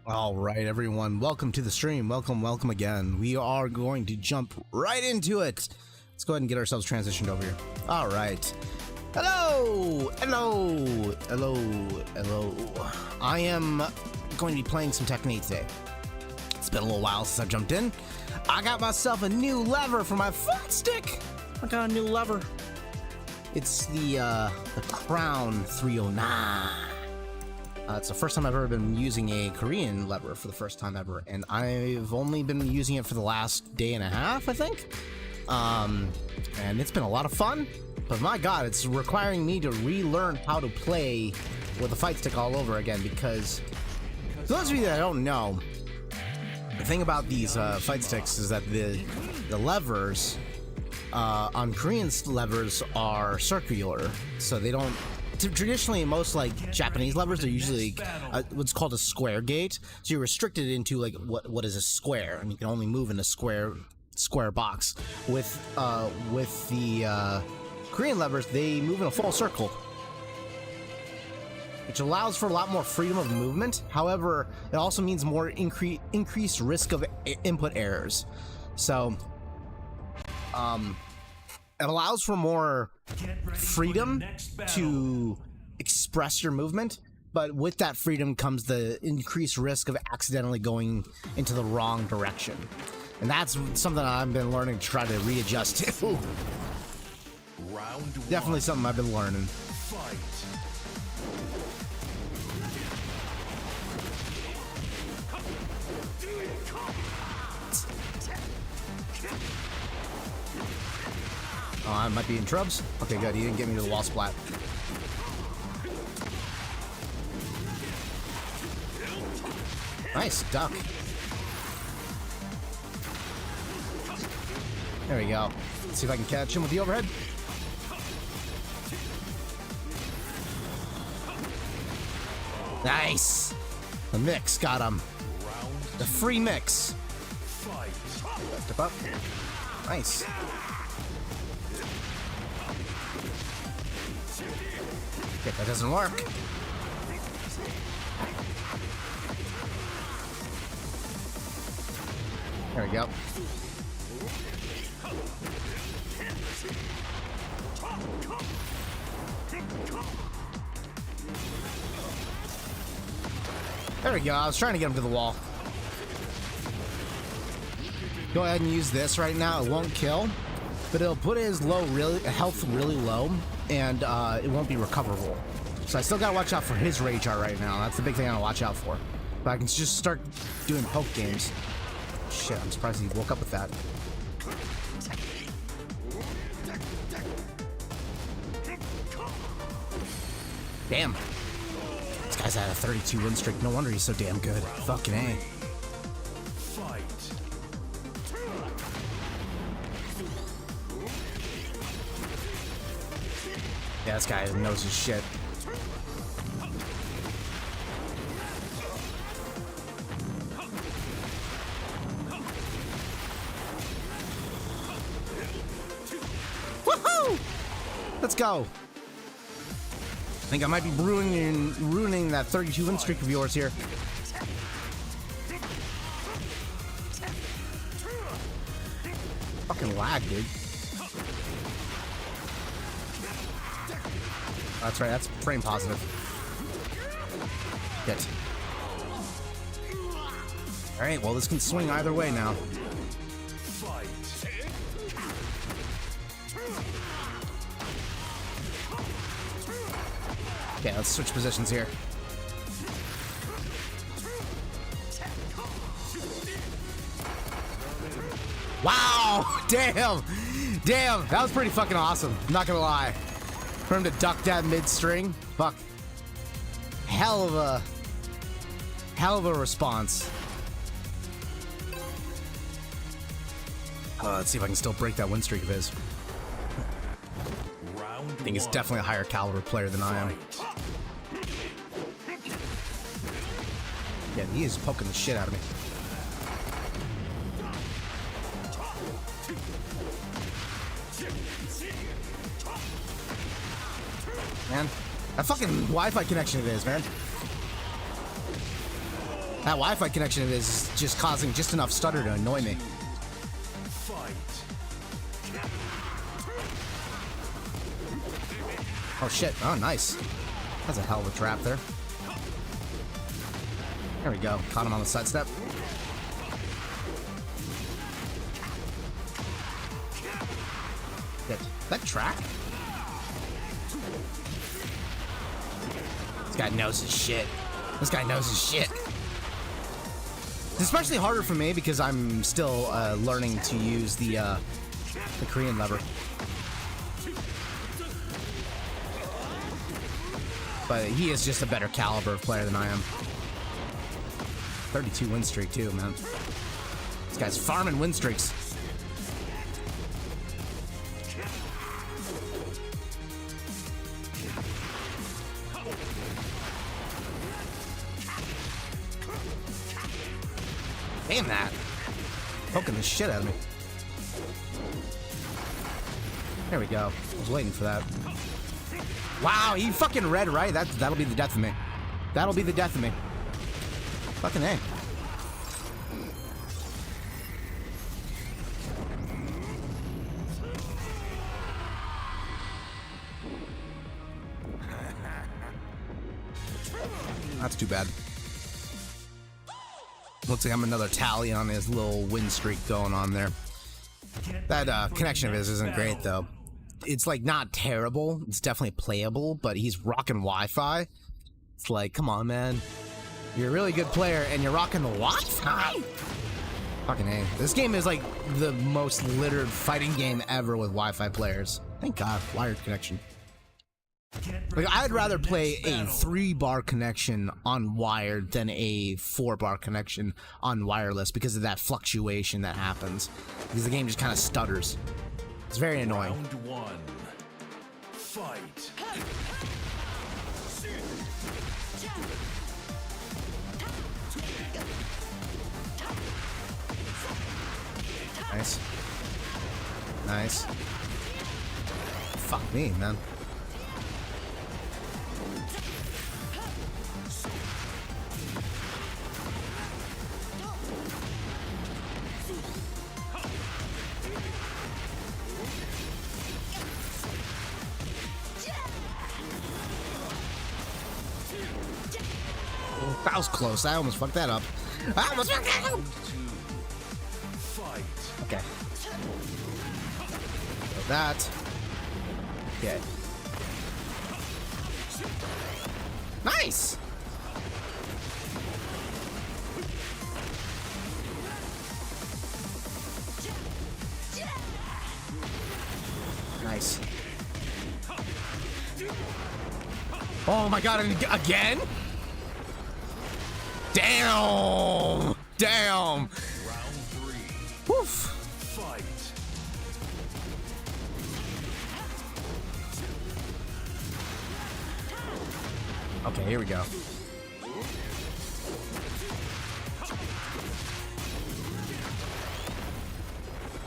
All right, everyone, welcome to the stream. Welcome again. We are going to jump right into it. Let's go ahead and get ourselves transitioned over here. All right. Hello. I am going to be playing some Tekken today. It's been a little while since I've jumped in. I got myself a new lever for my fight stick. I got a new lever. It's the Crown 309. It's the first time I've ever been using a Korean lever for the first time ever, and I've only been using it for the last day and a half, I think. And it's been a lot of fun, but my god, it's requiring me to relearn how to play with the fight stick all over again, because for those of you that don't know, the thing about these fight sticks is that the levers on Korean levers are circular, so they don't. Traditionally, most like Japanese levers are usually what's called a square gate. So you're restricted into like what is a square, and you can only move in a square box. With the Korean levers, they move in a full circle, which allows for a lot more freedom of movement. However, it also means more increased risk of input errors. So, it allows for more freedom to express your movement, but with that freedom comes the increased risk of accidentally going into the wrong direction. And that's something I've been learning to try to readjust to. Definitely something I've been learning. Oh, I might be in trubs. Okay, good. He didn't get me to the wall splat. Nice duck. There we go. Let's see if I can catch him with the overhead. Nice. The mix got him. The free mix. Step up. Nice. Okay, that doesn't work. There we go. There we go. I was trying to get him to the wall. Go ahead and use this right now. It won't kill, but it'll put his health really low, and it won't be recoverable. So I still gotta watch out for his rage art right now. That's the big thing I gotta watch out for. But I can just start doing poke games. Shit, I'm surprised he woke up with that. Damn. This guy's at a 32 win streak. No wonder he's so damn good. Fucking A. Yeah, this guy knows his shit. Woohoo! Let's go. I think I might be ruining that 32 win streak of yours here. Fucking lag, dude. That's right, that's frame positive. Hit. Alright, well, this can swing either way now. Okay, let's switch positions here. Wow! Damn! Damn! That was pretty fucking awesome. I'm not gonna lie. For him to duck that mid-string, fuck. Hell of a response. Let's see if I can still break that win streak of his. I think he's definitely a higher caliber player than I am. Yeah, he is poking the shit out of me. Man, that fucking Wi-Fi connection it is, man. That Wi-Fi connection is just causing just enough stutter to annoy me. Oh shit, oh nice. That's a hell of a trap there. There we go, caught him on the sidestep. That track? This guy knows his shit. This guy knows his shit. It's especially harder for me because I'm still learning to use the Korean lever. But he is just a better caliber of player than I am. 32 win streak too, man. This guy's farming win streaks. Damn that. Poking the shit out of me. There we go. I was waiting for that. Wow, he fucking read right. That'll be the death of me. That'll be the death of me. Fucking A. That's too bad. Looks like I'm another tally on his little win streak going on there. That connection of his isn't great though. It's like not terrible. It's definitely playable, but he's rocking Wi-Fi. It's like, come on, man. You're a really good player and you're rocking the Wi-Fi? Fucking A. This game is like the most littered fighting game ever with Wi-Fi players. Thank God, wired connection. Like, I'd rather play a 3-bar connection on wired than a 4-bar connection on wireless because of that fluctuation that happens. Because the game just kind of stutters. It's very annoying. Round 1. Fight. Nice. Nice. Fuck me, man. That was close. I almost fucked that up. I almost fucked that up. Okay. So that. Okay. Nice. Nice. Oh my god, again? Damn! Damn! Round 3. Woof. Fight. Okay, here we go.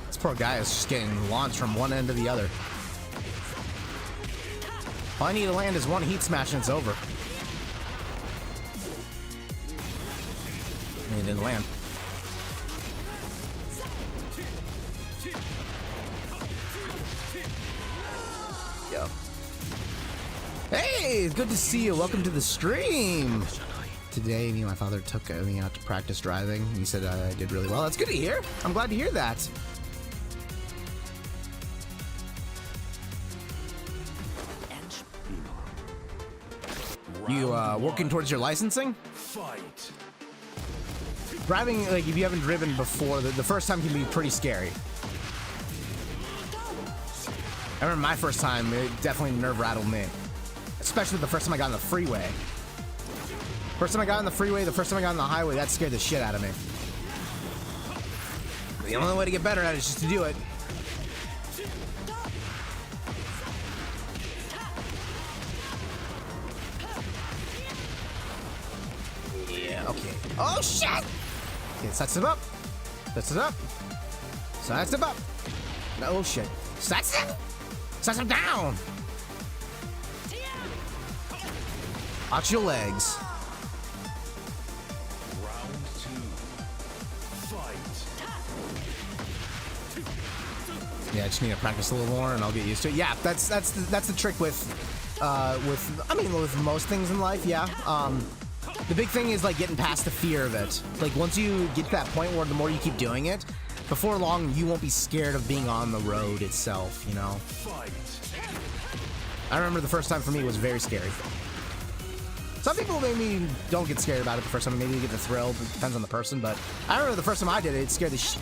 This poor guy is just getting launched from one end to the other. All I need to land is one heat smash and it's over. And he didn't land. Yo. Hey, it's good to see you. Welcome to the stream. Today, me and my father took me out to practice driving. He said I did really well. That's good to hear. I'm glad to hear that. You working towards your licensing? Fight. Driving, like, if you haven't driven before, the first time can be pretty scary. I remember my first time, it definitely nerve-rattled me. Especially the first time I got on the freeway. First time I got on the freeway, the first time I got on the highway, that scared the shit out of me. The only way to get better at it is just to do it. Yeah, okay. Oh, shit! Okay, sets him up. Sets it up. Sets him up. Oh, shit. Sets him! Sets him down! Watch your legs. Round Yeah, I just need to practice a little more, and I'll get used to it. Yeah, that's the trick with most things in life. Yeah. The big thing is like getting past the fear of it. Like once you get to that point where the more you keep doing it, before long you won't be scared of being on the road itself. You know. I remember the first time for me was very scary. Some people maybe don't get scared about it the first time. Maybe you get the thrill. It depends on the person. But I remember the first time I did it, it scared the shit.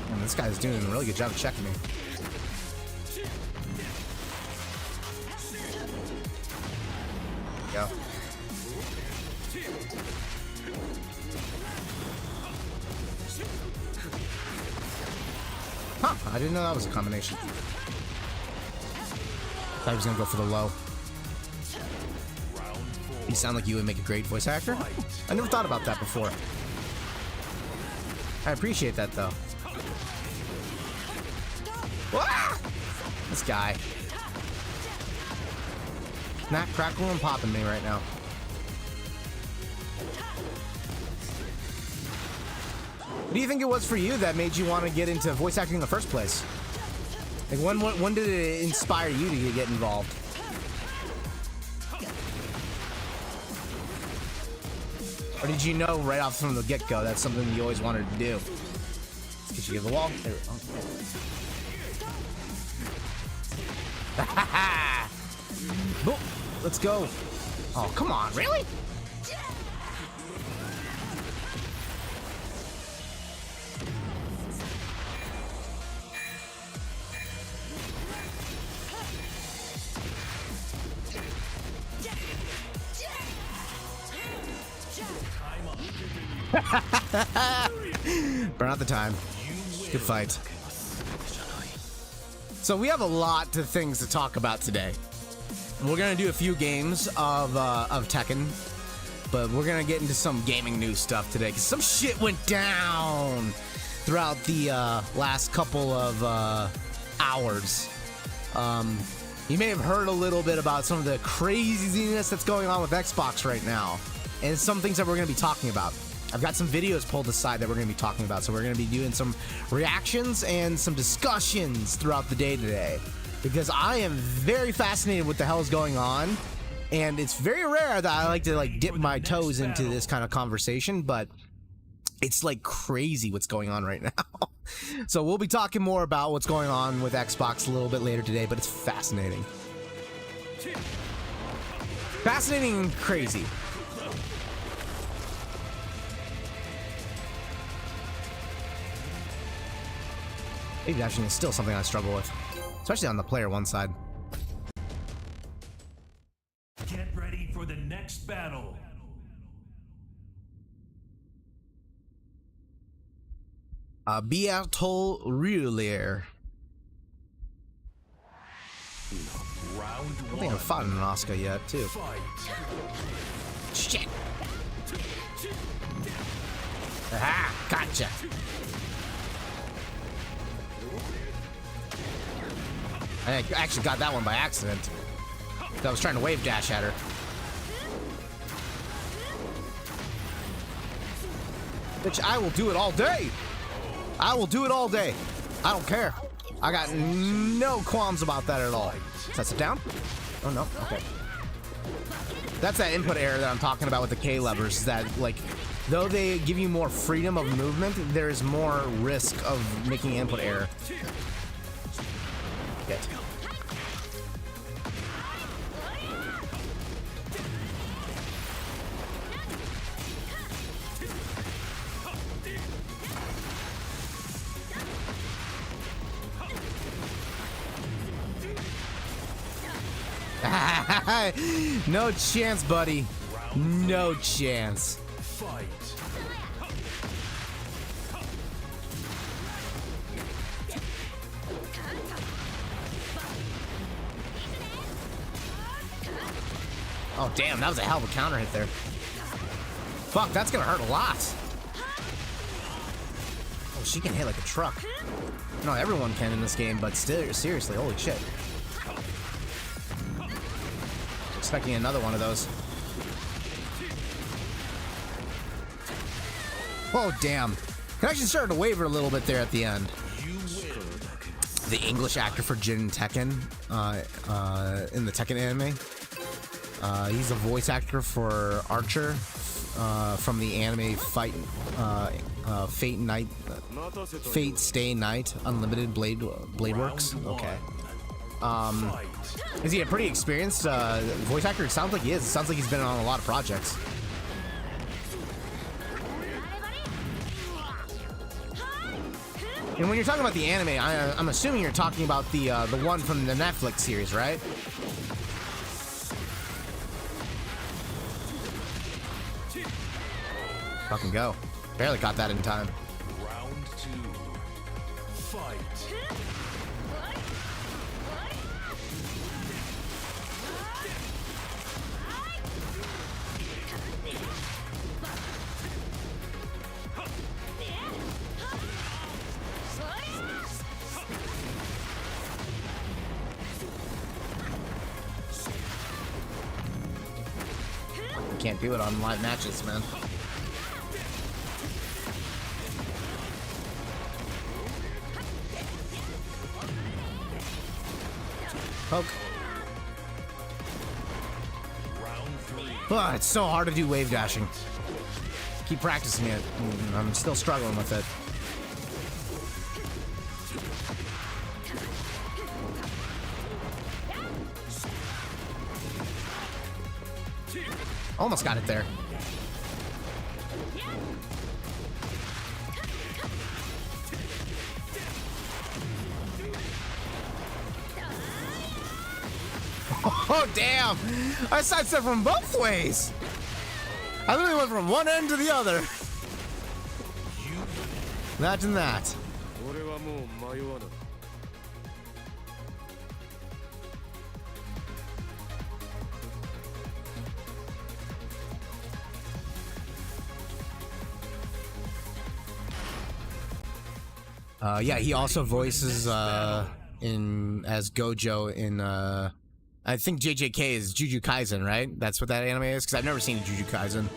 And this guy's doing a really good job of checking me. Go. Huh, I didn't know that was a combination. Thought he was gonna go for the low. You sound like you would make a great voice actor. I never thought about that before. I appreciate that though. Ah! This guy. Snap, crackle, and popping me right now. What do you think it was for you that made you want to get into voice acting in the first place? Like when did it inspire you to get involved? Or did you know right off from the get-go that's something you always wanted to do? Let's get you to the wall. There we go. Boom. Let's go. Oh, come on, really? Burn out the time. Good fight. So we have a lot of things to talk about today. We're gonna do a few games of Tekken, but we're gonna get into some gaming news stuff today because some shit went down throughout the last couple of hours. You may have heard a little bit about some of the craziness that's going on with Xbox right now, and some things that we're gonna be talking about. I've got some videos pulled aside that we're going to be talking about, so we're going to be doing some reactions and some discussions throughout the day today, because I am very fascinated with what the hell is going on, and it's very rare that I like to like dip my toes into this kind of conversation, but it's like crazy what's going on right now. So we'll be talking more about what's going on with Xbox a little bit later today, but it's fascinating. Fascinating and crazy. Maybe dashing is still something I struggle with, especially on the player one side. Get ready for the next battle. Beatol Rulier. Round I don't one. think I've fought an Oscar yet, too. Fight. Shit! Aha! Gotcha! I actually got that one by accident. I was trying to wave dash at her. Bitch, I will do it all day! I will do it all day. I don't care. I got no qualms about that at all. Does that sit down? Oh, no. Okay. That's that input error that I'm talking about with the K levers, is that, like, though they give you more freedom of movement, there's more risk of making input error. Get. No chance, buddy. No chance. Fight. Oh, damn, that was a hell of a counter hit there. Fuck, that's gonna hurt a lot. Oh, she can hit like a truck. No, everyone can in this game, but still, seriously, holy shit. Expecting another one of those. Oh, damn. It actually started to waver a little bit there at the end. The English actor for Jin Tekken in the Tekken anime. He's a voice actor for Archer from the anime Fate Stay Night Unlimited Blade Works. Okay. Is he a pretty experienced voice actor? It sounds like he is. It sounds like he's been on a lot of projects. And when you're talking about the anime, I'm assuming you're talking about the one from the Netflix series, right? Fucking go. Barely caught that in time. Round 2. Fight. Can't do it on live matches, man. Poke. Oh, it's so hard to do wave dashing. Keep practicing it. I'm still struggling with it. Almost got it there. Oh, damn! I sidestepped from both ways! I literally went from one end to the other. Imagine that. Yeah, he also voices in as Gojo in I think JJK is Jujutsu Kaisen, right? That's what that anime is, because I've never seen Jujutsu Kaisen.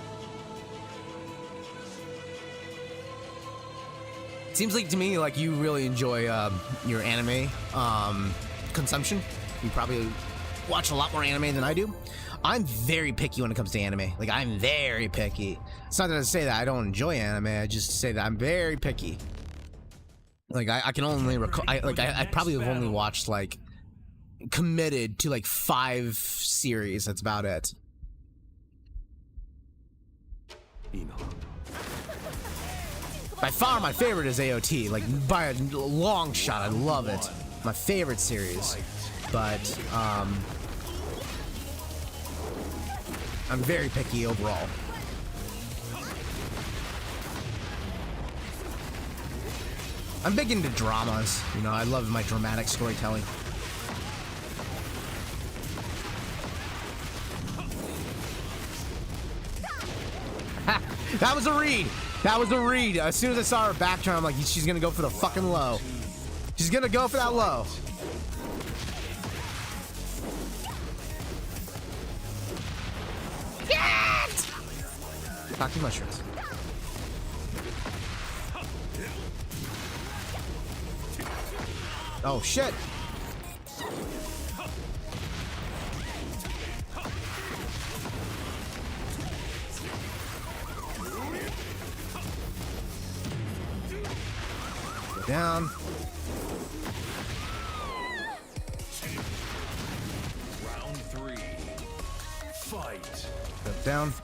Seems like to me like you really enjoy your anime consumption. You probably watch a lot more anime than I do. I'm very picky when it comes to anime. Like, I'm very picky. It's not that I say that I don't enjoy anime. I just say that I'm very picky. Like, I can only I probably have only watched, like, committed to, like, 5 series. That's about it. By far, my favorite is AOT. Like, by a long shot, I love it. My favorite series. But, I'm very picky overall. I'm big into dramas. You know, I love my dramatic storytelling. Ha! That was a read! That was a read! As soon as I saw her back turn, I'm like, she's gonna go for the fucking low. She's gonna go for that low. Get! Cocky mushrooms. Oh shit! Go down. Round 3. Fight. Go down.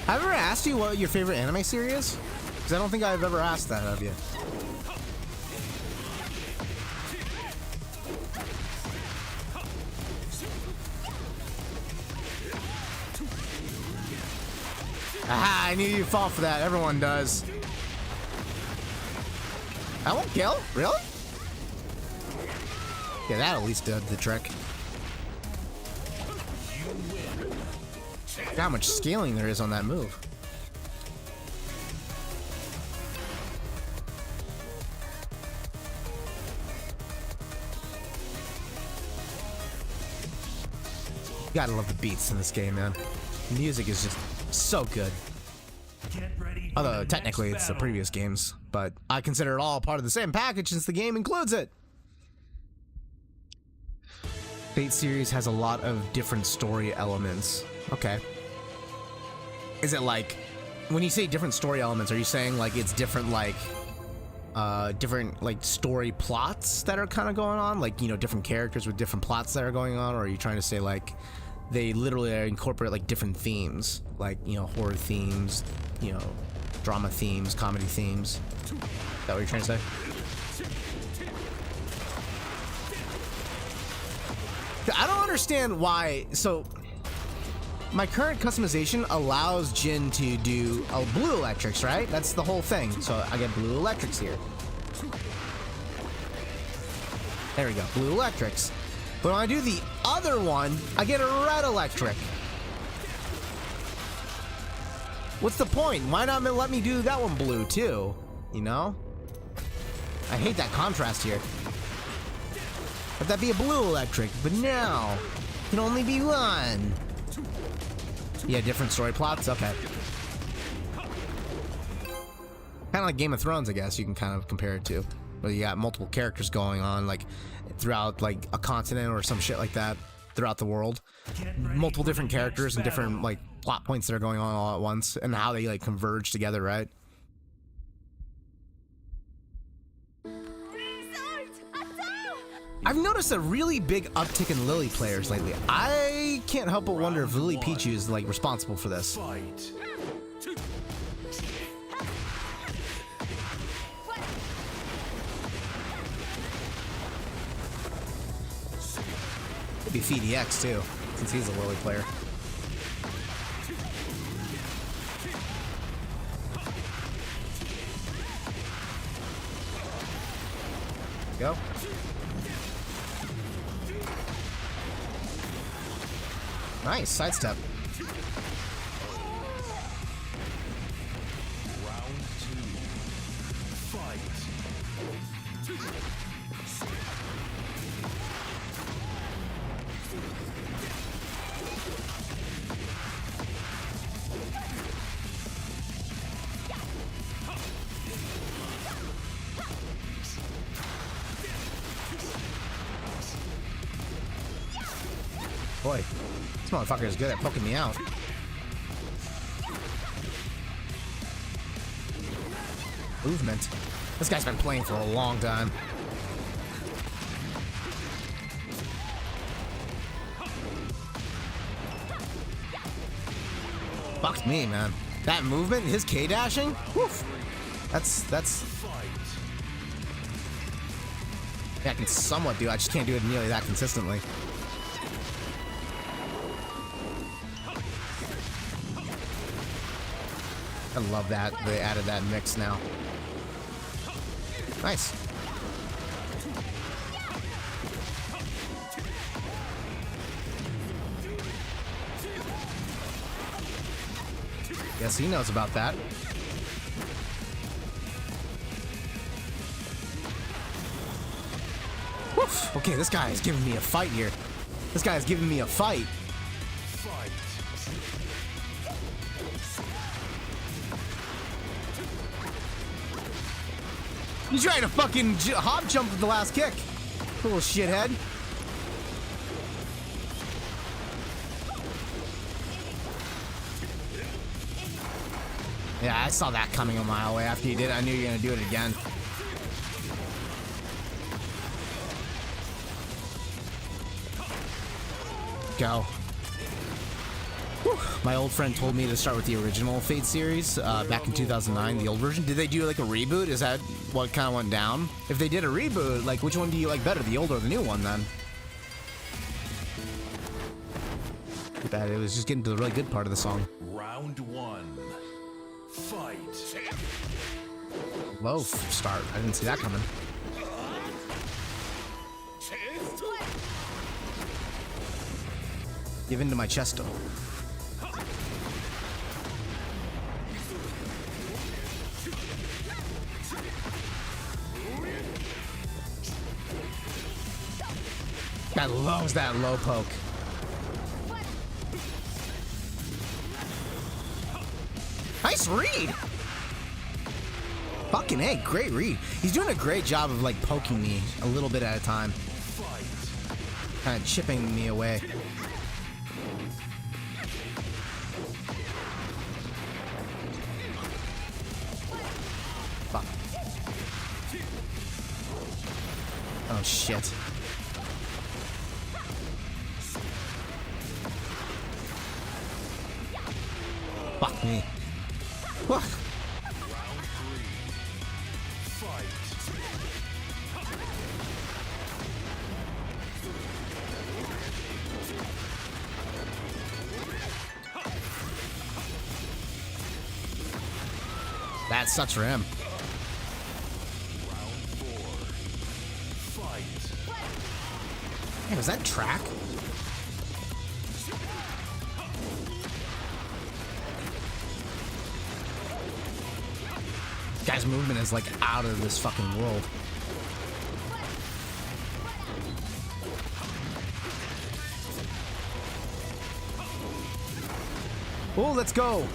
Have I ever asked you what your favorite anime series is? Because I don't think I've ever asked that of you. Aha, I knew you'd fall for that. Everyone does. That won't kill? Really? Yeah, that at least did the trick. How much scaling there is on that move. Gotta love the beats in this game, man. The music is just so good. Although technically it's the previous games, but I consider it all part of the same package since the game includes it. Fate series has a lot of different story elements. Okay. Is it like, when you say different story elements, are you saying like it's different like story plots that are kind of going on, like, you know, different characters with different plots that are going on, or are you trying to say like they literally incorporate like different themes, like, you know, horror themes, you know, drama themes, comedy themes? Is that what you're trying to say? I don't understand why. So my current customization allows Jin to do blue electrics, right? That's the whole thing. So I get blue electrics here. There we go, blue electrics. But when I do the other one, I get a red electric. What's the point? Why not let me do that one blue too? You know? I hate that contrast here. Let that be a blue electric, but now it can only be one. Yeah, different story plots? Okay. Kind of like Game of Thrones, I guess you can kind of compare it to. Where you got multiple characters going on, like, throughout, like, a continent or some shit like that, throughout the world. Multiple different characters and different, like, plot points that are going on all at once, and how they, like, converge together, right? I've noticed a really big uptick in Lily players lately. I can't help but wonder if Lily Pichu is, like, responsible for this. Fight. Could be FDX too, since he's a Lily player. Go. Nice, sidestep. Round 2. Fight. Boy, this motherfucker is good at poking me out. Movement. This guy's been playing for a long time. Fuck me, man. That movement, his K-dashing? Woof. That's... Yeah, I can somewhat do it. I just can't do it nearly that consistently. I love that they added that mix now. Nice. Yes, he knows about that. Woof. Okay, this guy is giving me a fight here. This guy is giving me a fight. He's trying to fucking hop jump with the last kick. Little shithead. Yeah, I saw that coming a mile away. After you did, I knew you were gonna do it again. Go. Whew. My old friend told me to start with the original Fate series back in 2009, the old version. Did they do like a reboot? Is that what kind of went down? If they did a reboot, like which one do you like better, the old or the new one then? Too bad it was just getting to the really good part of the song. Round 1. Fight. Low start. I didn't see that coming. Give in to my chesto. Guy loves that low poke. Nice read! Fucking A, great read. He's doing a great job of like poking me a little bit at a time. Kind of chipping me away. Fuck. Oh shit. Fuck me. What? That sucks for him. Hey, was that track? Guy's movement is like out of this fucking world. Oh, let's go.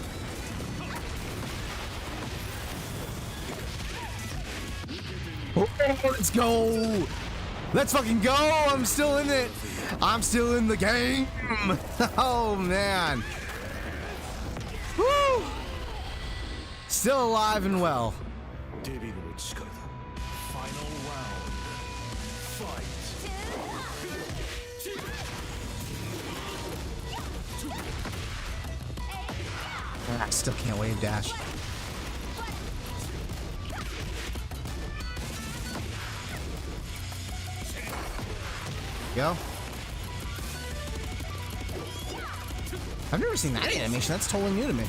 Oh, let's go. Let's fucking go. I'm still in it. I'm still in the game. Oh, man. Woo. Still alive and well. Final round. Fight. I still can't wave dash. Go. I've never seen that animation. That's totally new to me.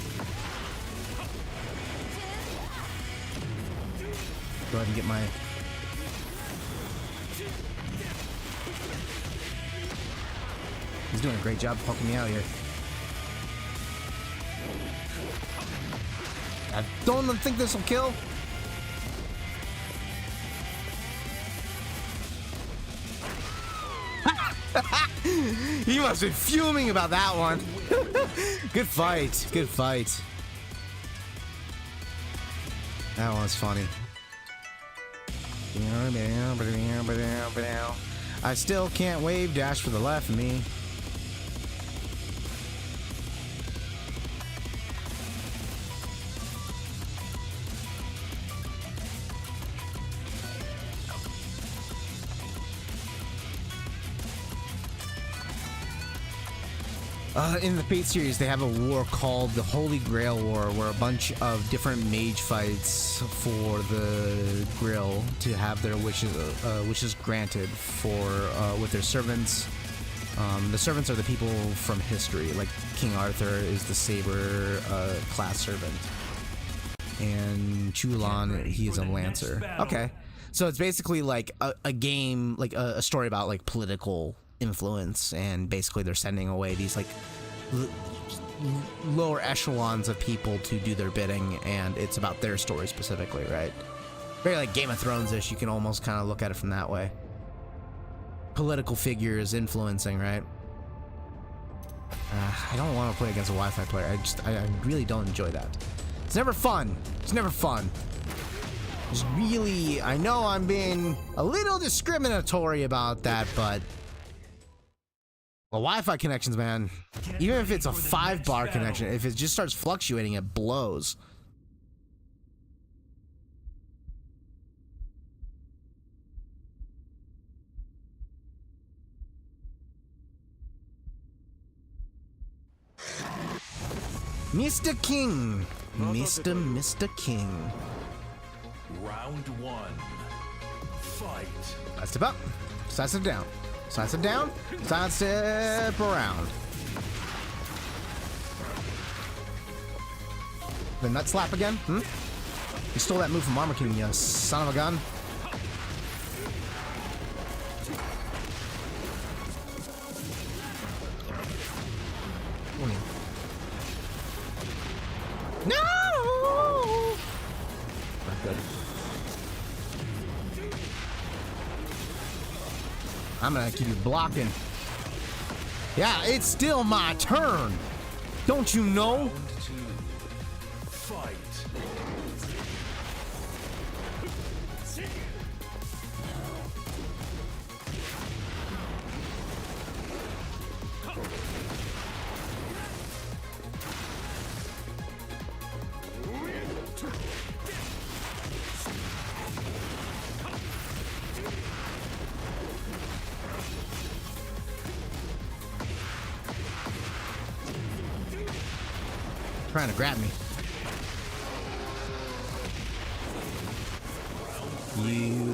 Go ahead and get my... He's doing a great job poking me out here. I don't think this will kill. He must be fuming about that one. Good fight. Good fight. That one's funny. I still can't wave dash for the life of me. In the Fate series, they have a war called the Holy Grail War, where a bunch of different mage fights for the Grail to have their wishes granted for with their servants. The servants are the people from history, like King Arthur is the saber class servant, and Chulan, he is a lancer. Okay, so it's basically like a game, like a story about like political influence, and basically they're sending away these like lower echelons of people to do their bidding, and it's about their story specifically, right? Very like Game of Thrones-ish. You can almost kind of look at it from that way. Political figures influencing, right? I don't want to play against a Wi-Fi player. I really don't enjoy that. It's never fun. It's never fun. It's really, I know I'm being a little discriminatory about that, but well, Wi-Fi connections, man, even if it's a 5-bar connection, if it just starts fluctuating, it blows. Mr. King. Mr. King. Round 1. Fight. Side step up. Side step down. Side step down. Side step around. The nut slap again? Hmm? You stole that move from Armor King, you son of a gun. No! Not good. I'm gonna keep you blocking. Yeah, it's still my turn. Don't you know? trying to grab me.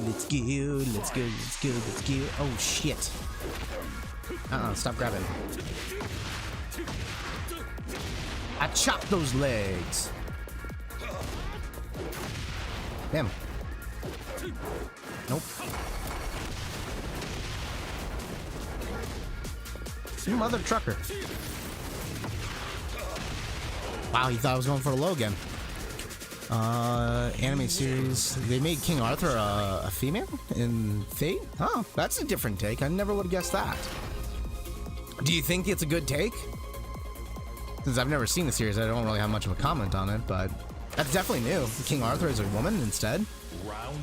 Let's go, let's go, let's go, let's go. Oh shit. Stop grabbing. I chopped those legs. Damn. Nope. You mother trucker. Wow, he thought I was going for a low again. Anime series. They made King Arthur a female in Fate? Oh, that's a different take. I never would have guessed that. Do you think it's a good take? Since I've never seen the series, I don't really have much of a comment on it, but that's definitely new. King Arthur is a woman instead.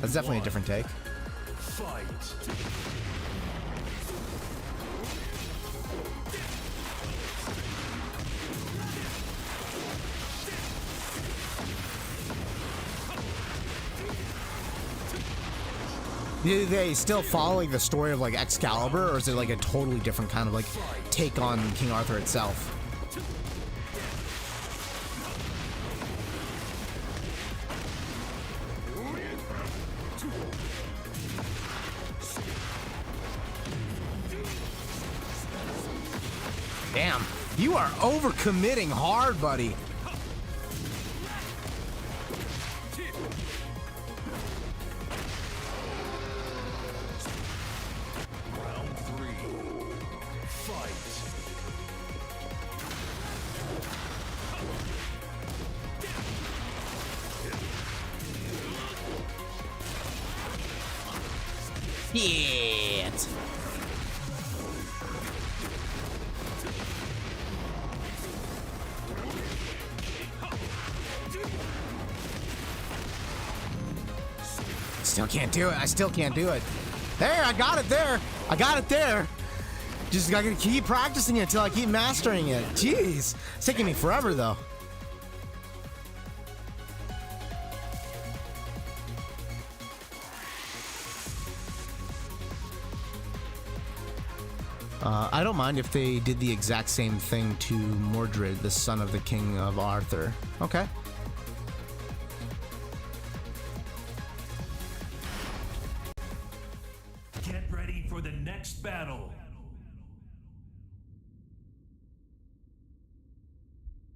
That's definitely a different take. Fight. Do they still follow like the story of like Excalibur, or is it like a totally different kind of like take on King Arthur itself? Damn, you are overcommitting hard, buddy. Shit. Still can't do it. I still can't do it. There, I got it there. I got it there. Just gotta keep practicing it until I keep mastering it. Jeez. It's taking me forever though. I don't mind if they did the exact same thing to Mordred, the son of the King of Arthur. Okay. Get ready for the next battle.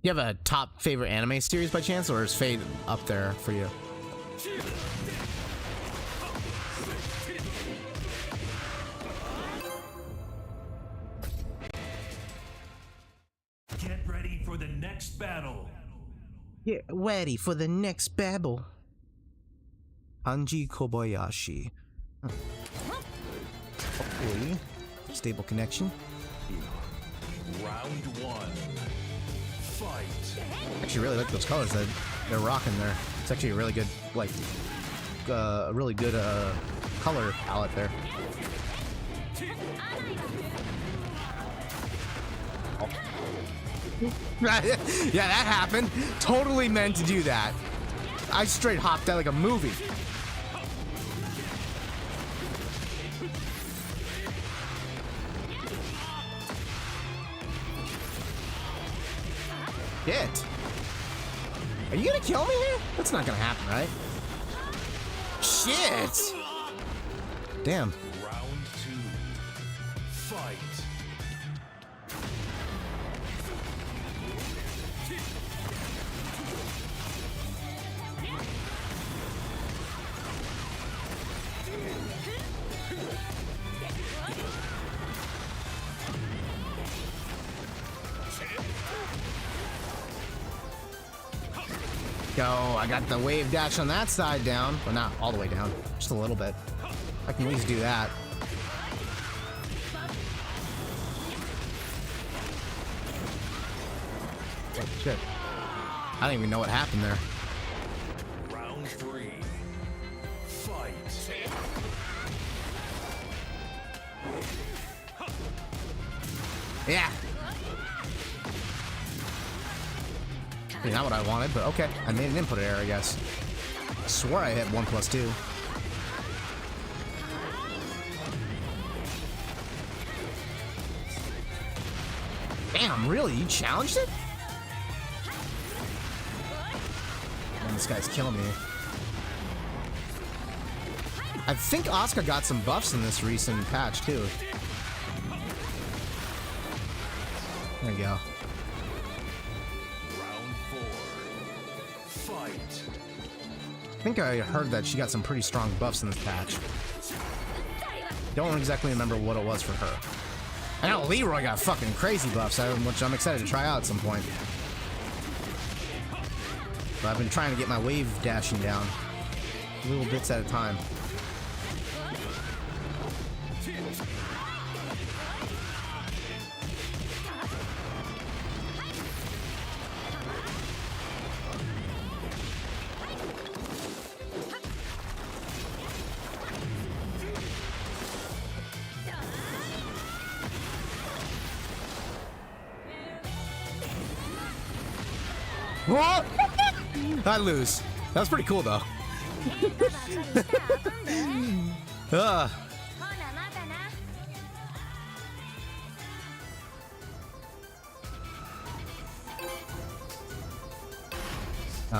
You have a top favorite anime series by chance, or is Fate up there for you? Get ready for the next battle. Get ready for the next battle. Hanji Kobayashi. Hopefully, stable connection. Round one. Fight. I actually really like those colors that they're rocking there. It's actually a really good, like, really good color palette there. Oh. Yeah, that happened. Totally meant to do that. I straight hopped out like a movie. Shit. Are you gonna kill me here? That's not gonna happen, right? Shit. Damn. Round two. Fight. Go. I got the wave dash on that side down. Well, not all the way down. Just a little bit. I can at least do that. Oh, shit. I don't even know what happened there. Round three. Fight. Yeah. Not what I wanted, but okay. I made an input error, I guess. I swore I hit 1+2. Damn, really? You challenged it? this guy's killing me. I think Asuka got some buffs in this recent patch, too. There we go. Round 4. Fight. I think I heard that she got some pretty strong buffs in this patch. Don't exactly remember what it was for her. I know Leroy got fucking crazy buffs, which I'm excited to try out at some point. But I've been trying to get my wave dashing down. Little bits at a time. What? I lose. That was pretty cool, though.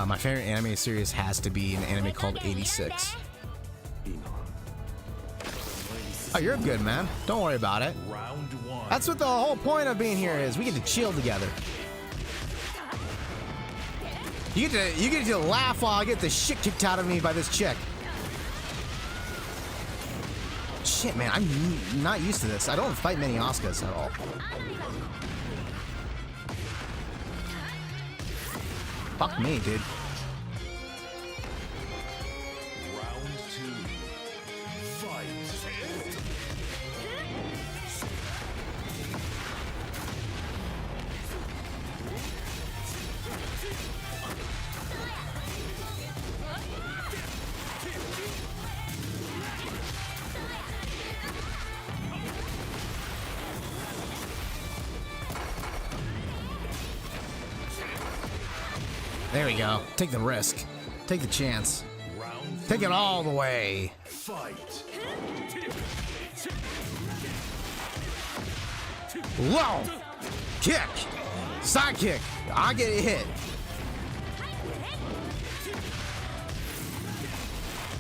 My favorite anime series has to be an anime called 86. Oh, you're good, man. Don't worry about it. Round 1. That's what the whole point of being here is. We get to chill together. You get to laugh while I get the shit kicked out of me by this chick. Shit, man, I'm not used to this. I don't fight many Asukas at all. Fuck me, dude. Round 2. Fight. There we go. Take the risk. Take the chance. Round 3. Take it all the way. Fight. Whoa! Kick! Side kick! I get hit.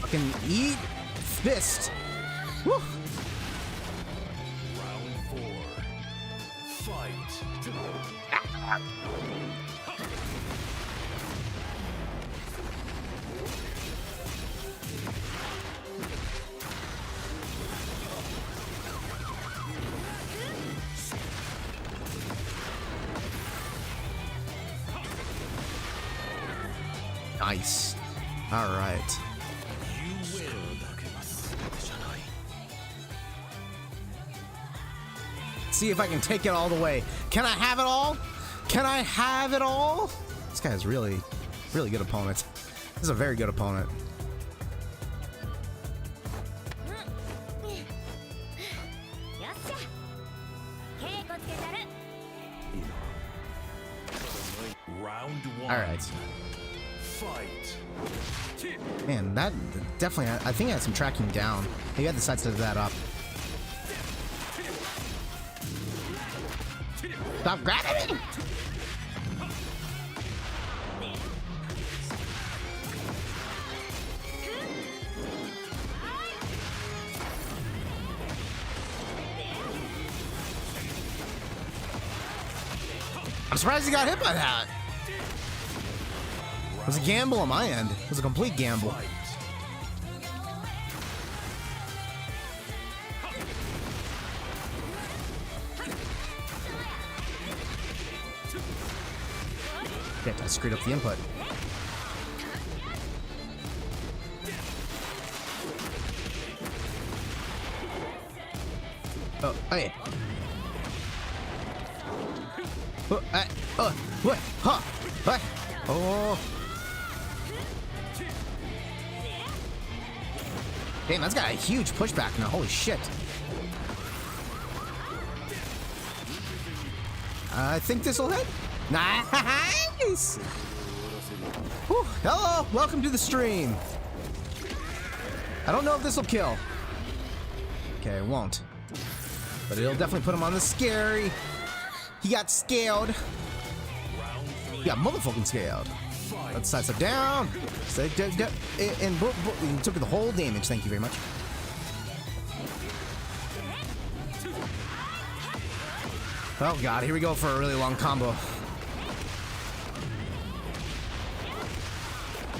Fucking eat fist. Woo! Round 4. Fight. Nice. All right. You win. See if I can take it all the way. Can I have it all? Can I have it all? This guy is really good opponent. This is a very good opponent. Round 1. All right. Fight. Man, that definitely, I think I had some tracking down. He had the sights to that up. Stop grabbing me! I'm surprised he got hit by that. It was a gamble on my end. It was a complete gamble. Fight. Shit, I screwed up the input. Oh, hey. What? Huh? What? Oh. Damn, that's got a huge pushback now. Holy shit. I think this will hit. Nice. Whew. Hello, welcome to the stream. I don't know if this will kill. Okay, it won't. But it'll definitely put him on the scary. He got scaled. He got motherfucking scaled. Let's side step down. And you took the whole damage. Thank you very much. Oh god, here we go for a really long combo.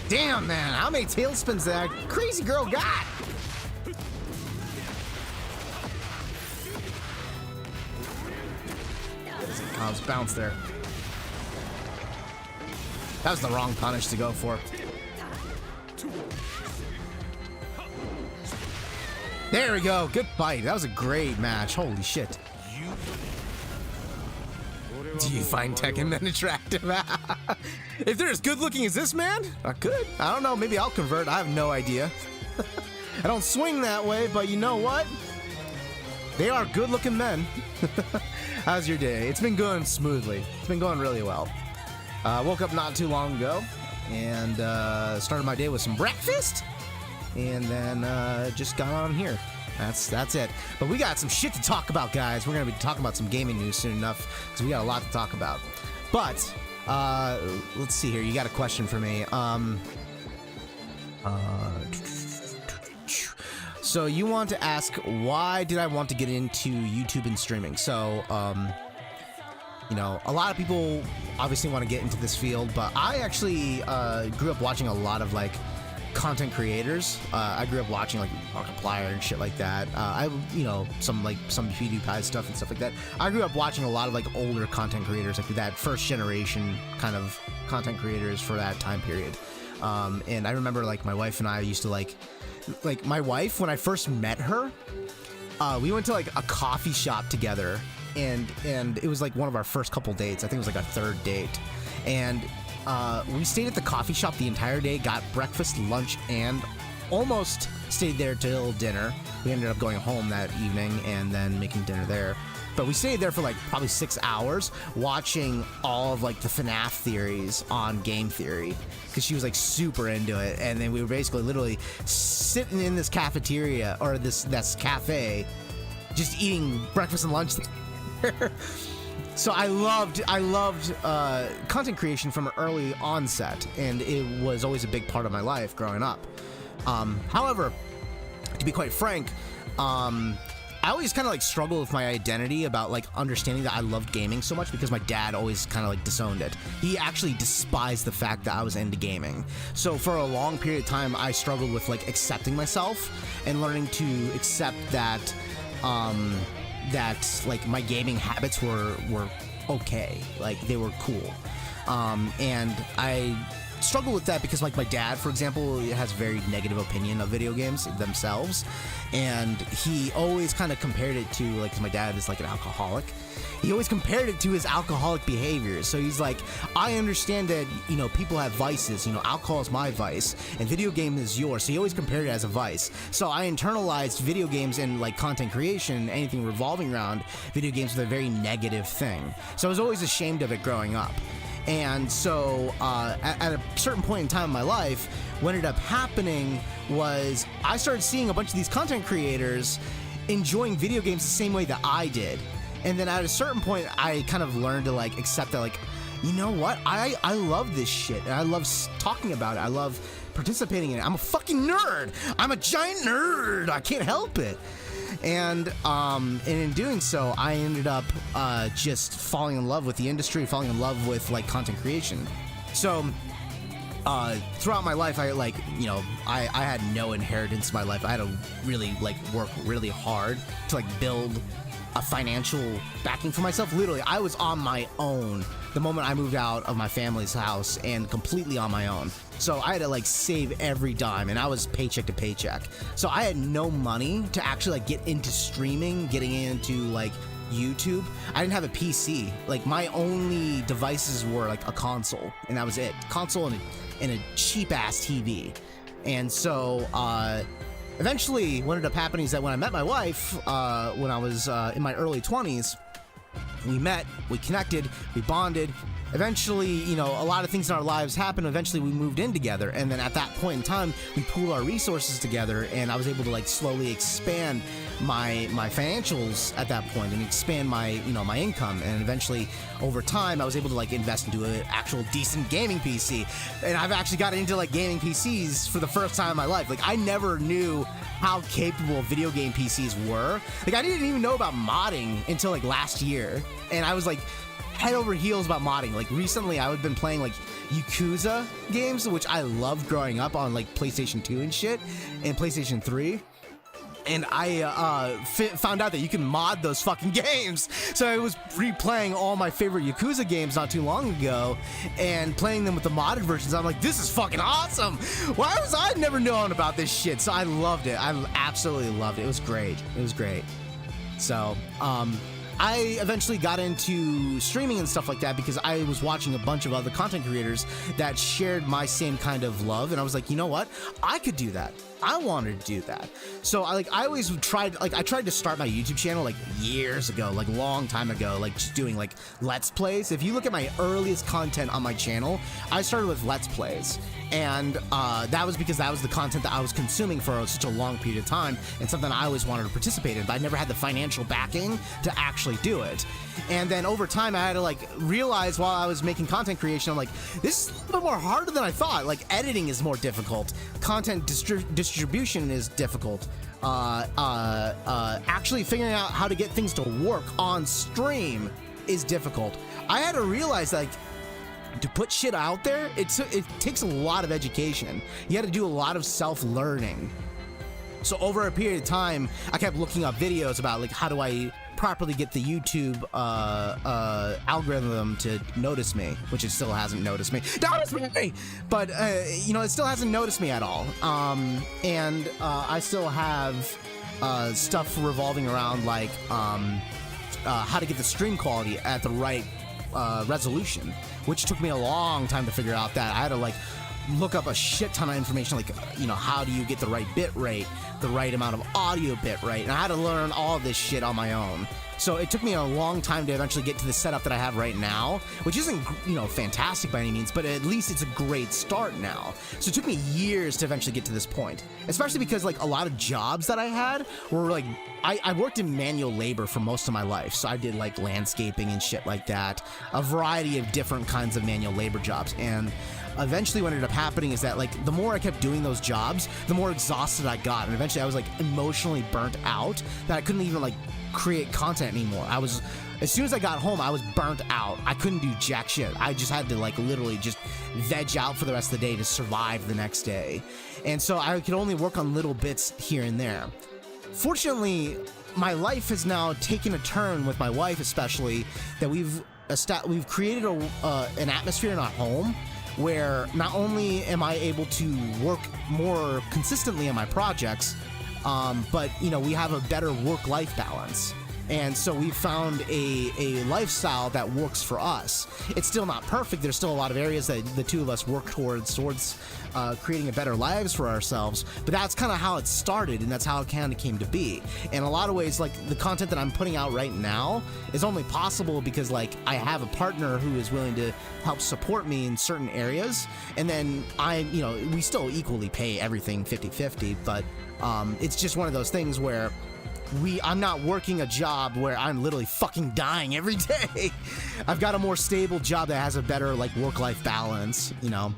Damn, man, how many tailspins that crazy girl got? Oh, it's bounced there. That was the wrong punish to go for. There we go. Good fight. That was a great match. Holy shit. Do you find Tekken men attractive? If they're as good looking as this man, I could. I don't know. Maybe I'll convert. I have no idea. I don't swing that way, but you know what? They are good looking men. How's your day? It's been going smoothly. It's been going really well. Woke up not too long ago and started my day with some breakfast, and then just got on here. That's it. But we got some shit to talk about, guys. We're gonna be talking about some gaming news soon enough because we got a lot to talk about. But let's see here. You got a question for me. So you want to ask, why did I want to get into YouTube and streaming? So you know, a lot of people obviously want to get into this field, but I actually grew up watching a lot of like content creators. I grew up watching like Markiplier and shit like that. You know, some PewDiePie stuff and stuff like that. I grew up watching a lot of like older content creators, like that first generation kind of content creators for that time period. And I remember like my wife and I used to like my wife, when I first met her, we went to like a coffee shop together, and it was like one of our first couple dates. I think it was like our third date, and we stayed at the coffee shop the entire day, got breakfast, lunch, and almost stayed there till dinner. We ended up going home that evening and then making dinner there. But we stayed there for like probably 6 hours watching all of like the FNAF theories on Game Theory, because she was like super into it. And then we were basically literally sitting in this cafeteria, or this cafe, just eating breakfast and lunch. So I loved content creation from an early onset, and it was always a big part of my life growing up. However, to be quite frank, I always kind of like struggled with my identity about like understanding that I loved gaming so much, because my dad always kind of like disowned it. He actually despised the fact that I was into gaming. So for a long period of time, I struggled with like accepting myself and learning to accept that that like my gaming habits were okay, like they were cool. And I struggle with that because like my dad, for example, has a very negative opinion of video games themselves, and he always kind of compared it to, like, 'cause my dad is like an alcoholic, he always compared it to his alcoholic behaviors. So he's like, I understand that, you know, people have vices, you know, alcohol is my vice and video game is yours. So he always compared it as a vice. So I internalized video games and like content creation, anything revolving around video games, with a very negative thing. So I was always ashamed of it growing up. And so at a certain point in time in my life, what ended up happening was I started seeing a bunch of these content creators enjoying video games the same way that I did. And then at a certain point, I kind of learned to like accept that, like, you know what? I love this shit, and I love talking about it. I love participating in it. I'm a fucking nerd. I'm a giant nerd. I can't help it. And in doing so, I ended up just falling in love with the industry, falling in love with like content creation. So throughout my life, I like, you know, I had no inheritance in my life. I had to really like work really hard to like build a financial backing for myself. Literally, I was on my own the moment I moved out of my family's house, and completely on my own. So I had to like save every dime, and I was paycheck to paycheck. So I had no money to actually like get into streaming, getting into like YouTube. I didn't have a PC. Like my only devices were like a console, and that was it. Console and a cheap ass TV. And so eventually what ended up happening is that when I met my wife, when I was in my early 20s, we met, we connected, we bonded. Eventually, you know, a lot of things in our lives happened. Eventually we moved in together, and then at that point in time, we pooled our resources together, and I was able to like slowly expand my financials at that point and expand my my income. And eventually over time I was able to like invest into an actual decent gaming PC, and I've actually gotten into like gaming PCs for the first time in my life. Like I never knew how capable video game PCs were. Like I didn't even know about modding until like last year, and I was like head over heels about modding. Like recently I've been playing like Yakuza games, which I loved growing up on like PlayStation 2 and shit and PlayStation 3. And I found out that you can mod those fucking games. So I was replaying all my favorite Yakuza games not too long ago and playing them with the modded versions. I'm like, this is fucking awesome. Why was I never known about this shit? So I loved it. I absolutely loved it. It was great. It was great. So, I eventually got into streaming and stuff like that because I was watching a bunch of other content creators that shared my same kind of love, and I was like, you know what? I could do that. I wanted to do that. So I always tried, like I tried to start my YouTube channel like years ago, like long time ago, like just doing like Let's Plays. If you look at my earliest content on my channel, I started with Let's Plays. And that was because that was the content that I was consuming for such a long period of time and something I always wanted to participate in, but I never had the financial backing to actually do it. And then over time, I had to like realize while I was making content creation, I'm like, this is a little bit more harder than I thought. Like editing is more difficult. Content distribution is difficult. Actually figuring out how to get things to work on stream is difficult. I had to realize like, to put shit out there, it takes a lot of education. You had to do a lot of self-learning. So over a period of time, I kept looking up videos about like how do I properly get the YouTube algorithm to notice me, which it still hasn't noticed me. Notice me! But you know, it still hasn't noticed me at all. And I still have stuff revolving around like how to get the stream quality at the right resolution, which took me a long time to figure out. That I had to like look up a shit ton of information, like, you know, how do you get the right bit rate, the right amount of audio bit rate, and I had to learn all this shit on my own. So it took me a long time to eventually get to the setup that I have right now, which isn't, you know, fantastic by any means, but at least it's a great start now. So it took me years to eventually get to this point, especially because like a lot of jobs that I had were like, I worked in manual labor for most of my life. So I did like landscaping and shit like that, a variety of different kinds of manual labor jobs. And eventually what ended up happening is that like the more I kept doing those jobs, the more exhausted I got, and eventually I was like emotionally burnt out that I couldn't even like create content anymore. I was, as soon as I got home, I was burnt out. I couldn't do jack shit. I just had to like literally just veg out for the rest of the day to survive the next day. And so I could only work on little bits here and there. Fortunately, my life has now taken a turn with my wife, especially, that we've created an atmosphere in our home where not only am I able to work more consistently on my projects, but you know, we have a better work-life balance. And so we found a lifestyle that works for us. It's still not perfect. There's still a lot of areas that the two of us work towards creating a better lives for ourselves. But that's kind of how it started, and that's how it kind of came to be. In a lot of ways, like the content that I'm putting out right now is only possible because like I have a partner who is willing to help support me in certain areas. And then we still equally pay everything 50-50, but it's just one of those things where I'm not working a job where I'm literally fucking dying every day. I've got a more stable job that has a better like work-life balance, you know.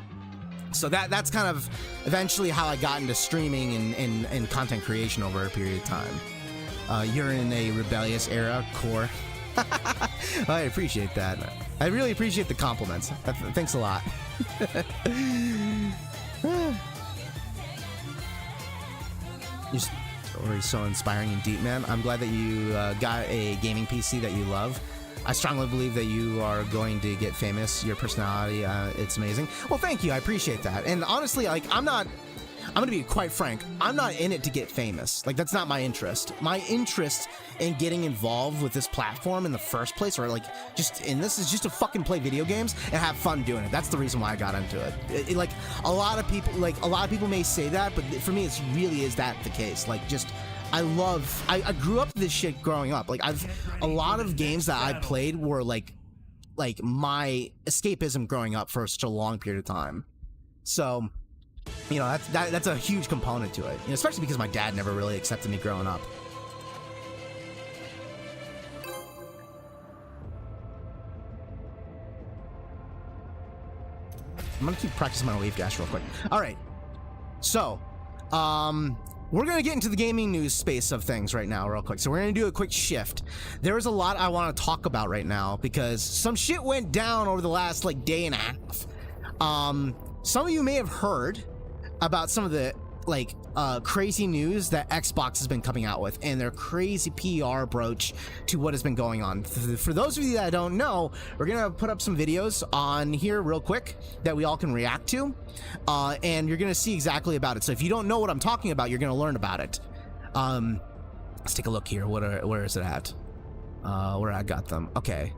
So that's kind of eventually how I got into streaming and content creation over a period of time. You're in a rebellious era, core. I appreciate that. I really appreciate the compliments. Thanks a lot. Your story is so inspiring and deep, man. I'm glad that you got a gaming PC that you love. I strongly believe that you are going to get famous. Your personality, it's amazing. Well, thank you. I appreciate that. And honestly, like, I'm going to be quite frank. I'm not in it to get famous. Like, that's not my interest. My interest in getting involved with this platform in the first place, or like just in this, is just to fucking play video games and have fun doing it. That's the reason why I got into it. Like, a lot of people may say that, but for me, it really is that the case. Like, just, I grew up with this shit growing up. Like, a lot of games that I played were like my escapism growing up for such a long period of time. So, you know, that's a huge component to it, you know, especially because my dad never really accepted me growing up. I'm gonna keep practicing my wave dash real quick. All right, so we're gonna get into the gaming news space of things right now real quick. So we're gonna do a quick shift. There's a lot I want to talk about right now because some shit went down over the last like day and a half. Some of you may have heard about some of the like crazy news that Xbox has been coming out with and their crazy PR approach to what has been going on. For those of you that don't know, we're gonna put up some videos on here real quick that we all can react to, and you're gonna see exactly about it. So if you don't know what I'm talking about, you're gonna learn about it. Let's take a look here. Where is it at? Where I got them. Okay.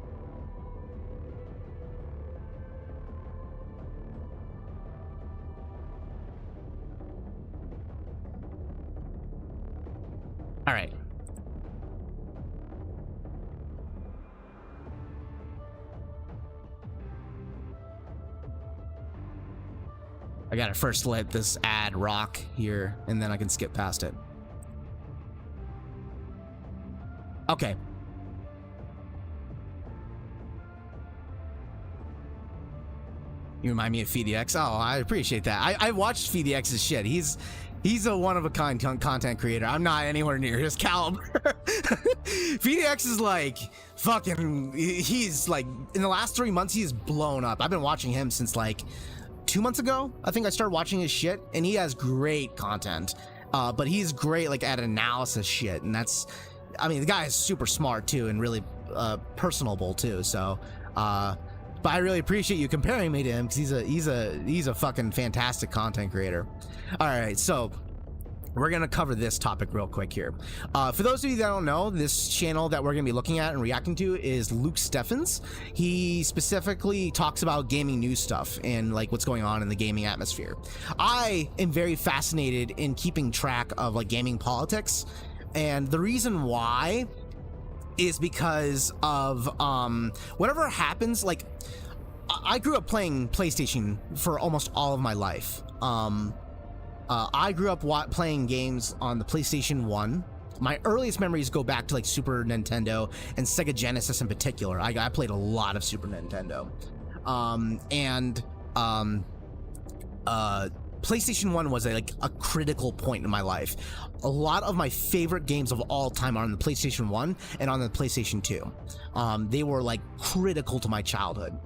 All right. I gotta first let this ad rock here, and then I can skip past it. Okay. You remind me of FeedX. Oh, I appreciate that. I watched FeedX's shit. He's a one-of-a-kind content creator. I'm not anywhere near his caliber. FeedX is like fucking, he's like, in the last 3 months, he's blown up. I've been watching him since like 2 months ago. I think I started watching his shit, and he has great content. But he's great like at analysis shit, and that's, I mean, the guy is super smart too, and really personable too. So, but I really appreciate you comparing me to him because he's a fucking fantastic content creator. All right, so we're gonna cover this topic real quick here. For those of you that don't know, this channel that we're gonna be looking at and reacting to is Luke Steffens. He specifically talks about gaming news stuff and like what's going on in the gaming atmosphere. I am very fascinated in keeping track of like gaming politics, and the reason why is because of whatever happens. Like, I grew up playing PlayStation for almost all of my life. I grew up playing games on the PlayStation 1. My earliest memories go back to like Super Nintendo and Sega Genesis in particular. I played a lot of Super Nintendo. PlayStation 1 was a critical point in my life. A lot of my favorite games of all time are on the PlayStation 1 and on the PlayStation 2. They were like critical to my childhood.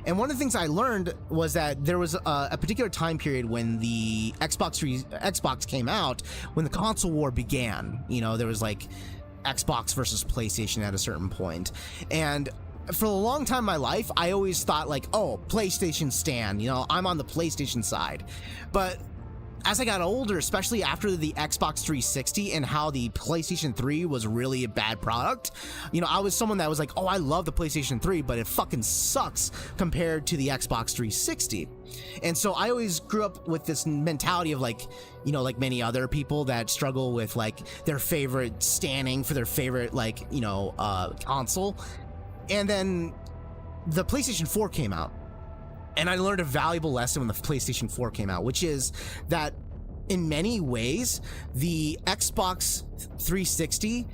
And one of the things I learned was that there was a particular time period when the Xbox came out, when the console war began. You know, there was like Xbox versus PlayStation at a certain point. And for a long time in my life, I always thought like, oh, PlayStation stan, you know, I'm on the PlayStation side. But as I got older, especially after the Xbox 360 and how the PlayStation 3 was really a bad product, you know, I was someone that was like, oh, I love the PlayStation 3, but it fucking sucks compared to the Xbox 360. And so I always grew up with this mentality of like, you know, like many other people that struggle with like their favorite standing for their favorite, like, you know, console. And then the PlayStation 4 came out. And I learned a valuable lesson when the PlayStation 4 came out, which is that in many ways, the Xbox 360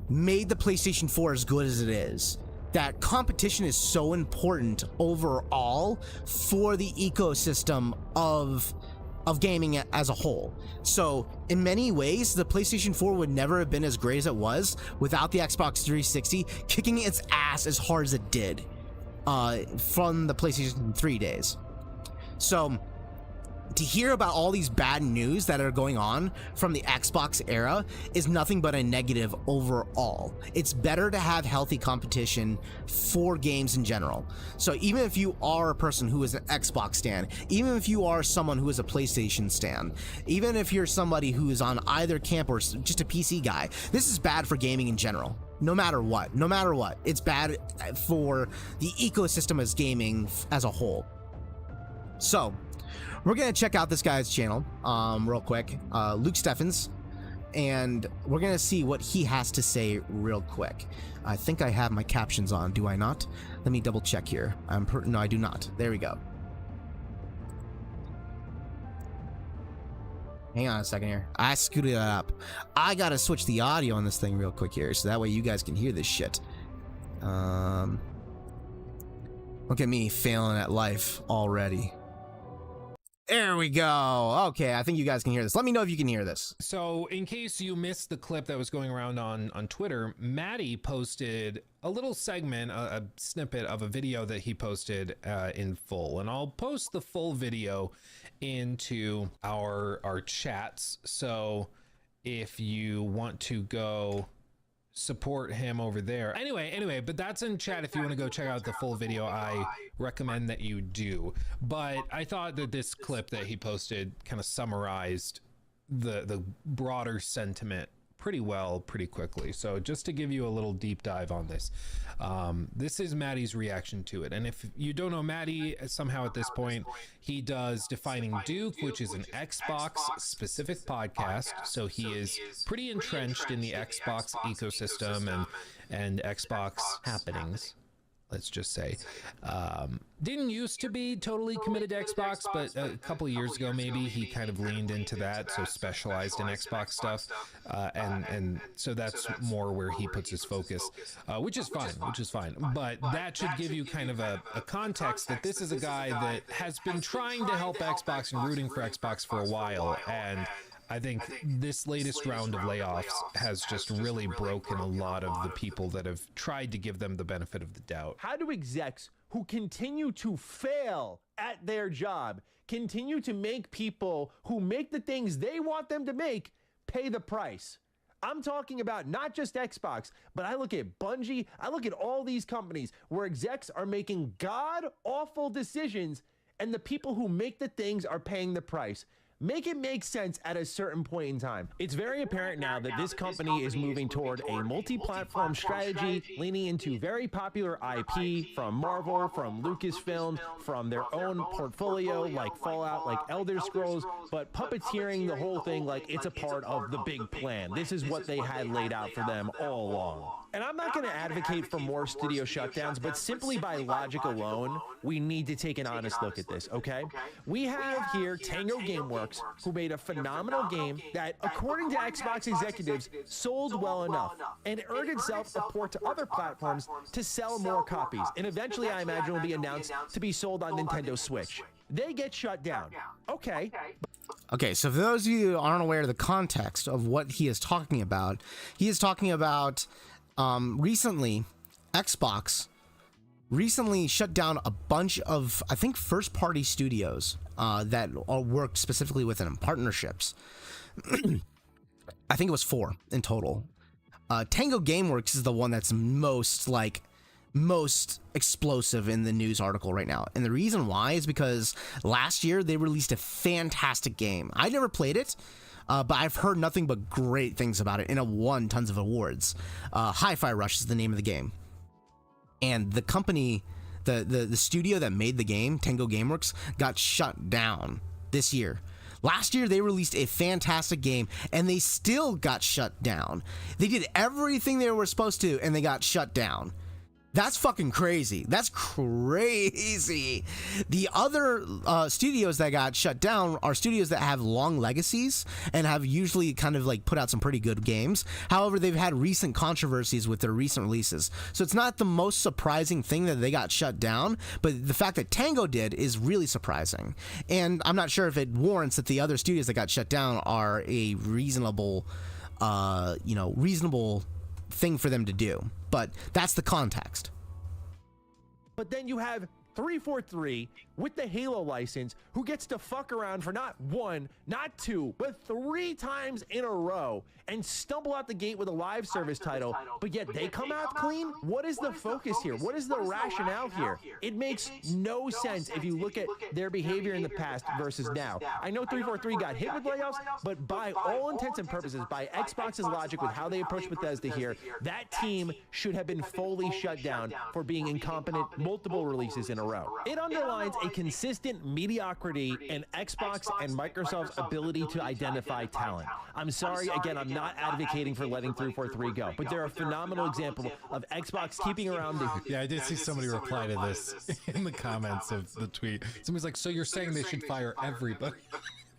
made the PlayStation 4 as good as it is. That competition is so important overall for the ecosystem of gaming as a whole. So in many ways, the PlayStation 4 would never have been as great as it was without the Xbox 360 kicking its ass as hard as it did from the PlayStation 3 days. So to hear about all these bad news that are going on from the Xbox era is nothing but a negative overall. It's better to have healthy competition for games in general. So even if you are a person who is an Xbox stan, even if you are someone who is a PlayStation stan, even if you're somebody who is on either camp or just a PC guy, this is bad for gaming in general. No matter what, it's bad for the ecosystem as gaming as a whole. So we're gonna check out this guy's channel real quick, Luke Steffens, and we're gonna see what he has to say real quick. I think I have my captions on, do I not? Let me double check here. No, I do not. There we go. Hang on a second here. I scooted that up. I gotta switch the audio on this thing real quick here, so that way you guys can hear this shit. Look at me failing at life already. There we go. Okay, I think you guys can hear this. Let me know if you can hear this. So in case you missed the clip that was going around on Twitter, Maddie posted a little segment, a snippet of a video that he posted in full. And I'll post the full video into our chats. So if you want to go support him over there. Anyway, but that's in chat. If you want to go check out the full video, I recommend that you do. But I thought that this clip that he posted kind of summarized the broader sentiment pretty well, pretty quickly. So just to give you a little deep dive on this, this is Maddie's reaction to it. And if you don't know Maddie, somehow at this point, he does Defining Duke, which is an Xbox specific podcast. So he is pretty entrenched in the Xbox ecosystem and Xbox happenings, let's just say. Didn't used to be totally committed to Xbox, but a couple years ago maybe he kind of leaned into that, so specialized in Xbox stuff, and so that's more where he puts his focus, which is fine. But that should give you kind of a context that this is a guy that has been trying to help Xbox and rooting for Xbox for a while, and I think this latest round of layoffs has just really broken a lot of the people that have tried to give them the benefit of the doubt. How do execs who continue to fail at their job continue to make people who make the things they want them to make pay the price? I'm talking about not just Xbox, but I look at Bungie, I look at all these companies where execs are making god-awful decisions and the people who make the things are paying the price. Make it make sense at a certain point in time. It's very apparent now that this company is moving toward a multi-platform strategy, leaning into very popular IP from Marvel, from Lucasfilm, from their own portfolio like Fallout, like Elder Scrolls, but puppeteering the whole thing like it's a part of the big plan. This is what they had laid out for them all along. And I'm not going to advocate for more studio shutdowns, but simply by logic alone, we need to take an honest look at this, okay? We have here Tango Gameworks, who made a phenomenal game that, according to Xbox executives, sold well enough and earned itself a port to other platforms to sell more copies, and eventually I imagine will be announced to be sold on Nintendo Switch. They get shut down. Okay. Okay, so for those of you who aren't aware of the context of what he is talking about recently Xbox recently shut down a bunch of, I think, first-party studios that worked specifically with them, partnerships. I think it was 4 in total. Tango Gameworks is the one that's most explosive in the news article right now. And the reason why is because last year they released a fantastic game. I never played it, but I've heard nothing but great things about it, and it won tons of awards. Hi-Fi Rush is the name of the game. And the company, the studio that made the game, Tango Gameworks, got shut down this year. Last year, they released a fantastic game, and they still got shut down. They did everything they were supposed to, and they got shut down. That's fucking crazy. That's crazy. The other studios that got shut down are studios that have long legacies and have usually kind of like put out some pretty good games. However, they've had recent controversies with their recent releases. So it's not the most surprising thing that they got shut down, but the fact that Tango did is really surprising. And I'm not sure if it warrants that the other studios that got shut down are a reasonable, reasonable thing for them to do. But that's the context. But then you have 343 with the Halo license who gets to fuck around for not 1, not 2, but 3 times in a row and stumble out the gate with a live service title, but yet they come out clean? What is the focus here? What is the rationale here? It makes no sense if you look at their behavior in the past versus now. I know 343 got hit with layoffs, but by all intents and purposes, by Xbox's logic with how they approach Bethesda here, that team should have been fully shut down for being incompetent multiple releases in a row. It underlines a consistent mediocrity in Xbox and Microsoft's ability to identify talent. I'm sorry, again, I'm not advocating for letting 343 go, but they're a phenomenal example of Xbox keeping around the... Yeah, I did see somebody reply to this in the comments of the tweet. Somebody's like, so you're saying they should fire everybody?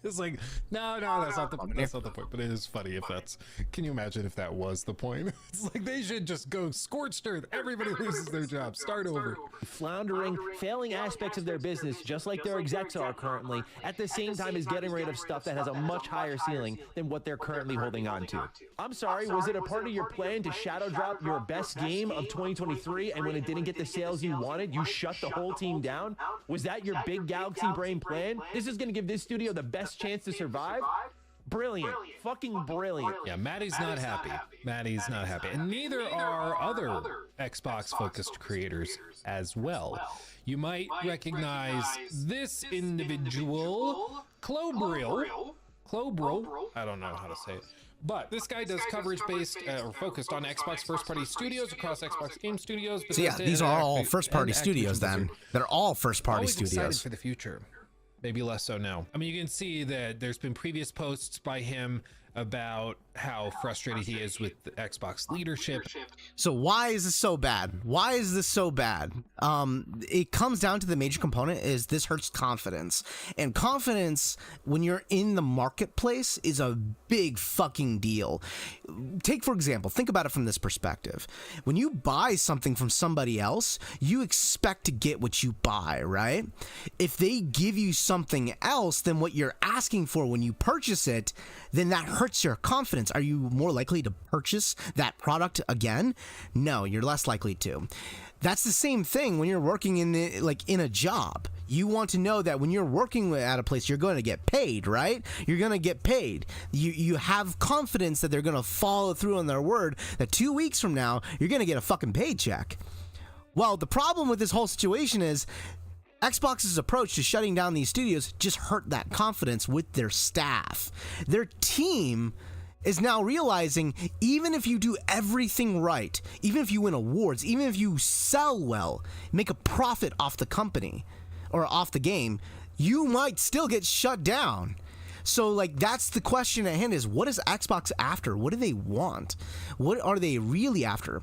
It's like, no, that's not the point. But it is funny if that's. Can you imagine if that was the point? It's like they should just go scorched earth. Everybody loses their job. Start over. Floundering, failing aspects of their business, just like their execs are currently, at the same time as getting rid of stuff that has a much higher ceiling than what they're currently holding on to. I'm sorry, was it a part of your plan to shadow drop your best game of 2023, and when it didn't get the sales you wanted, you shut the whole team down? Was that your big galaxy brain plan? This is going to give this studio the best chance to survive? Brilliant. Fucking brilliant. Yeah, Maddie's not happy. Maddie's not happy. And neither are other Xbox-focused creators as well. You might recognize this individual, Clobril. I don't know how to say it. But this guy does coverage based or focused on Xbox first-party studios across Xbox Game Studios. So yeah, these are all first-party studios then. They're all first-party Always studios. Excited for the future. Maybe less so now. I mean, you can see that there's been previous posts by him about how frustrated he is with the Xbox leadership. So why is this so bad? Why is this so bad? It comes down to the major component is this hurts confidence. And confidence when you're in the marketplace is a big fucking deal. Take, for example, think about it from this perspective. When you buy something from somebody else, you expect to get what you buy, right? If they give you something else than what you're asking for when you purchase it, then that hurts your confidence. Are you more likely to purchase that product again? No, you're less likely to. That's the same thing when you're working in a job. You want to know that when you're working at a place, you're going to get paid, right? You're going to get paid. You have confidence that they're going to follow through on their word, that 2 weeks from now, you're going to get a fucking paycheck. Well, the problem with this whole situation is Xbox's approach to shutting down these studios just hurt that confidence with their staff. Their team is now realizing even if you do everything right, even if you win awards, even if you sell well, make a profit off the company or off the game, you might still get shut down. So, like, that's the question at hand is, what is Xbox after? What do they want? What are they really after?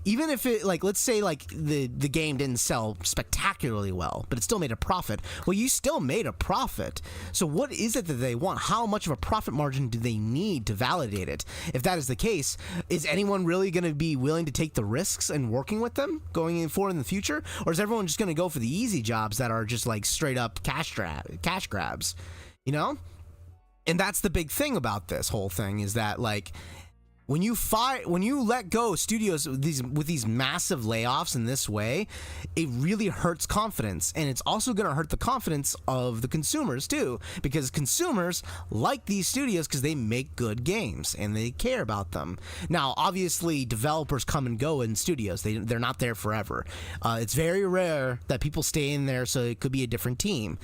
Even if it, like, let's say, like, the game didn't sell spectacularly well, but it still made a profit. Well, you still made a profit. So what is it that they want? How much of a profit margin do they need to validate it? If that is the case, is anyone really going to be willing to take the risks and working with them going forward in the future? Or is everyone just going to go for the easy jobs that are just, like, straight up cash grabs? You know? And that's the big thing about this whole thing is that, like, when you let go studios with these massive layoffs in this way, it really hurts confidence, and it's also going to hurt the confidence of the consumers too, because consumers like these studios because they make good games and they care about them. Now, obviously, developers come and go in studios; they're not there forever. It's very rare that people stay in there, so it could be a different team.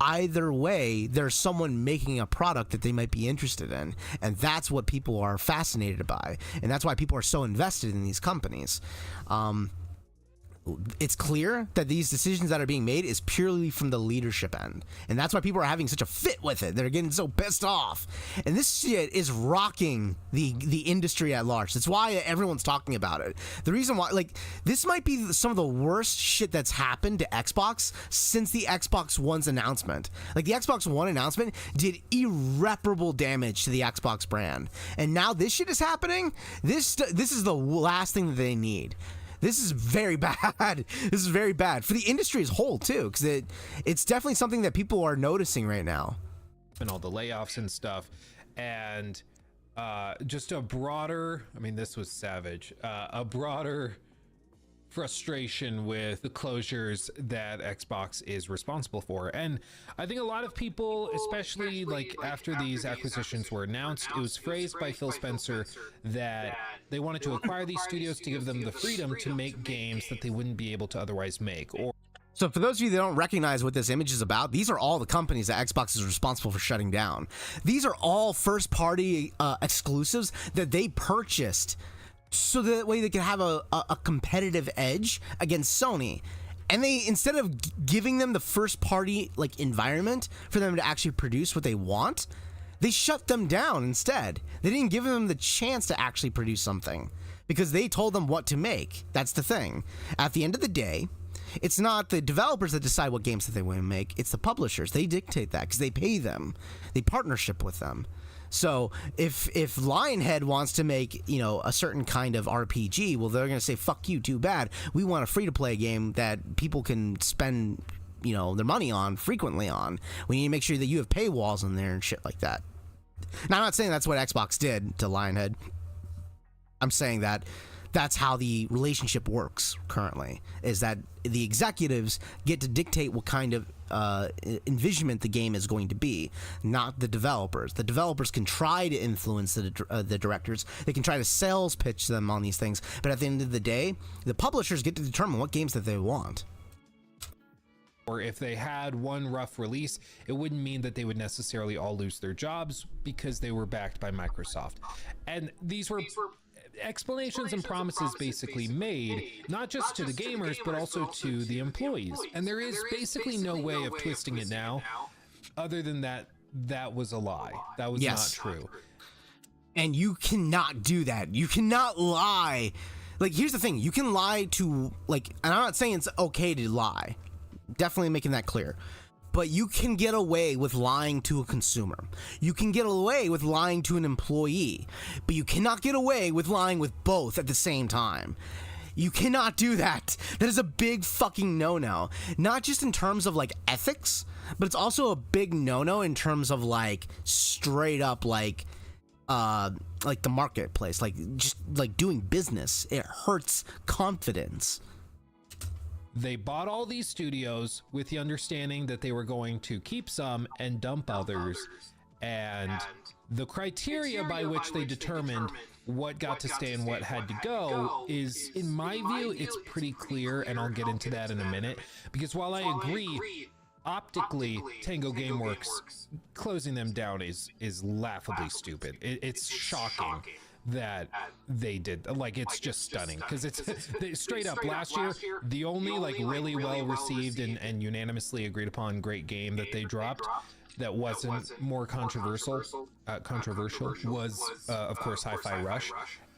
Either way, there's someone making a product that they might be interested in, and that's what people are fascinated by, and that's why people are so invested in these companies. It's clear that these decisions that are being made is purely from the leadership end, and that's why people are having such a fit with it. They're getting so pissed off, and this shit is rocking the industry at large. That's why everyone's talking about it. The reason why, like, this might be some of the worst shit that's happened to Xbox since the Xbox One's announcement. Like, the Xbox One announcement did irreparable damage to the Xbox brand, and now this shit is happening. This is the last thing that they need. This is very bad. This is very bad for the industry as a whole too, because it's definitely something that people are noticing right now. And all the layoffs and stuff, and just a broader, I mean, this was savage, a broader frustration with the closures that Xbox is responsible for. And I think a lot of people, especially like after these acquisitions were announced, it was phrased by Phil Spencer that they wanted to acquire these studios to give them the freedom to make games that they wouldn't be able to otherwise make. Or so for those of you that don't recognize what this image is about, these are all the companies that Xbox is responsible for shutting down. These are all first-party exclusives that they purchased so that way they could have a competitive edge against Sony. And they, instead of giving them the first-party like environment for them to actually produce what they want, they shut them down instead. They didn't give them the chance to actually produce something because they told them what to make. That's the thing. At the end of the day, It's not the developers that decide what games that they want to make. It's the publishers. They dictate that because they pay them. They partnership with them. So if Lionhead wants to make, you know, a certain kind of RPG, well, they're going to say, fuck you, too bad. We want a free-to-play game that people can spend, you know, their money on frequently on. We need to make sure that you have paywalls in there and shit like that. Now, I'm not saying that's what Xbox did to Lionhead. I'm saying that that's how the relationship works currently, is that the executives get to dictate what kind of envisionment the game is going to be, not the developers. The developers can try to influence the directors. They can try to sales pitch them on these things, but at the end of the day, the publishers get to determine what games that they want. Or if they had one rough release, it wouldn't mean that they would necessarily all lose their jobs because they were backed by Microsoft. And these were explanations and promises basically made, not just to the gamers, but also to the employees. And there is basically no way of twisting it now, other than that was a lie. That was not true. And you cannot do that. You cannot lie. Like, here's the thing. You can lie to, like, and I'm not saying it's okay to lie. Definitely making that clear. But you can get away with lying to a consumer. You can get away with lying to an employee. But you cannot get away with lying with both at the same time. You cannot do that. That is a big fucking no-no. Not just in terms of, like, ethics, but it's also a big no-no in terms of, like, straight up, like the marketplace. Like, just, like, doing business. It hurts confidence. They bought all these studios with the understanding that they were going to keep some and dump others, and the criteria by which they determined what got to stay and what had to go is, in my view, it's pretty clear, and I'll get into that in a minute, because while I agree optically Tango Gameworks closing them down is laughably stupid. It's shocking that they did. Like, it's just stunning, because it's straight up last year the only like really well received and unanimously agreed upon great game that they dropped that wasn't more controversial was of course Hi-Fi Rush.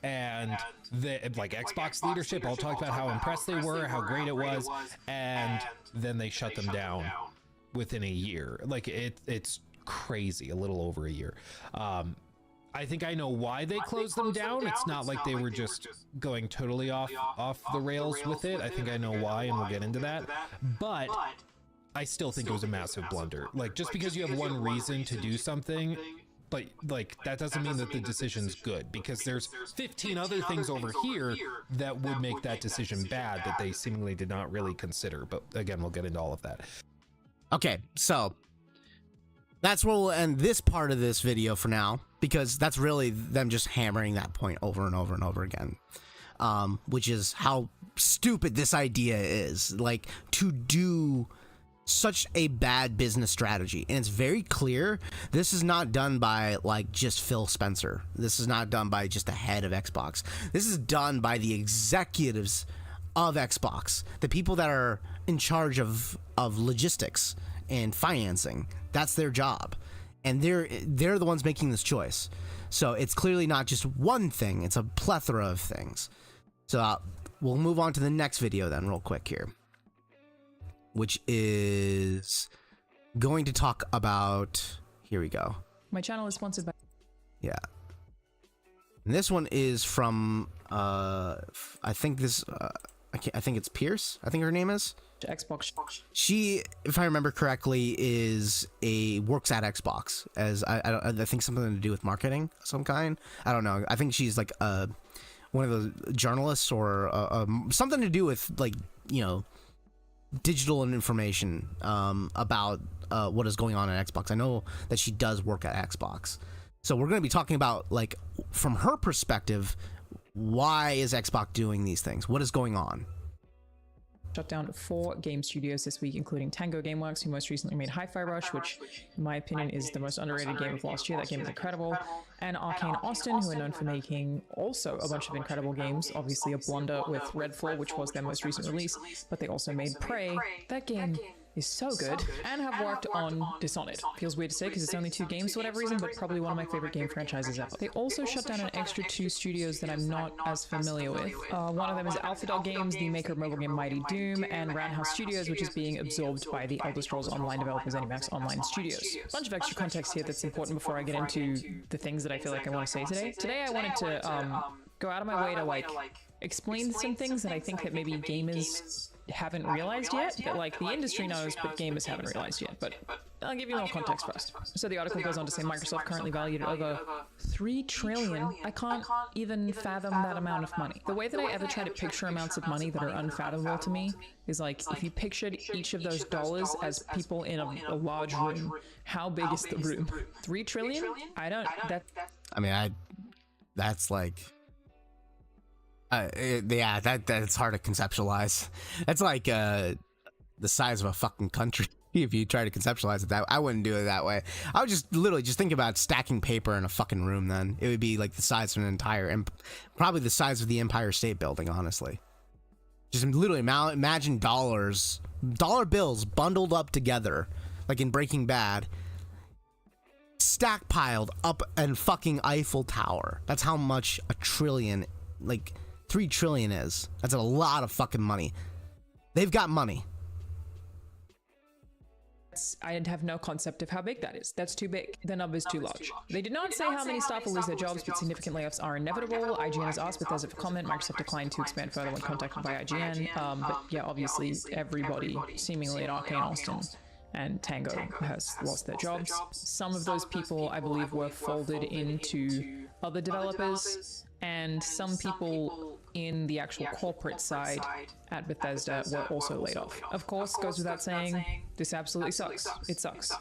And the like Xbox leadership all talked about how impressed they were, how great it was, and then they shut them down within a year. Like, it's crazy, a little over a year. I think I know why they closed them down. It's not like they were just going totally off the rails with it. I think I know why, and we'll get into that. But I still think it was a massive blunder. Like, just because you have one reason to do something, but like that doesn't mean that the decision's good, because there's 15 other things over here that would make that decision bad that they seemingly did not really consider. But again, we'll get into all of that. Okay, so that's where we'll end this part of this video for now, because that's really them just hammering that point over and over and over again, which is how stupid this idea is, like, to do such a bad business strategy. And it's very clear this is not done by like just Phil Spencer. This is not done by just the head of Xbox. This is done by the executives of Xbox, the people that are in charge of logistics and financing. That's their job, and they're the ones making this choice. So it's clearly not just one thing, it's a plethora of things. So we'll move on to the next video then real quick here, which is going to talk about, here we go. My channel is sponsored by... Yeah. And this one is from, I think this, I think it's Pierce, I think her name is. Xbox. She, if I remember correctly, works at Xbox as, I think something to do with marketing of some kind. I don't know. I think she's like one of the journalists or something to do with, like, you know, digital and information about what is going on at Xbox. I know that she does work at Xbox, so we're going to be talking about, like, from her perspective, why is Xbox doing these things? What is going on? Shut down 4 game studios this week, including Tango Gameworks, who most recently made Hi-Fi Rush, which in my opinion is the most underrated game of last year. That game is incredible. And Arcane Austin, who are known for making also a bunch of incredible games. Obviously a blunder with Redfall, which was their most recent release, but they also made Prey. That game is so good, and have worked on Dishonored. Feels weird to say because it's only 2 games for whatever reason, but probably one of my favorite game franchises ever. They also shut down an extra 2 studios that I'm not as familiar with. One of them is Alpha Dog Games, the maker of mobile game Mighty Doom, and Roundhouse Studios, which is being absorbed by the Elder Scrolls Online developers ZeniMax Online Studios. A bunch of extra context here that's important before I get into the things that I feel like I want to say today. Today I wanted to go out of my way to like explain some things that I think that maybe gamers haven't realized yet, that like the industry knows but gamers haven't realized yet. But I'll give you more context first. So the article goes on to say Microsoft currently valued at over 3 trillion. I can't even fathom that amount of money. The way that I ever try to picture amounts of money that are unfathomable to me is like, if you pictured each of those dollars as people in a large room, how big is the room? 3 trillion? I mean, that's like... yeah, that's hard to conceptualize. That's like the size of a fucking country. If you try to conceptualize it that way, I wouldn't do it that way. I would just literally just think about stacking paper in a fucking room. Then it would be like the size of an entire, probably the size of the Empire State Building. Honestly, just literally imagine dollar bills bundled up together, like in Breaking Bad, stack piled up and fucking Eiffel Tower. That's how much a trillion, like 3 trillion is. That's a lot of fucking money. They've got money. I have no concept of how big that is. That's too big. The number's too large. They did not say how many staff will lose their jobs, but significant layoffs are inevitable. IGN has asked Bethesda for comment. Microsoft declined to expand further when contacted by IGN. But yeah, obviously everybody seemingly at Arcane Austin and Tango has lost their jobs. Some of those people, I believe, were folded into other developers, and some people in the actual corporate side at Bethesda were also laid off. Of course, goes without saying, this absolutely sucks. It sucks.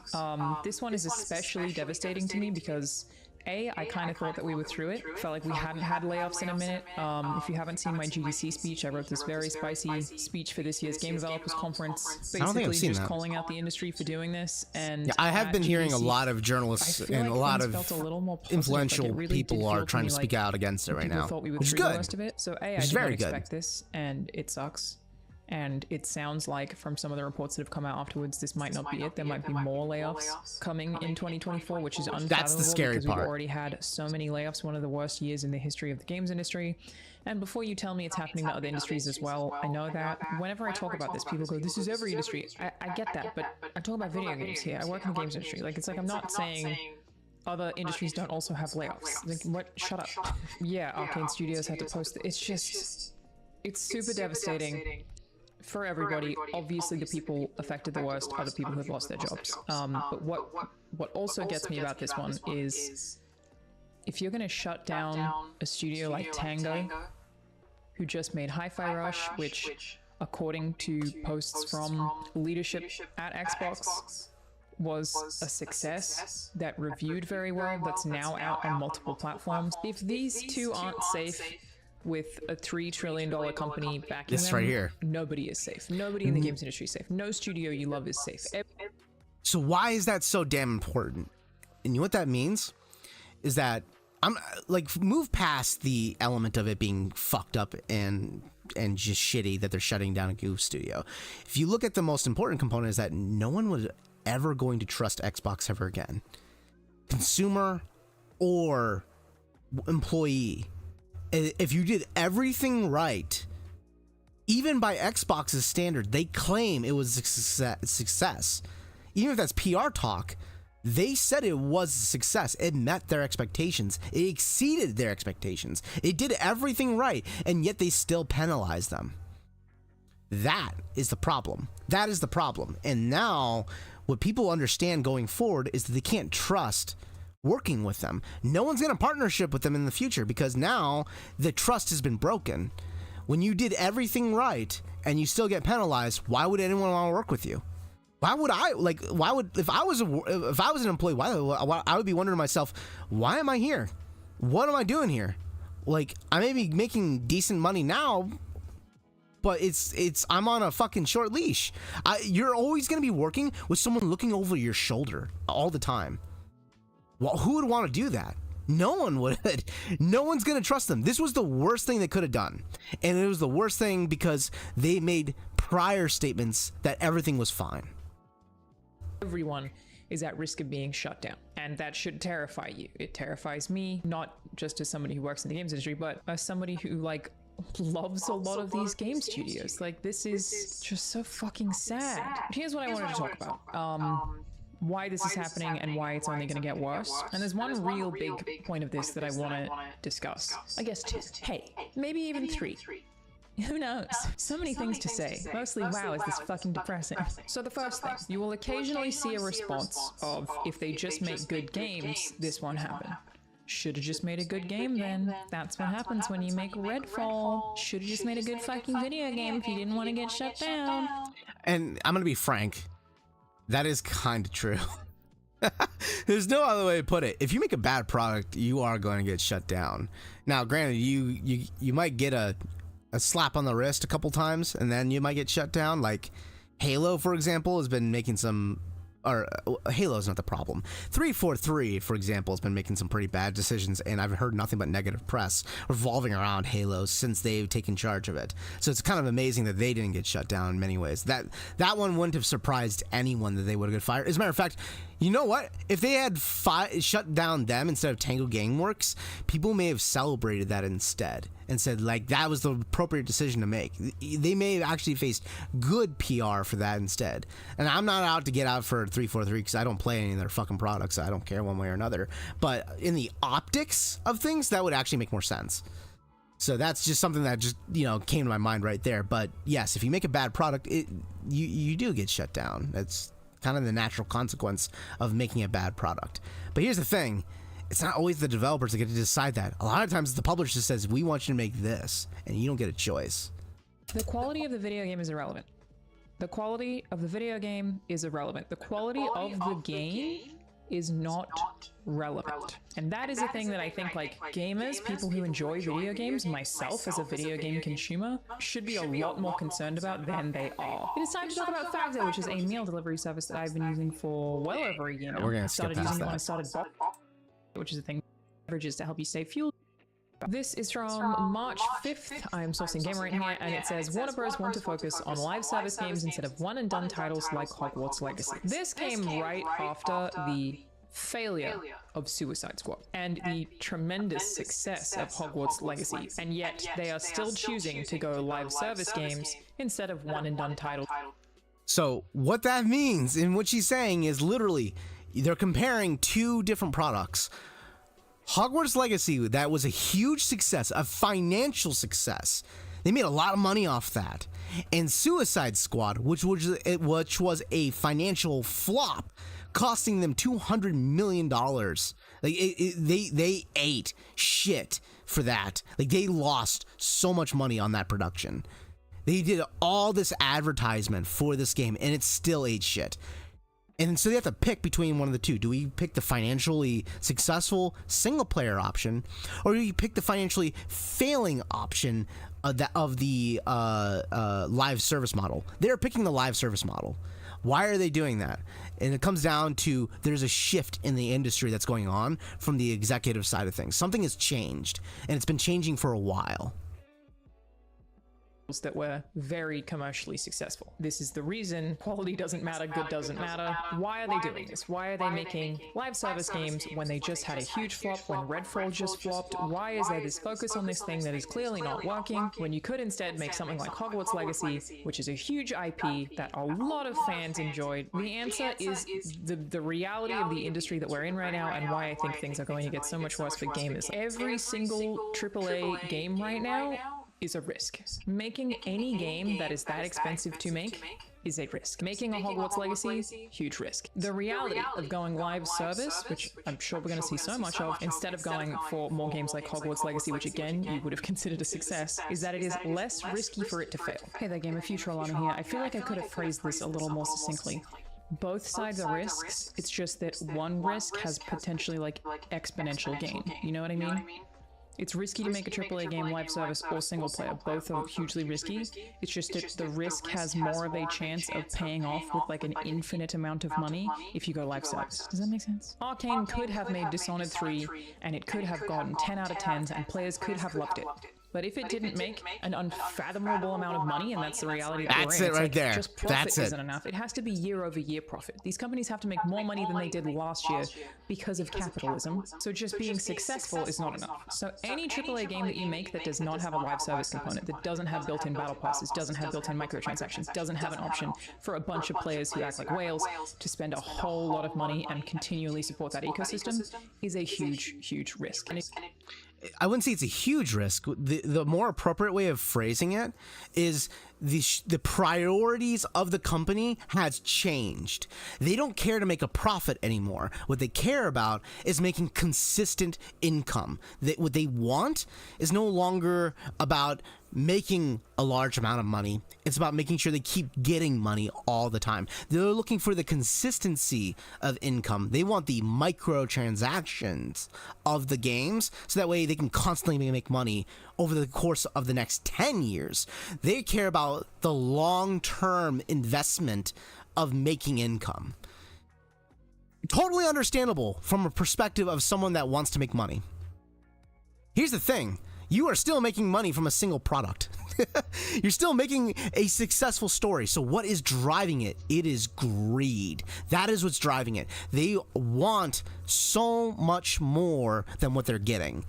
This one is especially devastating to me because I kind of thought that we were through it. Felt like we hadn't had layoffs in a minute. If you haven't seen my GDC speech, I wrote this very spicy speech for this year's Game Developers Conference, basically just calling out the industry for doing this. And yeah, I have been hearing a lot of journalists and a lot of influential people are trying to speak out against it right now, which is good. So I did not expect this, and it sucks. And it sounds like from some of the reports that have come out afterwards, this might not be it. There might be more layoffs coming in 2024, which is unfathomable. That's the scary part. We've already had so many layoffs, one of the worst years in the history of the games industry. And before you tell me it's happening to other industries as well, I know that whenever I talk about this, people go, this is every industry. I get that, but I'm talking about video games here. I work in the games industry. Like, it's like I'm not saying other industries don't also have layoffs. Like, what? Shut up. Yeah, Arcane Studios had to post it. It's just, it's super devastating for everybody. Obviously the people affected the worst are the people who've lost their jobs. But what also gets me about this one is, if you're going to shut down a studio like Tango, who just made Hi-Fi Rush, which according to posts from leadership at Xbox was a success that reviewed very well, that's now out on multiple platforms. If these two aren't safe with a $3 trillion company backing them, right here, nobody is safe. Nobody in the games industry is safe. No studio you love is safe. So why is that so damn important? And you know what that means is that I'm like, move past the element of it being fucked up and just shitty that they're shutting down a Goof studio. If you look at the most important component, is that no one was ever going to trust Xbox ever again, consumer or employee. If you did everything right, even by Xbox's standard, they claim it was a success. Even if that's PR talk, they said it was a success. It met their expectations. It exceeded their expectations. It did everything right, and yet they still penalize them. That is the problem. That is the problem. And now, what people understand going forward is that they can't trust working with them. No one's going to partnership with them in the future because now the trust has been broken. When you did everything right and you still get penalized, why would anyone want to work with you? Why would I, like, why would, if I was an employee, why I would be wondering to myself, why am I here? What am I doing here? Like, I may be making decent money now, but I'm on a fucking short leash. You're always going to be working with someone looking over your shoulder all the time. Well, who would want to do that? No one would. No one's going to trust them. This was the worst thing they could have done. And it was the worst thing because they made prior statements that everything was fine. Everyone is at risk of being shut down, and that should terrify you. It terrifies me, not just as somebody who works in the games industry, but as somebody who like loves a lot of these game studios. Like, this is just so fucking sad. Here's what I wanted to talk about. Why this is happening and why it's only going to get worse. And there's one real big point of this that I want to discuss. I guess two. Hey, maybe even three. Who knows? So many things to say. Mostly, wow, is this fucking depressing. So the first thing, you will occasionally see a response of, if they just make good games, this won't happen. Should have just made a good game then. That's what happens when you make Redfall. Should have just made a good fucking video game if you didn't want to get shut down. And I'm gonna be frank, that is kind of true. There's no other way to put it. If you make a bad product, you are going to get shut down. Now, granted, you might get a slap on the wrist a couple times, and then you might get shut down. Like Halo, for example, has been making some, or Halo's not the problem. 343, for example, has been making some pretty bad decisions, and I've heard nothing but negative press revolving around Halo since they've taken charge of it. So it's kind of amazing that they didn't get shut down in many ways. That one wouldn't have surprised anyone that they would have got fired. As a matter of fact, you know what? If they had shut down them instead of Tango Gameworks, people may have celebrated that instead and said, like, that was the appropriate decision to make. They may have actually faced good PR for that instead. And I'm not out to get out for 343 because I don't play any of their fucking products. So I don't care one way or another. But in the optics of things, that would actually make more sense. So that's just something that just, came to my mind right there. But yes, if you make a bad product, you do get shut down. That's kind of the natural consequence of making a bad product. But here's the thing. It's not always the developers that get to decide that. A lot of times the publisher says, we want you to make this, and you don't get a choice. The quality of the video game is irrelevant. The quality of the video game is irrelevant. The quality of the game is not relevant. And that is a thing that I think, like, gamers, people who enjoy video games, myself as a video game consumer, should be a lot more concerned about than they are. It is time to talk about Fagza, which is a meal delivery service that I've been using for well over a year now. We're gonna I started skip past using it when I that. started which is a thing beverages to help you stay fueled. This is from March 5th. I'm sourcing Gamer right here, and it says Warner Bros. Want to focus on live service games instead of one and done titles like Hogwarts Legacy. This came right after the failure of Suicide Squad and the tremendous success of Hogwarts Legacy, and yet they are still choosing to go live service games instead of one and done titles. So what that means, and what she's saying, is literally they're comparing two different products. Hogwarts Legacy, that was a huge success, a financial success. They made a lot of money off that. And Suicide Squad, which was a financial flop, costing them $200 million. Like they ate shit for that. Like, they lost so much money on that production. They did all this advertisement for this game, and it still ate shit. And so they have to pick between one of the two. Do we pick the financially successful single-player option, or do we pick the financially failing option of the live service model? They're picking the live service model. Why are they doing that? And it comes down to there's a shift in the industry that's going on from the executive side of things. Something has changed, and it's been changing for a while. That were very commercially successful. This is the reason quality doesn't matter, good doesn't matter. Why are they doing this? Why are they making live service games when they just had a huge flop, when Redfall just flopped? Why is there this focus on this thing that is clearly not working when you could instead make something like Hogwarts Legacy, which is a huge IP that a lot of fans enjoyed? The answer is the reality of the industry that we're in right now, and why I think things are going to get so much worse for gamers. Every single AAA game right now is a risk. Making any game that is that expensive to make is a risk. Making a Hogwarts Legacy, huge risk. The reality of going live service, which I'm sure we're going to see so much of, instead of going for more games like Hogwarts Legacy, which again, you would have considered a success, is that it is less risky for it to fail. Hey there, Gamer Future Alana here. I feel like I could have phrased this a little more succinctly. Both sides are risks, it's just that one risk has potentially like exponential gain. You know what I mean? It's risky to make a AAA game live service or single player. Both are hugely risky. It's just that the risk has more of a chance of paying off with like an infinite amount of money if you go live service. Does that make sense? Arcane could have made Dishonored 3 and it could have gotten 10 out of 10s and players could have loved it. But if it didn't make an unfathomable amount of money, and that's the reality that That's we're in, it it's right like there. just profit That's it. isn't enough. It has to be year-over-year profit. These companies have to make more money than they did last year because of capitalism. So just being successful is not enough. So any AAA game that you make that does not have a live service component, that doesn't have built-in battle passes, doesn't have built-in microtransactions, doesn't have an option for a bunch of players who act like whales to spend a whole lot of money and continually support that ecosystem, is a huge, huge risk. And I wouldn't say it's a huge risk. The more appropriate way of phrasing it is the priorities of the company has changed. They don't care to make a profit anymore. What they care about is making consistent income. What they want is no longer about making a large amount of money. It's about making sure they keep getting money all the time. They're looking for the consistency of income. They want the microtransactions of the games so that way they can constantly make money over the course of the next 10 years. They care about the long-term investment of making income. Totally understandable from a perspective of someone that wants to make money. Here's the thing. You are still making money from a single product. You're still making a successful story. So what is driving it? It is greed. That is what's driving it. They want so much more than what they're getting.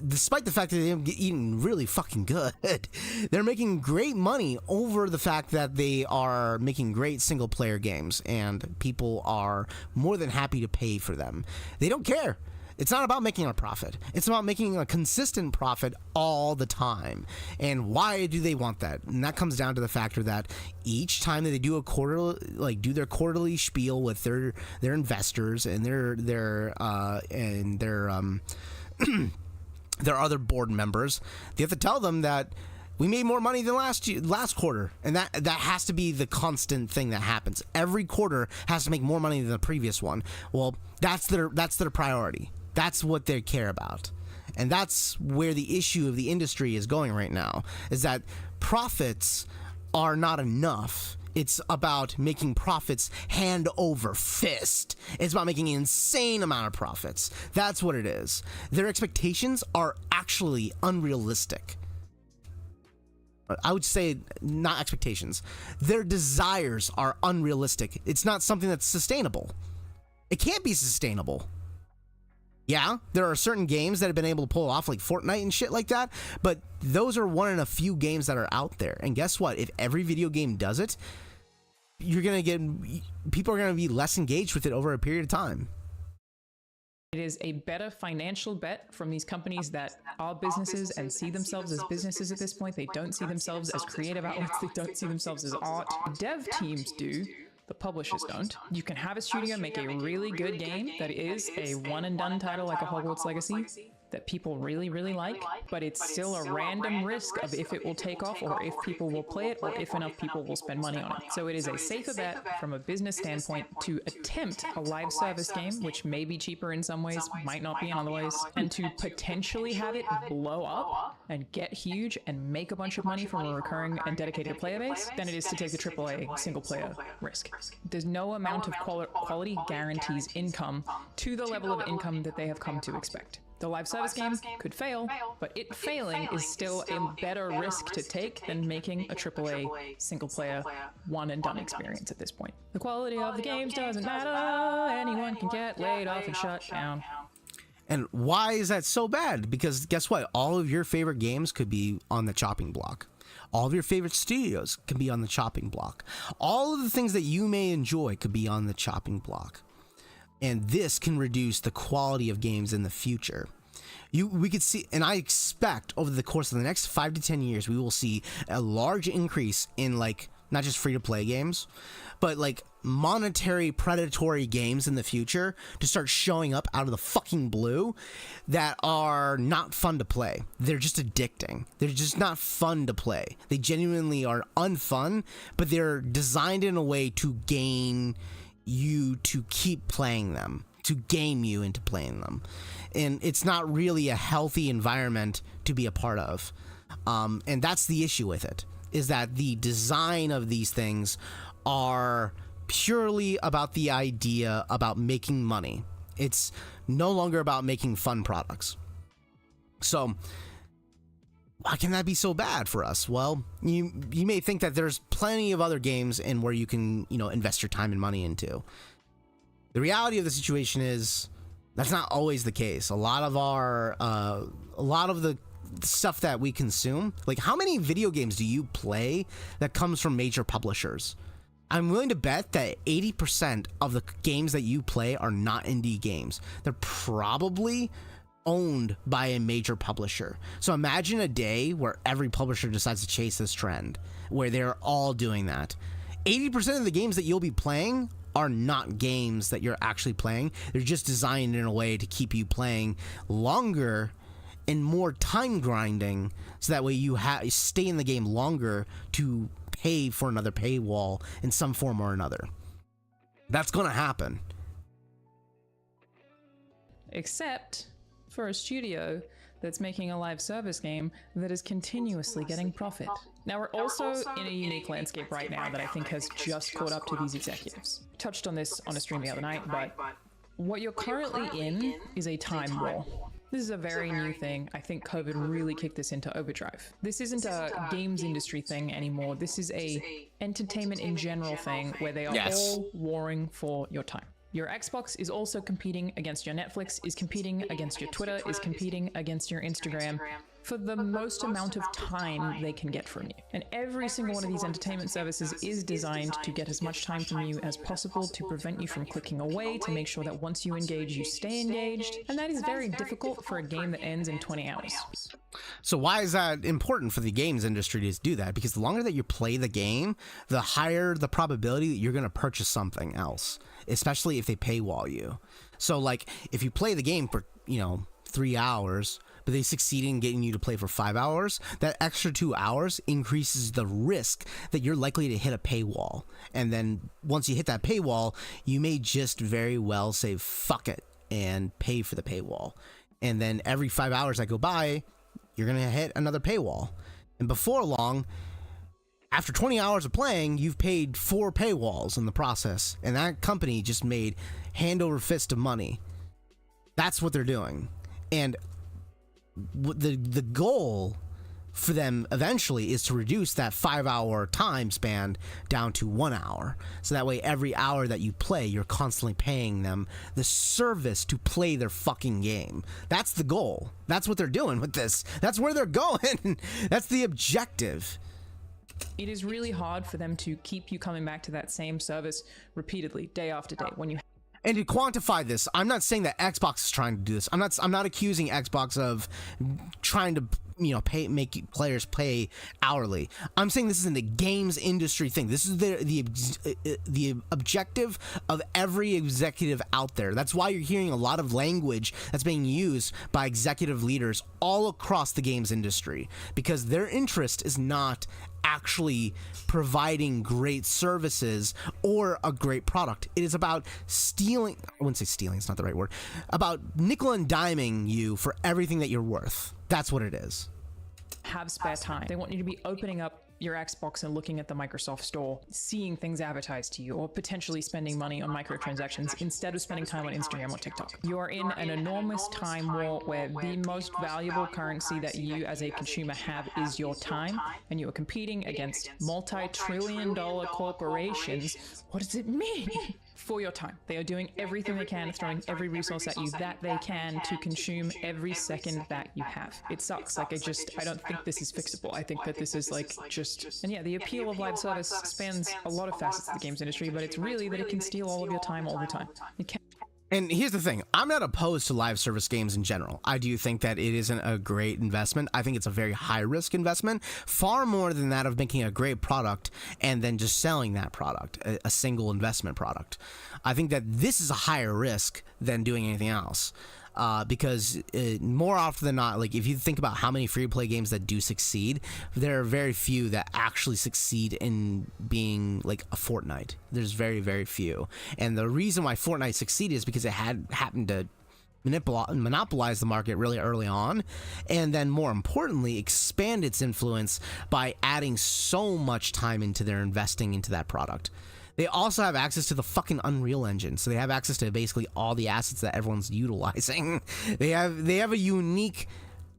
Despite the fact that they're eating really fucking good, they're making great money over the fact that they are making great single player games and people are more than happy to pay for them. They don't care. It's not about making a profit. It's about making a consistent profit all the time. And why do they want that? And that comes down to the factor that each time that they do their quarterly spiel with their investors and their other board members, they have to tell them that we made more money than last quarter, and that has to be the constant thing that happens. Every quarter has to make more money than the previous one. Well, that's their priority. That's what they care about. And that's where the issue of the industry is going right now, is that profits are not enough. It's about making profits hand over fist. It's about making an insane amount of profits. That's what it is. Their expectations are actually unrealistic. I would say not expectations. Their desires are unrealistic. It's not something that's sustainable. It can't be sustainable. Yeah, there are certain games that have been able to pull off like Fortnite and shit like that, but those are one in a few games that are out there. And guess what? If every video game does it, people are going to be less engaged with it over a period of time. it is a better financial bet from these companies that are businesses and see themselves as businesses at this point. They don't see themselves as creative outlets. They don't see themselves as art. Dev teams do. The publishers don't. You can have a studio make a really good game that is a one-and-done title like a Hogwarts Legacy that people really, really like, but it's still a random risk of if it will take off or if people will play it or if enough people will spend money on it. So it is a safer bet from a business standpoint to attempt a live service game, which may be cheaper in some ways, might not be in other ways, and to potentially have it blow up and get huge and make a bunch of money from a recurring and dedicated player base than it is to take the AAA single player risk. There's no amount of quality guarantees income to the level of income that they have come to expect. The live service game could fail, but it failing is still a better risk to take than making a AAA single-player one-and-done experience at this point. The quality of the games doesn't matter. Anyone can get laid off and shut down. And why is that so bad? Because guess what? All of your favorite games could be on the chopping block. All of your favorite studios can be on the chopping block. All of the things that you may enjoy could be on the chopping block. And this can reduce the quality of games in the future. We could see, and I expect over the course of the next 5 to 10 years, we will see a large increase in like not just free-to-play games, but like monetary predatory games in the future to start showing up out of the fucking blue that are not fun to play. They're just addicting. They're just not fun to play. They genuinely are unfun, but they're designed in a way to gain you to keep playing them, to game you into playing them. And it's not really a healthy environment to be a part of. And that's the issue with it, is that the design of these things are purely about the idea about making money. It's no longer about making fun products. So why can that be so bad for us? Well, you may think that there's plenty of other games and where you can, invest your time and money into. The reality of the situation is that's not always the case. A lot of the stuff that we consume, like how many video games do you play that comes from major publishers? I'm willing to bet that 80% of the games that you play are not indie games. They're probably owned by a major publisher. So imagine a day where every publisher decides to chase this trend, where they're all doing that. 80% of the games that you'll be playing are not games that you're actually playing. They're just designed in a way to keep you playing longer and more time grinding, so that way you stay in the game longer to pay for another paywall in some form or another. That's gonna happen. Except for a studio that's making a live service game that is continuously getting profit. Now, we're also in a unique landscape right now that I think has just caught up to these executives. Touched on this on a stream the other night, but what you're currently in is a time war. This is a very new thing. I think COVID really kicked this into overdrive. This isn't a games industry thing anymore. This is a entertainment in general thing where they are all warring for your time. Your Xbox is also competing against your Netflix, is competing against your Twitter, is competing against your Instagram for the most amount of time they can get from you. And every single one of these entertainment services is designed to get as much time from you as possible, to prevent you from clicking away, to make sure that once you engage, you stay engaged. And that is very difficult for a game that ends in 20 hours. So why is that important for the games industry to do that? Because the longer that you play the game, the higher the probability that you're going to purchase something else, especially if they paywall you. So like if you play the game for, 3 hours, but they succeed in getting you to play for 5 hours, that extra 2 hours increases the risk that you're likely to hit a paywall. And then once you hit that paywall, you may just very well say, fuck it, and pay for the paywall. And then every 5 hours that go by, you're going to hit another paywall. And before long, after 20 hours of playing, you've paid 4 paywalls in the process. And that company just made hand over fist of money. That's what they're doing. And the goal for them eventually is to reduce that 5-hour time span down to 1 hour. So that way every hour that you play, you're constantly paying them the service to play their fucking game. That's the goal. That's what they're doing with this. That's where they're going. That's the objective. It is really hard for them to keep you coming back to that same service repeatedly, day after day. When you And to quantify this, I'm not saying that Xbox is trying to do this. I'm not accusing Xbox of trying to, make players pay hourly. I'm saying this is in the games industry thing. This is the objective of every executive out there. That's why you're hearing a lot of language that's being used by executive leaders all across the games industry, because their interest is not actually providing great services or a great product. It is about stealing. I wouldn't say stealing, it's not the right word. About nickel and diming you for everything that you're worth. That's what it is. have spare time, they want you to be opening up your Xbox and looking at the Microsoft Store, seeing things advertised to you, or potentially spending money on microtransactions instead of spending time on Instagram or TikTok. You are in an enormous time war where the most valuable currency that you as a consumer have is your time, and you are competing against multi-trillion-dollar corporations. What does it mean? For your time. They are doing everything they can, throwing every resource at you that they can to consume every second that you have. It sucks. Like, I don't think this is fixable. I think that this is like just, and yeah, the appeal of live service spans a lot of facets of the games industry, but it's really that it can steal all of your time all the time. It can. And here's the thing, I'm not opposed to live service games in general. I do think that it isn't a great investment. I think it's a very high risk investment, far more than that of making a great product and then just selling that product, a single investment product. I think that this is a higher risk than doing anything else. Because more often than not, like if you think about how many free-to-play games that do succeed, there are very few that actually succeed in being like a Fortnite. There's very, very few. And the reason why Fortnite succeeded is because it had happened to monopolize the market really early on, and then more importantly, expand its influence by adding so much time into their investing into that product. They also have access to the fucking Unreal Engine, so they have access to basically all the assets that everyone's utilizing. They have a unique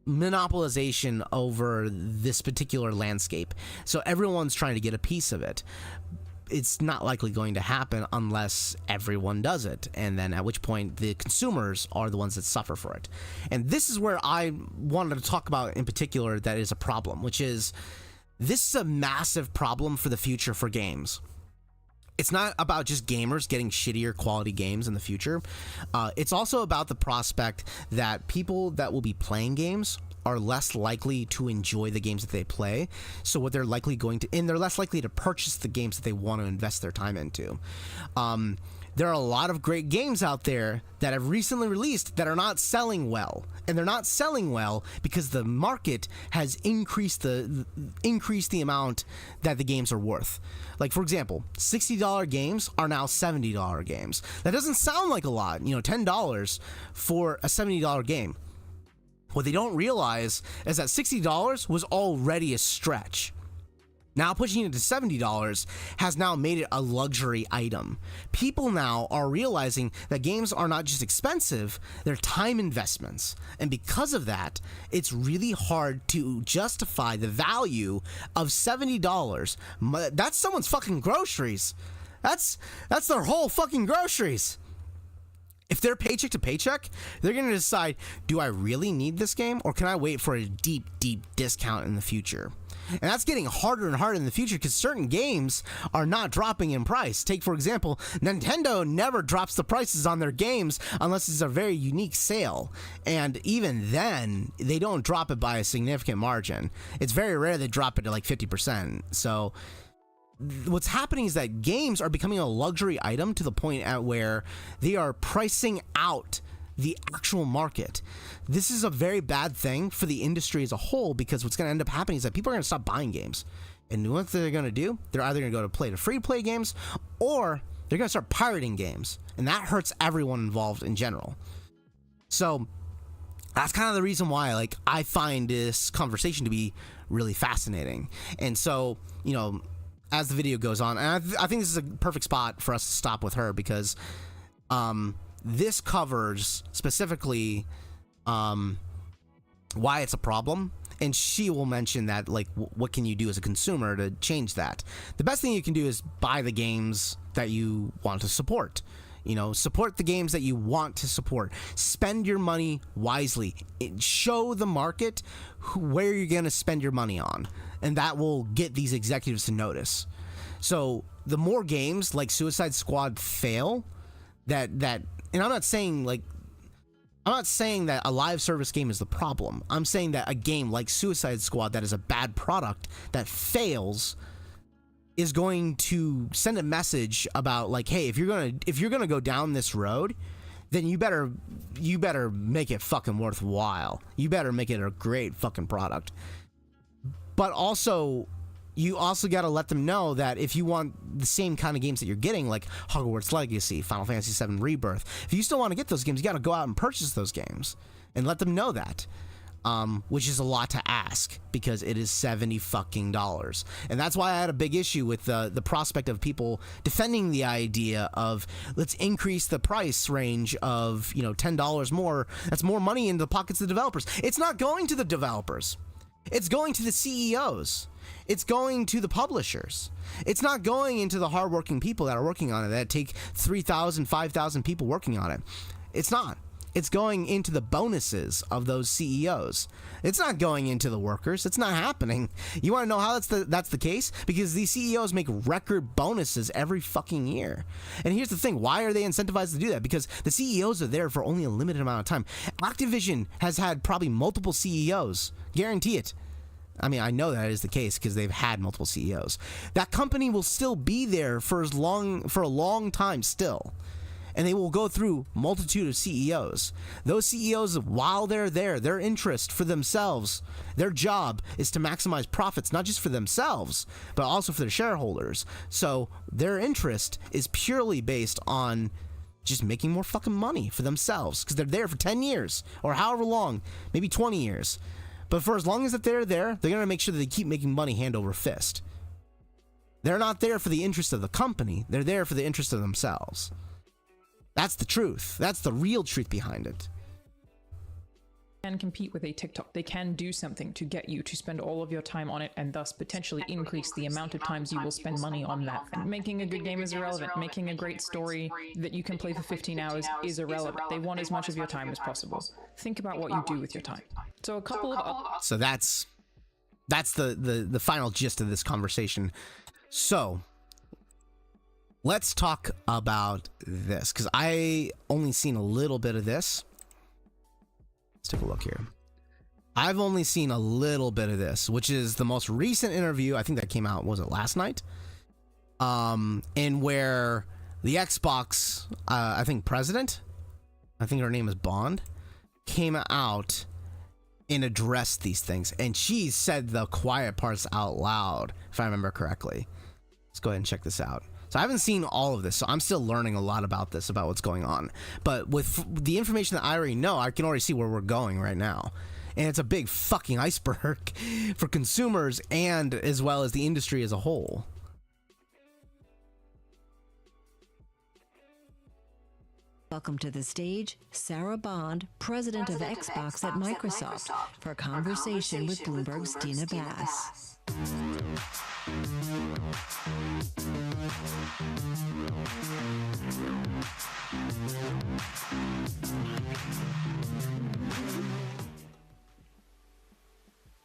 monopolization over this particular landscape. So everyone's trying to get a piece of it. It's not likely going to happen unless everyone does it, and then at which point the consumers are the ones that suffer for it. And this is where I wanted to talk about in particular that is a problem, which is this is a massive problem for the future for games. It's not about just gamers getting shittier quality games in the future. It's also about the prospect that people that will be playing games are less likely to enjoy the games that they play. So what they're likely going to, and they're less likely to purchase the games that they want to invest their time into. There are a lot of great games out there that have recently released that are not selling well, and they're not selling well because the market has increased the amount that the games are worth. Like, for example, $60 games are now $70 games. That doesn't sound like a lot, you know, $10 for a $70 game. What they don't realize is that $60 was already a stretch. Now pushing it to $70 has now made it a luxury item. People now are realizing that games are not just expensive, they're time investments. And because of that, it's really hard to justify the value of $70. That's someone's fucking groceries. That's their whole fucking groceries. If they're paycheck to paycheck, they're going to decide, do I really need this game, or can I wait for a deep, deep discount in the future? And that's getting harder and harder in the future because certain games are not dropping in price. Take, for example, Nintendo never drops the prices on their games unless it's a very unique sale. And even then, they don't drop it by a significant margin. It's very rare they drop it to like 50%. So what's happening is that games are becoming a luxury item to the point at where they are pricing out the actual market. This is a very bad thing for the industry as a whole, because what's going to end up happening is that people are going to stop buying games. And what they're going to do, they're either going to go to play to free-to-play games, or they're going to start pirating games. And that hurts everyone involved in general. So that's kind of the reason why, like, I find this conversation to be really fascinating. And so, you know, as the video goes on, and I think this is a perfect spot for us to stop with her, because this covers specifically why it's a problem, and she will mention that, like, what can you do as a consumer to change that. The best thing you can do is buy the games that you want to support. You know, support the games that you want to support. Spend your money wisely. Show the market where you're going to spend your money on, and that will get these executives to notice. So the more games like Suicide Squad fail, and I'm not saying that a live service game is the problem. I'm saying that a game like Suicide Squad that is a bad product that fails is going to send a message about, like, hey, if you're gonna go down this road, then you better make it fucking worthwhile. You better make it a great fucking product. But also, you also got to let them know that if you want the same kind of games that you're getting, like Hogwarts Legacy, Final Fantasy VII Rebirth, if you still want to get those games, you got to go out and purchase those games and let them know that, which is a lot to ask because it is $70 fucking dollars. And that's why I had a big issue with the prospect of people defending the idea of, let's increase the price range of, you know, $10 more. That's more money in the pockets of the developers. It's not going to the developers. It's going to the CEOs. It's going to the publishers. It's not going into the hardworking people that are working on it, that take 3,000, 5,000 people working on it. It's not. It's going into the bonuses of those CEOs. It's not going into the workers. It's not happening. You want to know how that's the case? Because these CEOs make record bonuses every fucking year. And here's the thing. Why are they incentivized to do that? Because the CEOs are there for only a limited amount of time. Activision has had probably multiple CEOs. Guarantee it. I mean, I know that is the case because they've had multiple CEOs. That company will still be there for a long time still. And they will go through multitude of CEOs. Those CEOs, while they're there, their interest for themselves, their job is to maximize profits, not just for themselves, but also for their shareholders. So their interest is purely based on just making more fucking money for themselves because they're there for 10 years or however long, maybe 20 years. But for as long as that they're there, they're going to make sure that they keep making money hand over fist. They're not there for the interest of the company. They're there for the interest of themselves. That's the truth. That's the real truth behind it. can compete with a TikTok. They can do something to get you to spend all of your time on it and thus potentially increase the amount of times you will spend money on that. And making a good game is irrelevant. Making a great story that you can play for 15 hours is irrelevant. They want as much of your time as possible. Think about what you do with your time. So a couple of... So that's the final gist of this conversation. So let's talk about this, because I only seen a little bit of this. Let's take a look here. I've only seen a little bit of this, which is the most recent interview. I think that came out, was it last night? In where the Xbox, I think president, I think her name is Bond, came out and addressed these things. And she said the quiet parts out loud, if I remember correctly. Let's go ahead and check this out. So I haven't seen all of this, so I'm still learning a lot about this, about what's going on. But with the information that I already know, I can already see where we're going right now. And it's a big fucking iceberg for consumers and as well as the industry as a whole. Welcome to the stage, Sarah Bond, president of Xbox at Microsoft, for a conversation with Bloomberg's Dina Bass.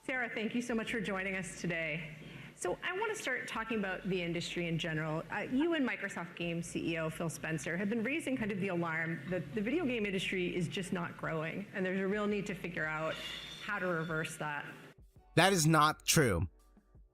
Sarah, thank you so much for joining us today. So I want to start talking about the industry in general. You and Microsoft Games CEO Phil Spencer have been raising kind of the alarm that the video game industry is just not growing, and there's a real need to figure out how to reverse that. That is not true.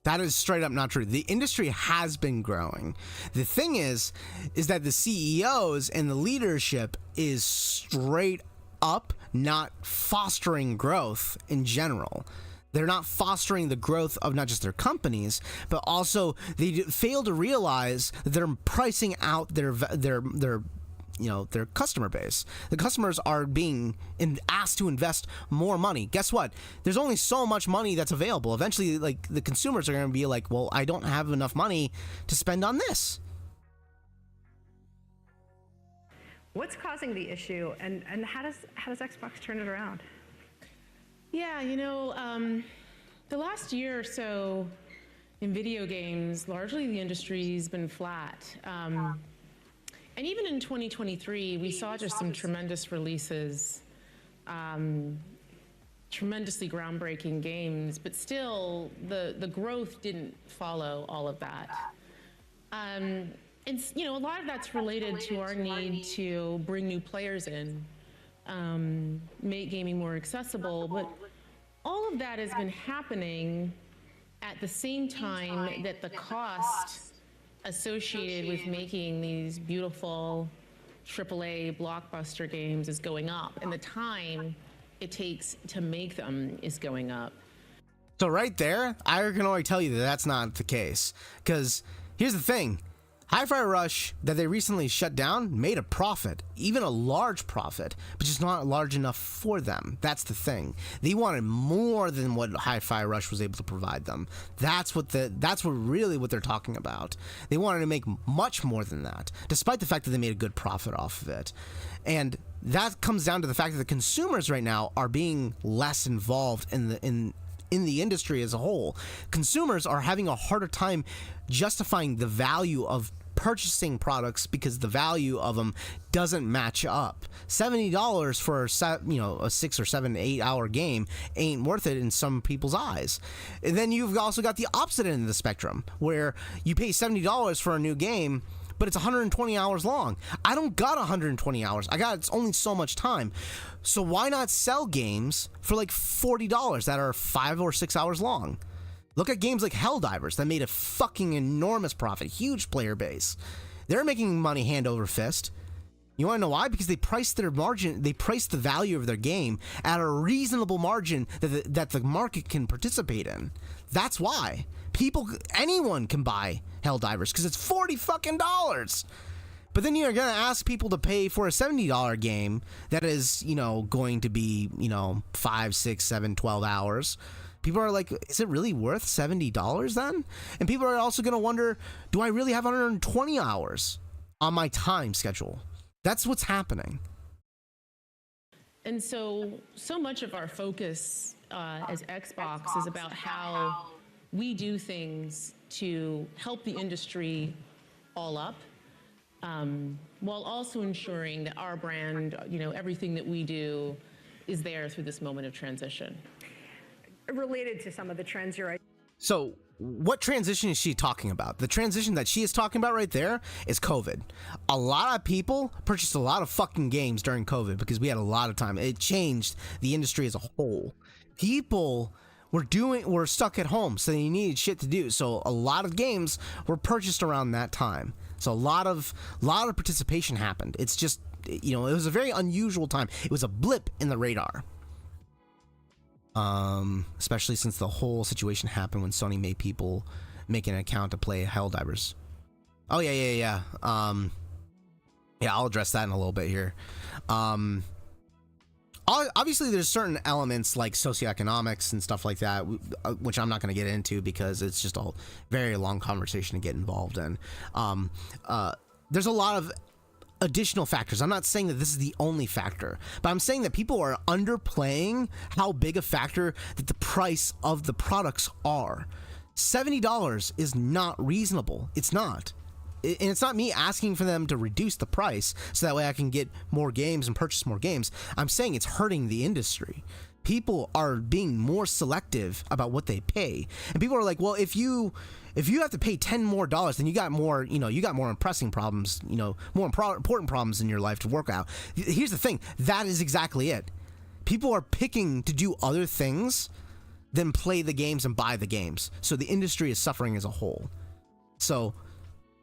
That is straight up not true. The industry has been growing. The thing is that the CEOs and the leadership is straight up not fostering growth in general. They're not fostering the growth of not just their companies, but also they fail to realize that they're pricing out their customer base. The customers are being asked to invest more money. Guess what? There's only so much money that's available. Eventually, like, the consumers are going to be like, well, I don't have enough money to spend on this. What's causing the issue, and how does Xbox turn it around? Yeah, the last year or so in video games, largely the industry's been flat. And even in 2023, we saw just some tremendous releases, tremendously groundbreaking games, but still the growth didn't follow all of that. And a lot of that's related to our need to bring new players in, make gaming more accessible, but all of that has been happening at the same time that the cost associated with making these beautiful AAA blockbuster games is going up, and the time it takes to make them is going up. So right there, I can already tell you that that's not the case. Because here's the thing. Hi-Fi Rush, that they recently shut down, made a profit, even a large profit, but just not large enough for them. That's the thing. They wanted more than what Hi-Fi Rush was able to provide them. That's what really what they're talking about. They wanted to make much more than that, despite the fact that they made a good profit off of it. And that comes down to the fact that the consumers right now are being less involved in the industry as a whole. Consumers are having a harder time justifying the value of purchasing products because the value of them doesn't match up. $70 for a 6 or 7 8 hour game ain't worth it in some people's eyes. And then you've also got the opposite end of the spectrum, where you pay $70 for a new game, but it's 120 hours long. I don't got 120 hours. It's only so much time. So why not sell games for like $40 that are 5 or 6 hours long? Look at games like Helldivers that made a fucking enormous profit, huge player base. They're making money hand over fist. You want to know why? Because they priced their margin, they priced the value of their game at a reasonable margin that the market can participate in. That's why. Anyone can buy Helldivers because it's $40 fucking dollars. But then you're going to ask people to pay for a $70 game that is, going to be, 5, 6, 7, 12 hours. People are like, is it really worth $70 then? And people are also going to wonder, do I really have 120 hours on my time schedule? That's what's happening. And so much of our focus as Xbox is about how we do things to help the industry all up, while also ensuring that our brand, everything that we do is there through this moment of transition. Related to some of the trends you're So what transition is she talking about? The transition that she is talking about right there is COVID. A lot of people purchased a lot of fucking games during COVID because we had a lot of time. It changed the industry as a whole. People were stuck at home, so they needed shit to do. So a lot of games were purchased around that time. So a lot of participation happened. It's just, it was a very unusual time. It was a blip in the radar. Especially since the whole situation happened when Sony made people make an account to play Helldivers. Oh yeah. I'll address that in a little bit here. Obviously there's certain elements like socioeconomics and stuff like that, which I'm not going to get into because it's just a very long conversation to get involved in. There's a lot of additional factors. I'm not saying that this is the only factor, but I'm saying that people are underplaying how big a factor that the price of the products are. $70 is not reasonable. It's not. And it's not me asking for them to reduce the price so that way I can get more games and purchase more games. I'm saying it's hurting the industry. People are being more selective about what they pay. And people are like, well, if you have to pay $10 more, then you got more, you got more pressing problems, more important problems in your life to work out. Here's the thing. That is exactly it. People are picking to do other things than play the games and buy the games. So the industry is suffering as a whole. So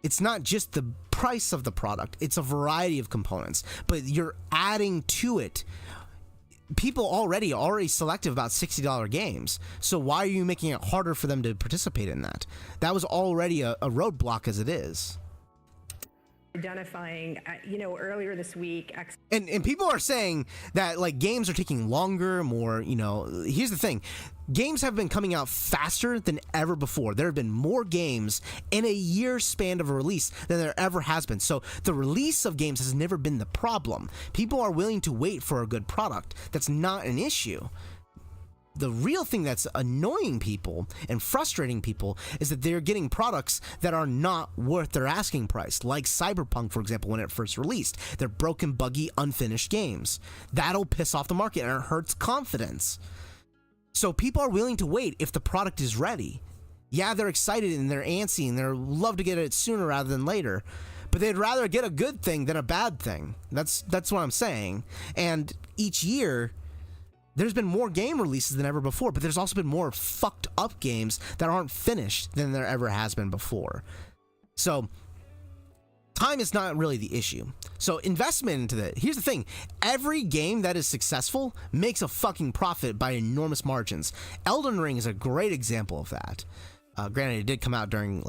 it's not just the price of the product. It's a variety of components, but you're adding to it. People already selective about $60 games. So why are you making it harder for them to participate in that? That was already a roadblock as it is. Identifying, earlier this week. And people are saying that like games are taking longer, more, here's the thing. Games have been coming out faster than ever before. There have been more games in a year span of a release than there ever has been. So the release of games has never been the problem. People are willing to wait for a good product. That's not an issue. The real thing that's annoying people and frustrating people is that they're getting products that are not worth their asking price, like Cyberpunk, for example, when it first released. They're broken, buggy, unfinished games. That'll piss off the market and it hurts confidence. So people are willing to wait if the product is ready. Yeah, they're excited and they're antsy and they're love to get it sooner rather than later, but they'd rather get a good thing than a bad thing. That's what I'm saying. And each year, there's been more game releases than ever before, but there's also been more fucked up games that aren't finished than there ever has been before. So time is not really the issue. So investment into that. Here's the thing. Every game that is successful makes a fucking profit by enormous margins. Elden Ring is a great example of that. Granted, it did come out during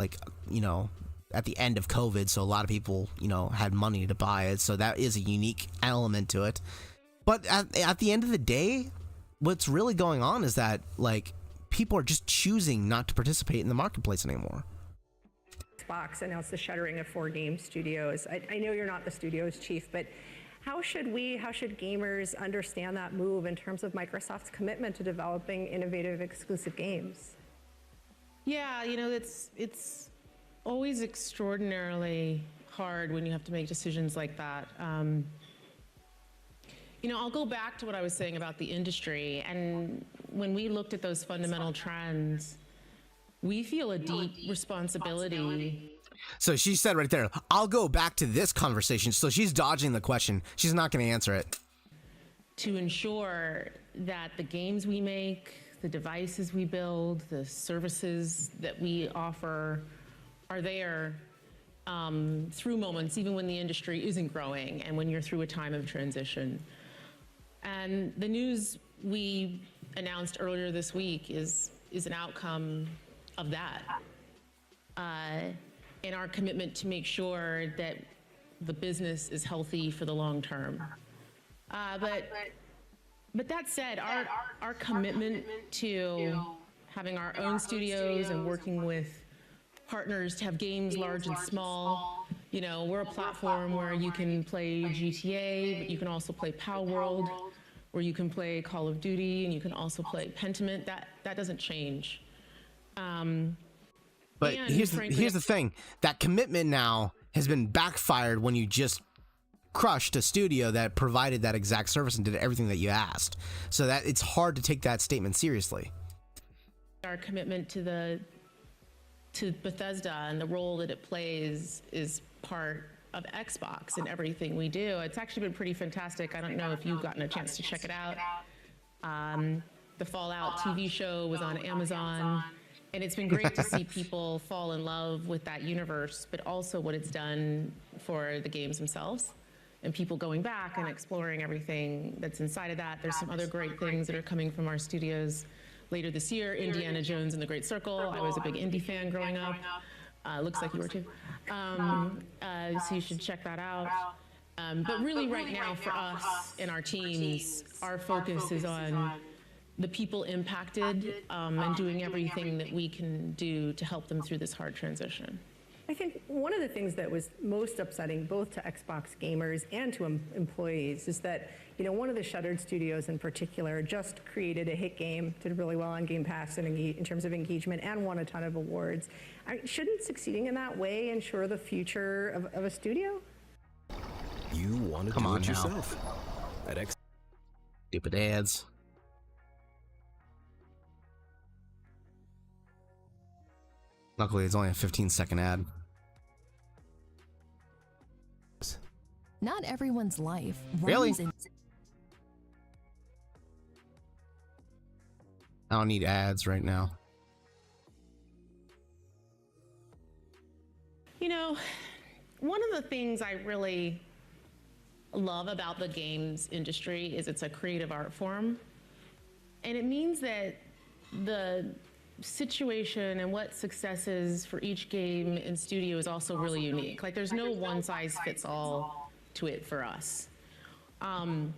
at the end of COVID, so a lot of people, had money to buy it. So that is a unique element to it. But at the end of the day, what's really going on is that people are just choosing not to participate in the marketplace anymore. Xbox announced the shuttering of 4 game studios. I know you're not the studio's chief, but how should gamers understand that move in terms of Microsoft's commitment to developing innovative exclusive games? Yeah, it's always extraordinarily hard when you have to make decisions like that. I'll go back to what I was saying about the industry. And when we looked at those fundamental trends, we feel a deep responsibility. So she said right there, I'll go back to this conversation. So she's dodging the question. She's not going to answer it. To ensure that the games we make, the devices we build, the services that we offer are there through moments, even when the industry isn't growing and when you're through a time of transition. And the news we announced earlier this week is an outcome of that. And our commitment to make sure that the business is healthy for the long term. But that said, our commitment to having our own studios and working with partners to have games large and small. We're a platform where you can play GTA, but you can also play Power World. where you can play Call of Duty and you can also play Pentiment. That doesn't change. But and here's frankly, the thing. That commitment now has been backfired when you just crushed a studio that provided that exact service and did everything that you asked. So that it's hard to take that statement seriously. our commitment to Bethesda and the role that it plays is part of Xbox and everything we do. It's actually been pretty fantastic. I don't know if you've gotten a chance to check it out. The Fallout TV show was on Amazon, and it's been great to see people fall in love with that universe, but also what it's done for the games themselves and people going back and exploring everything that's inside of that. There's some other great things that are coming from our studios later this year. Indiana Jones and the Great Circle. I was a big indie fan growing up. Looks like you were too. So you should check that out. But really right now for us and our teams, our focus is on the people impacted and doing everything that we can do to help them through this hard transition. I think one of the things that was most upsetting both to Xbox gamers and to employees is that, you know, one of the shuttered studios in particular just created a hit game, did really well on Game Pass and in terms of engagement, and won a ton of awards. Shouldn't succeeding in that way ensure the future of a studio? You want to Come do on it now. yourself. At Stupid ads. Luckily, it's only a 15-second ad. Not everyone's life Really? runs in I don't need ads right now. You know, one of the things I really love about the games industry is it's a creative art form. And it means that the situation and what success is for each game and studio is also really unique. Like there's no one size fits all to it for us. And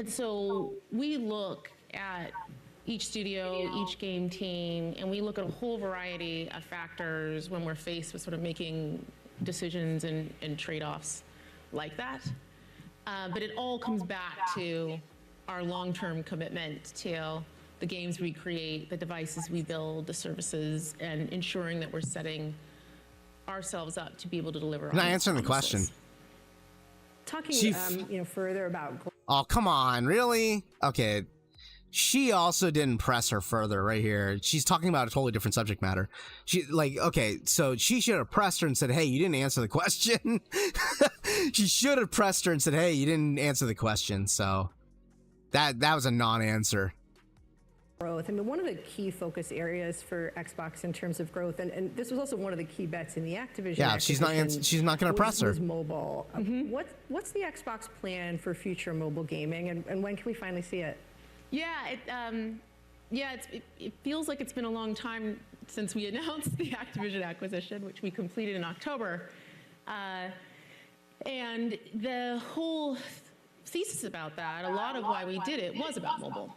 so we look at each studio, each game team, and we look at a whole variety of factors when we're faced with sort of making decisions and trade-offs like that. But it all comes back to our long-term commitment to the games we create, the devices we build, the services, and ensuring that we're setting ourselves up to be able to deliver. Not answering the question. Talking, you know, further about. Oh, come on, really? Okay. She also didn't press her further right here. She's talking about a totally different subject matter. She okay, so she should have pressed her and said, hey, you didn't answer the question. She should have pressed her and said, hey, you didn't answer the question. So that was a non-answer. Growth. I mean, one of the key focus areas for Xbox in terms of growth, and this was also one of the key bets in the Activision. Yeah, she's not going to press her. Was mobile. What's the Xbox plan for future mobile gaming, and when can we finally see it? Yeah, it feels like it's been a long time since we announced the Activision acquisition, which we completed in October. And the whole thesis about that, a lot of why we did it was about mobile.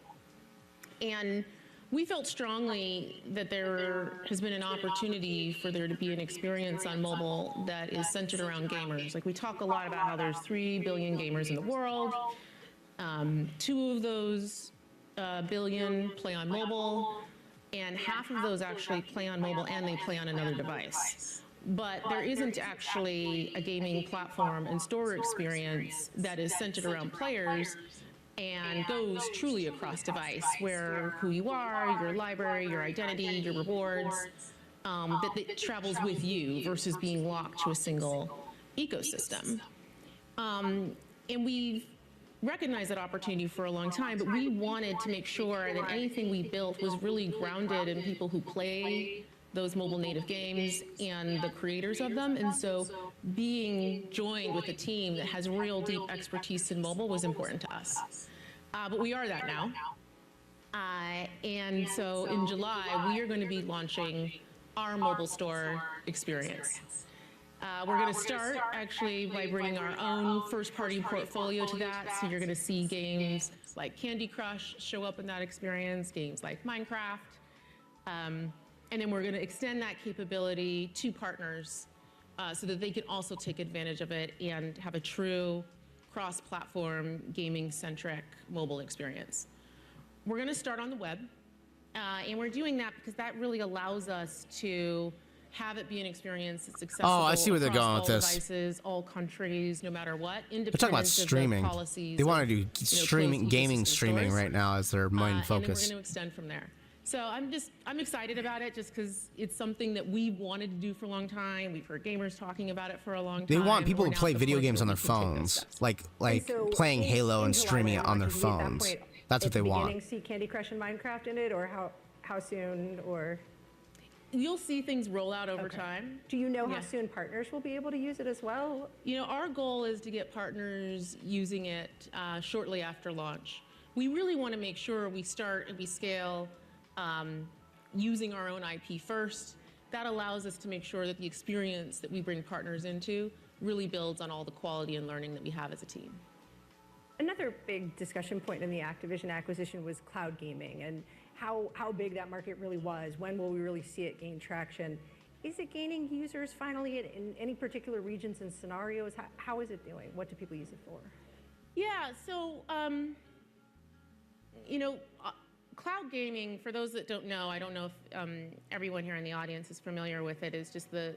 And we felt strongly that there has been an opportunity for there to be an experience on mobile that is centered around gamers. Like we talk a lot about how there's 3 billion gamers in the world. 2 of those billion play on mobile, and half of those actually play on mobile and they play on another device. But there isn't actually a gaming platform and store experience that is centered around players and goes truly across device, where who you are, your library, your identity, your rewards, that travels with you versus being locked to a single ecosystem. And we've recognized that opportunity for a long time, but we wanted to make sure that anything we built was really grounded in people who play those mobile native games and the creators of them. And so being joined with a team that has real deep expertise in mobile was important to us. But we are that now. And so in July, we are going to be launching our mobile store experience. We're going to start actually by bringing our own first-party portfolio to that. So you're going to see games like Candy Crush show up in that experience, games like Minecraft. And then we're going to extend that capability to partners so that they can also take advantage of it and have a true cross-platform, gaming-centric mobile experience. We're going to start on the web, and we're doing that because that really allows us to have it be an experience that's accessible. Oh, I see where they're across going all with this. devices, all countries, no matter what. They're talking about streaming. They want to do streaming, gaming streaming right now as their main focus. And then we're going to extend from there. So I'm excited about it just because it's something that we wanted to do for a long time. We've heard gamers talking about it for a long time. They want people We're to now play at the video point games where on we their can take those phones, steps. like playing Halo and streaming it on their phones. That's what they want. See Candy Crush and Minecraft in it, or how soon, or you'll see things roll out over time. do you know how soon partners will be able to use it as well? You know, our goal is to get partners using it shortly after launch. We really want to make sure we start and we scale using our own IP first. That allows us to make sure that the experience that we bring partners into really builds on all the quality and learning that we have as a team. Another big discussion point in the Activision acquisition was cloud gaming and how big that market really was. When will we really see it gain traction? Is it gaining users finally in any particular regions and scenarios? How is it doing? What do people use it for? Yeah, so, you know, cloud gaming, for those that don't know, I don't know if everyone here in the audience is familiar with it, is just the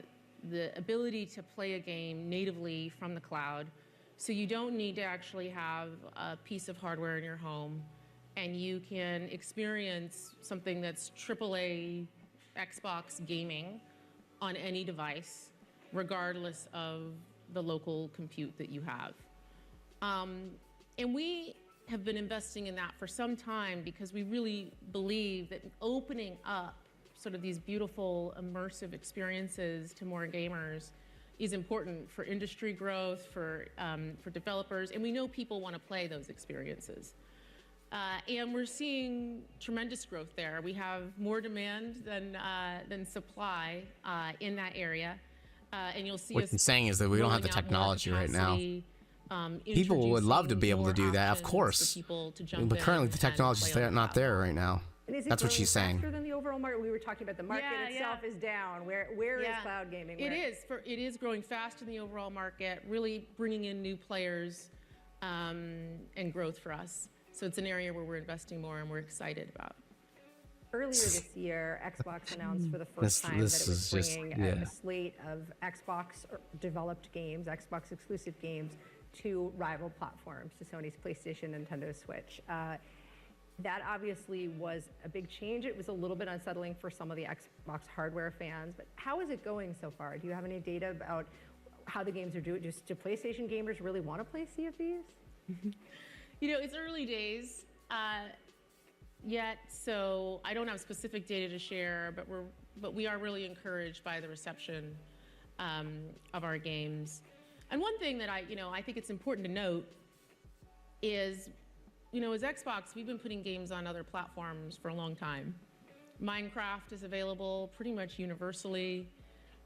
ability to play a game natively from the cloud. So you don't need to actually have a piece of hardware in your home, and you can experience something that's AAA Xbox gaming on any device, regardless of the local compute that you have. And we have been investing in that for some time because we really believe that opening up sort of these beautiful immersive experiences to more gamers is important for industry growth, for developers, and we know people want to play those experiences. And we're seeing tremendous growth there. We have more demand than supply in that area, and you'll see What us I'm saying is that we don't have the rolling out more technology right now. capacity, People would love to be able to introducing do that, more of course. options for people to jump But currently in the and technology's play on the not cloud. there right now. And is it That's what growing she's saying. faster than the overall market? We were talking about the market itself is down. Where is cloud gaming? It is growing faster than the overall market, really bringing in new players and growth for us. So it's an area where we're investing more and we're excited about. Earlier this year, Xbox announced for the first time that it was bringing a slate of Xbox-developed games, Xbox-exclusive games, to rival platforms, to Sony's PlayStation, Nintendo Switch. That obviously was a big change. It was a little bit unsettling for some of the Xbox hardware fans, but how is it going so far? Do you have any data about how the games are doing? Do PlayStation gamers really want to play Sea of Thieves? You know, it's early days yet, so I don't have specific data to share, but we are really encouraged by the reception of our games. And one thing that I think it's important to note is, as Xbox, we've been putting games on other platforms for a long time. Minecraft is available pretty much universally.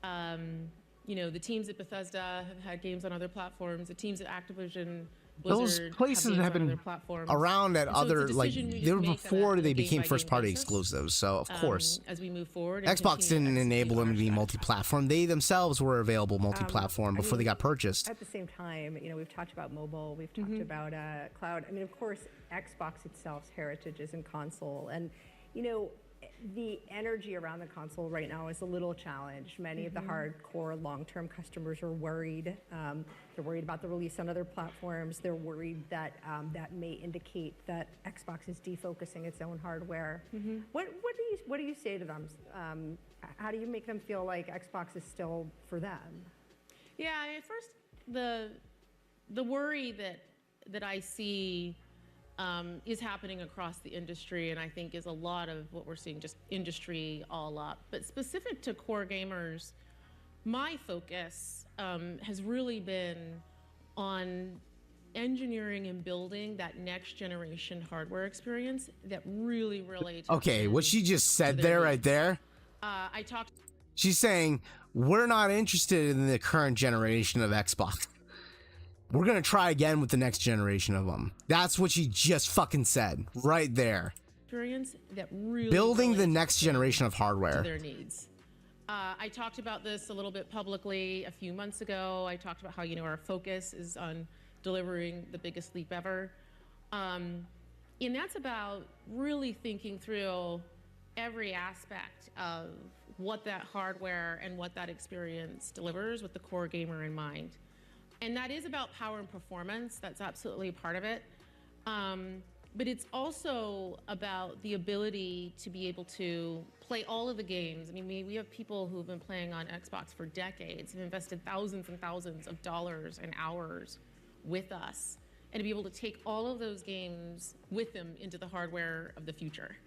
The teams at Bethesda have had games on other platforms. The teams at Activision Blizzard Those places have been around at other, they were before they became first-party exclusives, so of course. As we move forward, Xbox didn't enable them to be multi-platform. They themselves were available multi-platform before they got purchased. At the same time, we've talked about mobile, we've talked about cloud. I mean, of course, Xbox itself's heritage is in console, and the energy around the console right now is a little challenged. Many of the hardcore long-term customers are worried. They're worried about the release on other platforms. They're worried that that may indicate that Xbox is defocusing its own hardware. What do you say to them? How do you make them feel like Xbox is still for them? Yeah, at first, the worry that I see is happening across the industry, and I think is a lot of what we're seeing, just industry all up. But specific to core gamers, my focus has really been on engineering and building that next generation hardware experience that really relates. Okay, what she just said there, right there, she's saying, we're not interested in the current generation of Xbox. We're going to try again with the next generation of them. That's what she just fucking said right there. Experience that really building the next generation of hardware. To their needs. I talked about this a little bit publicly a few months ago. I talked about how, our focus is on delivering the biggest leap ever. And that's about really thinking through every aspect of what that hardware and what that experience delivers with the core gamer in mind. And that is about power and performance. That's absolutely a part of it. But it's also about the ability to be able to play all of the games. I mean, we have people who've been playing on Xbox for decades, have invested thousands and thousands of dollars and hours with us, and to be able to take all of those games with them into the hardware of the future.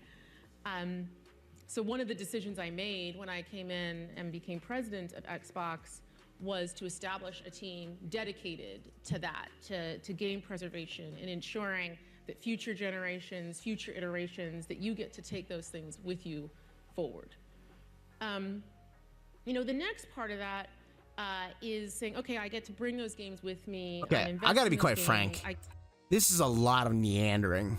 So one of the decisions I made when I came in and became president of Xbox was to establish a team dedicated to that, to game preservation and ensuring that future generations, future iterations, that you get to take those things with you forward. You know, the next part of that is saying, okay, I get to bring those games with me. Okay, I gotta be quite frank. This is a lot of meandering,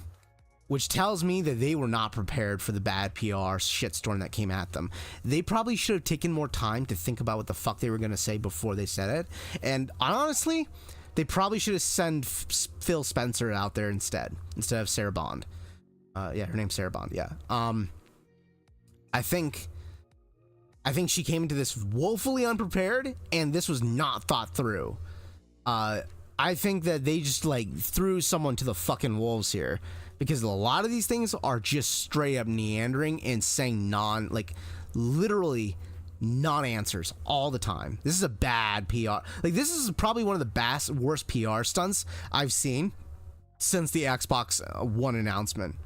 which tells me that they were not prepared for the bad PR shitstorm that came at them. They probably should have taken more time to think about what the fuck they were going to say before they said it. And honestly, they probably should have sent Phil Spencer out there instead of Sarah Bond. Yeah, her name's Sarah Bond, yeah. I think she came into this woefully unprepared, and this was not thought through. I think that they just, like, threw someone to the fucking wolves here. Because a lot of these things are just straight up meandering and saying literally non-answers all the time. This is a bad PR. Like, this is probably one of the worst PR stunts I've seen since the Xbox One announcement.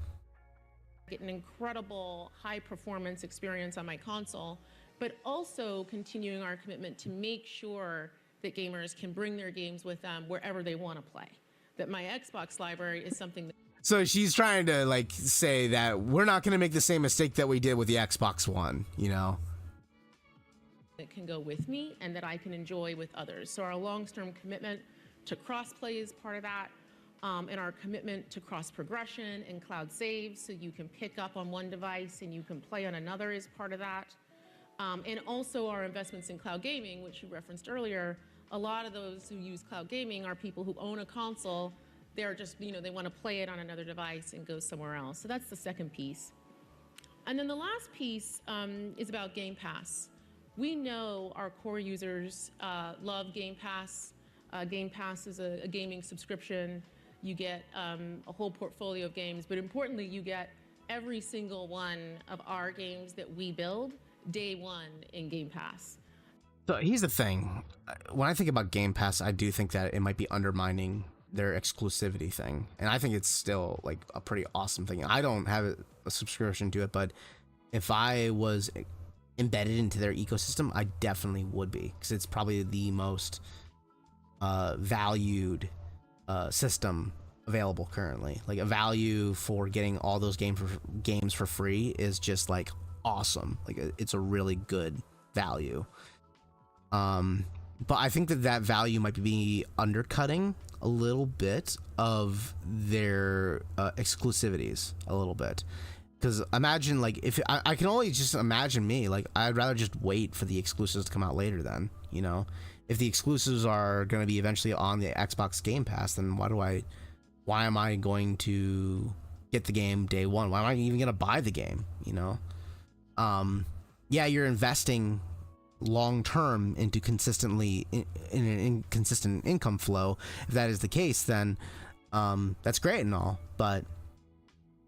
Get an incredible high performance experience on my console, but also continuing our commitment to make sure that gamers can bring their games with them wherever they want to play. That my Xbox library is something that So she's trying to, like, say that we're not going to make the same mistake that we did with the Xbox One, you know? that can go with me and that I can enjoy with others. So our long-term commitment to cross-play is part of that, and our commitment to cross-progression and cloud saves, so you can pick up on one device and you can play on another, is part of that. And also our investments in cloud gaming, which you referenced earlier. A lot of those who use cloud gaming are people who own a console. They're just, you know, they want to play it on another device and go somewhere else. So that's the second piece. And then the last piece is about Game Pass. We know our core users love Game Pass. Game Pass is a gaming subscription. You get a whole portfolio of games, but importantly, you get every single one of our games that we build day one in Game Pass. So here's the thing. When I think about Game Pass, I do think that it might be undermining their exclusivity thing. And I think it's still, like, a pretty awesome thing. I don't have a subscription to it, but if I was embedded into their ecosystem, I definitely would be, because it's probably the most valued system available currently. Like, a value for getting all those games for free is just, like, awesome. Like, it's a really good value. But I think that value might be undercutting a little bit of their exclusivities a little bit. Because imagine, like, if I can only just imagine me, like, I'd rather just wait for the exclusives to come out later then, you know? If the exclusives are going to be eventually on the Xbox Game Pass, then why am I going to get the game day one? Why am I even going to buy the game, you know? Yeah, you're investing long term into consistently in an inconsistent income flow. If that is the case, then that's great and all, but,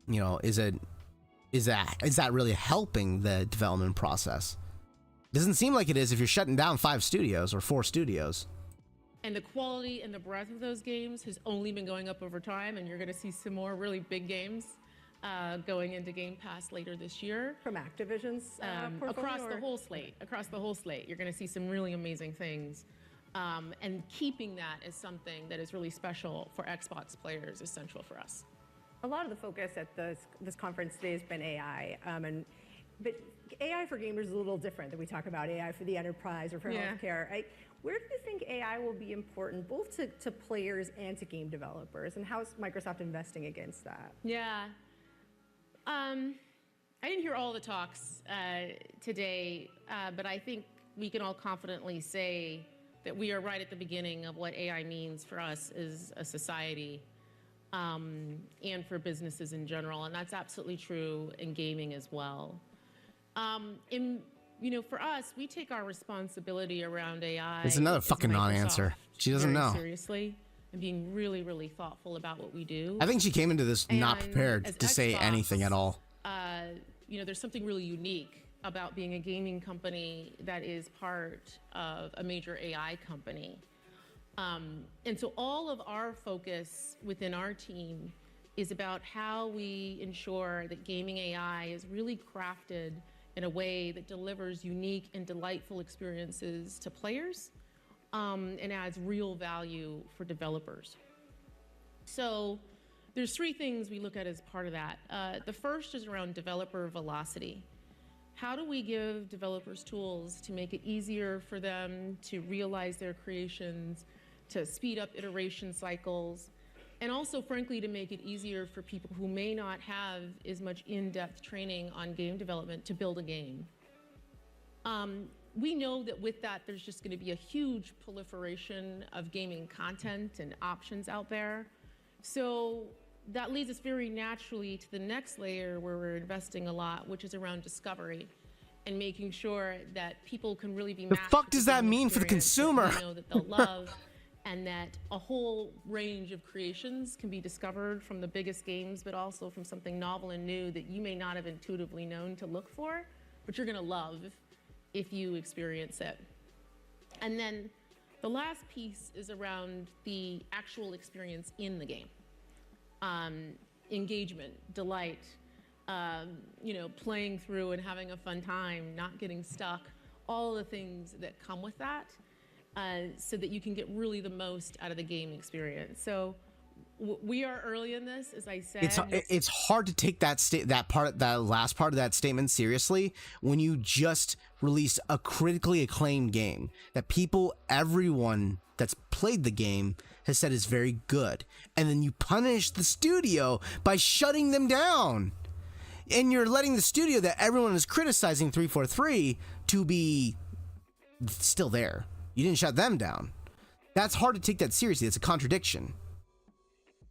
you know, is that really helping the development process? Doesn't seem like it is if you're shutting down 5 studios or 4 studios. And the quality and the breadth of those games has only been going up over time, and you're going to see some more really big games going into Game Pass later this year. From Activision's across the whole slate. You're going to see some really amazing things. And keeping that as something that is really special for Xbox players is central for us. A lot of the focus at this conference today has been AI, but AI for gamers is a little different than we talk about AI for the enterprise or for healthcare. Where do you think AI will be important, both to players and to game developers, and how is Microsoft investing against that? Yeah, I didn't hear all the talks today, but I think we can all confidently say that we are right at the beginning of what AI means for us as a society, and for businesses in general, and that's absolutely true in gaming as well. For us, we take our responsibility around AI. It's another as fucking non-answer. Microsoft She doesn't very know. Seriously, and being really, really thoughtful about what we do. I think she came into this not And prepared as to say Xbox, anything at all. There's something really unique about being a gaming company that is part of a major AI company. And so all of our focus within our team is about how we ensure that gaming AI is really crafted in a way that delivers unique and delightful experiences to players, and adds real value for developers. So there's three things we look at as part of that. The first is around developer velocity. How do we give developers tools to make it easier for them to realize their creations, to speed up iteration cycles, and also, frankly, to make it easier for people who may not have as much in-depth training on game development to build a game. We know that with that, there's just going to be a huge proliferation of gaming content and options out there. So that leads us very naturally to the next layer where we're investing a lot, which is around discovery and making sure that people can really be The fuck does that mean for the consumer? That we know that they'll love, and that a whole range of creations can be discovered from the biggest games, but also from something novel and new that you may not have intuitively known to look for, but you're going to love if you experience it. And then the last piece is around the actual experience in the game. Engagement, delight, playing through and having a fun time, not getting stuck, all the things that come with that, so that you can get really the most out of the game experience. So we are early in this, as I said. It's hard to take that last part of that statement seriously when you just released a critically acclaimed game that everyone that's played the game has said is very good, and then you punish the studio by shutting them down, and you're letting the studio that everyone is criticizing 343 to be still there. You didn't shut them down. That's hard to take that seriously. It's a contradiction.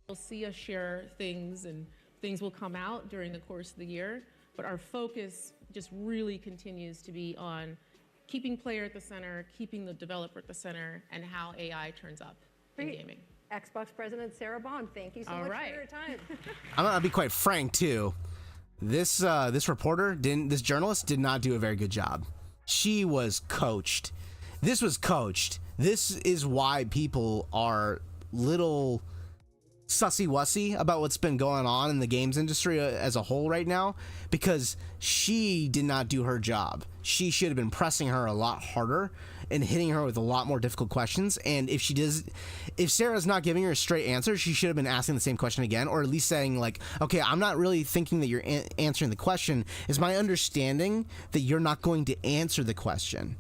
You'll see us share things, and things will come out during the course of the year, but our focus just really continues to be on keeping player at the center, keeping the developer at the center, and how AI turns up in gaming. Xbox President Sarah Bond, thank you so much for your time. I'm gonna be quite frank too. This journalist did not do a very good job. She was coached. This was coached. This is why people are little sussy-wussy about what's been going on in the games industry as a whole right now, because she did not do her job. She should have been pressing her a lot harder and hitting her with a lot more difficult questions. And if Sarah's not giving her a straight answer, she should have been asking the same question again, or at least saying like, okay, I'm not really thinking that you're answering the question. Is my understanding that you're not going to answer the question?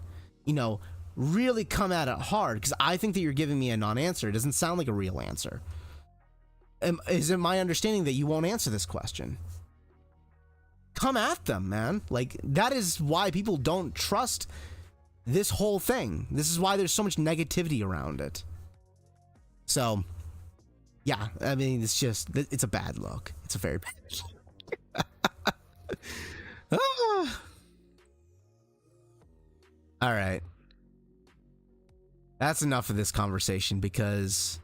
Really come at it hard, because I think that you're giving me a non-answer. It doesn't sound like a real answer. Is it my understanding that you won't answer this question? Come at them, man. Like, that is why people don't trust this whole thing. This is why there's so much negativity around it. So, yeah, I mean, it's a bad look. It's a very bad look. All right. That's enough of this conversation, because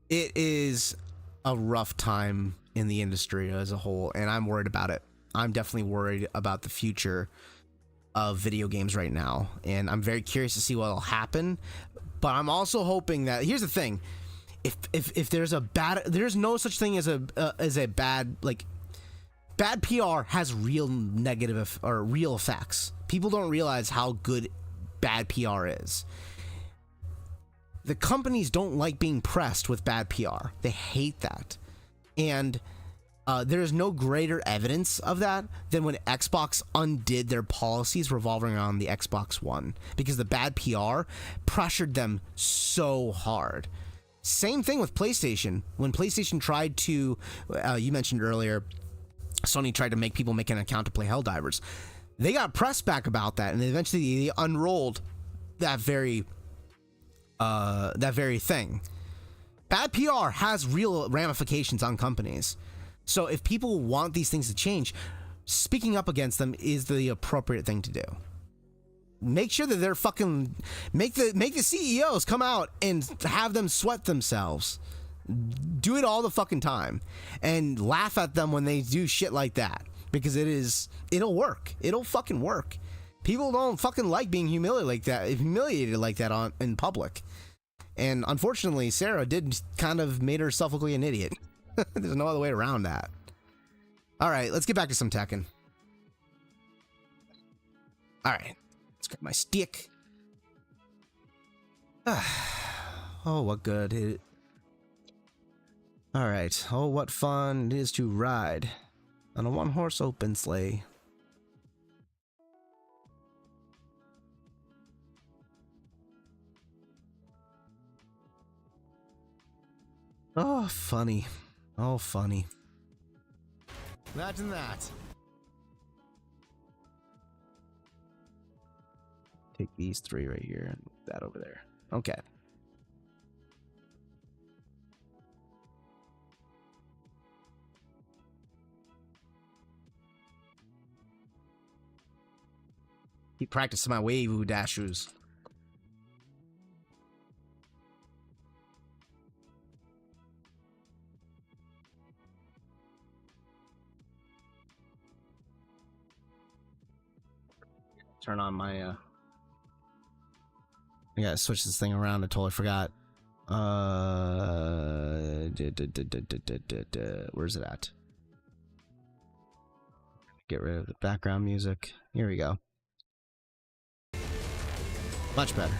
it is a rough time in the industry as a whole, and I'm worried about it. I'm definitely worried about the future of video games right now, and I'm very curious to see what will happen. But I'm also hoping that, here's the thing, if there's no such thing as a bad PR has real negative or real effects. People don't realize how good bad PR is. The companies don't like being pressed with bad PR. They hate that. And there is no greater evidence of that than when Xbox undid their policies revolving around the Xbox One, because the bad PR pressured them so hard. Same thing with PlayStation. When PlayStation tried to, you mentioned earlier, Sony tried to make people make an account to play Helldivers. They got pressed back about that, and eventually they unrolled that very that very thing. Bad PR has real ramifications on companies. So if people want these things to change, speaking up against them is the appropriate thing to do. Make sure that they're fucking make the CEOs come out and have them sweat themselves. Do it all the fucking time and laugh at them when they do shit like that, because it'll work. It'll fucking work. People don't fucking like being humiliated like that in public. And unfortunately, Sarah did kind of made herself look like an idiot. There's no other way around that. All right, let's get back to some Tekken. All right, let's grab my stick. Oh, what good. All right. Oh, what fun it is to ride on a one-horse open sleigh. Oh, funny. Oh, funny. Imagine that. Take these three right here and that over there. Okay. Keep practicing my wave dashes. Turn on my I gotta switch this thing around. I totally forgot. Where's it at? Get rid of the background music. Here we go. Much better.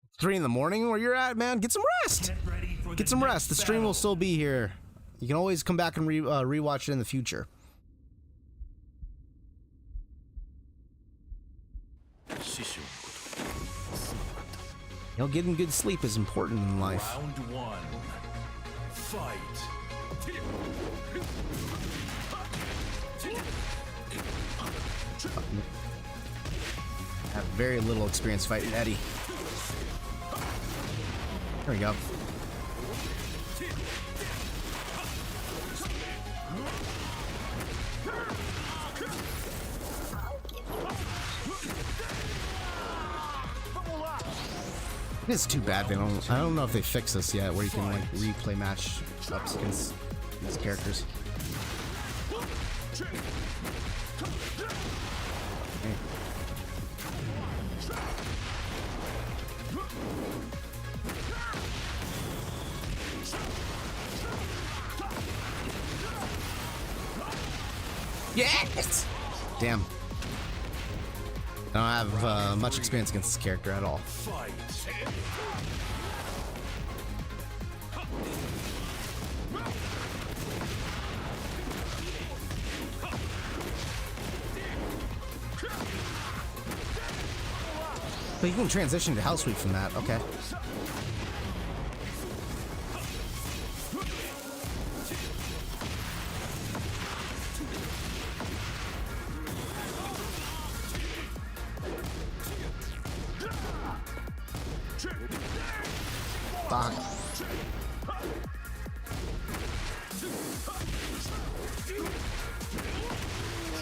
It's 3 in the morning where you're at, man. Get some rest. Get some rest. The stream will still be here. You can always come back and rewatch it in the future. You know, getting good sleep is important in life. Round 1. Fight. I have very little experience fighting Eddie. There we go. It's too bad they don't. I don't know if they fixed this yet, where you can like replay match ups against these characters. Okay. Yes! Damn. I don't have much experience against this character at all. Fight. But you can transition to Hell Sweep from that, okay. Fuck.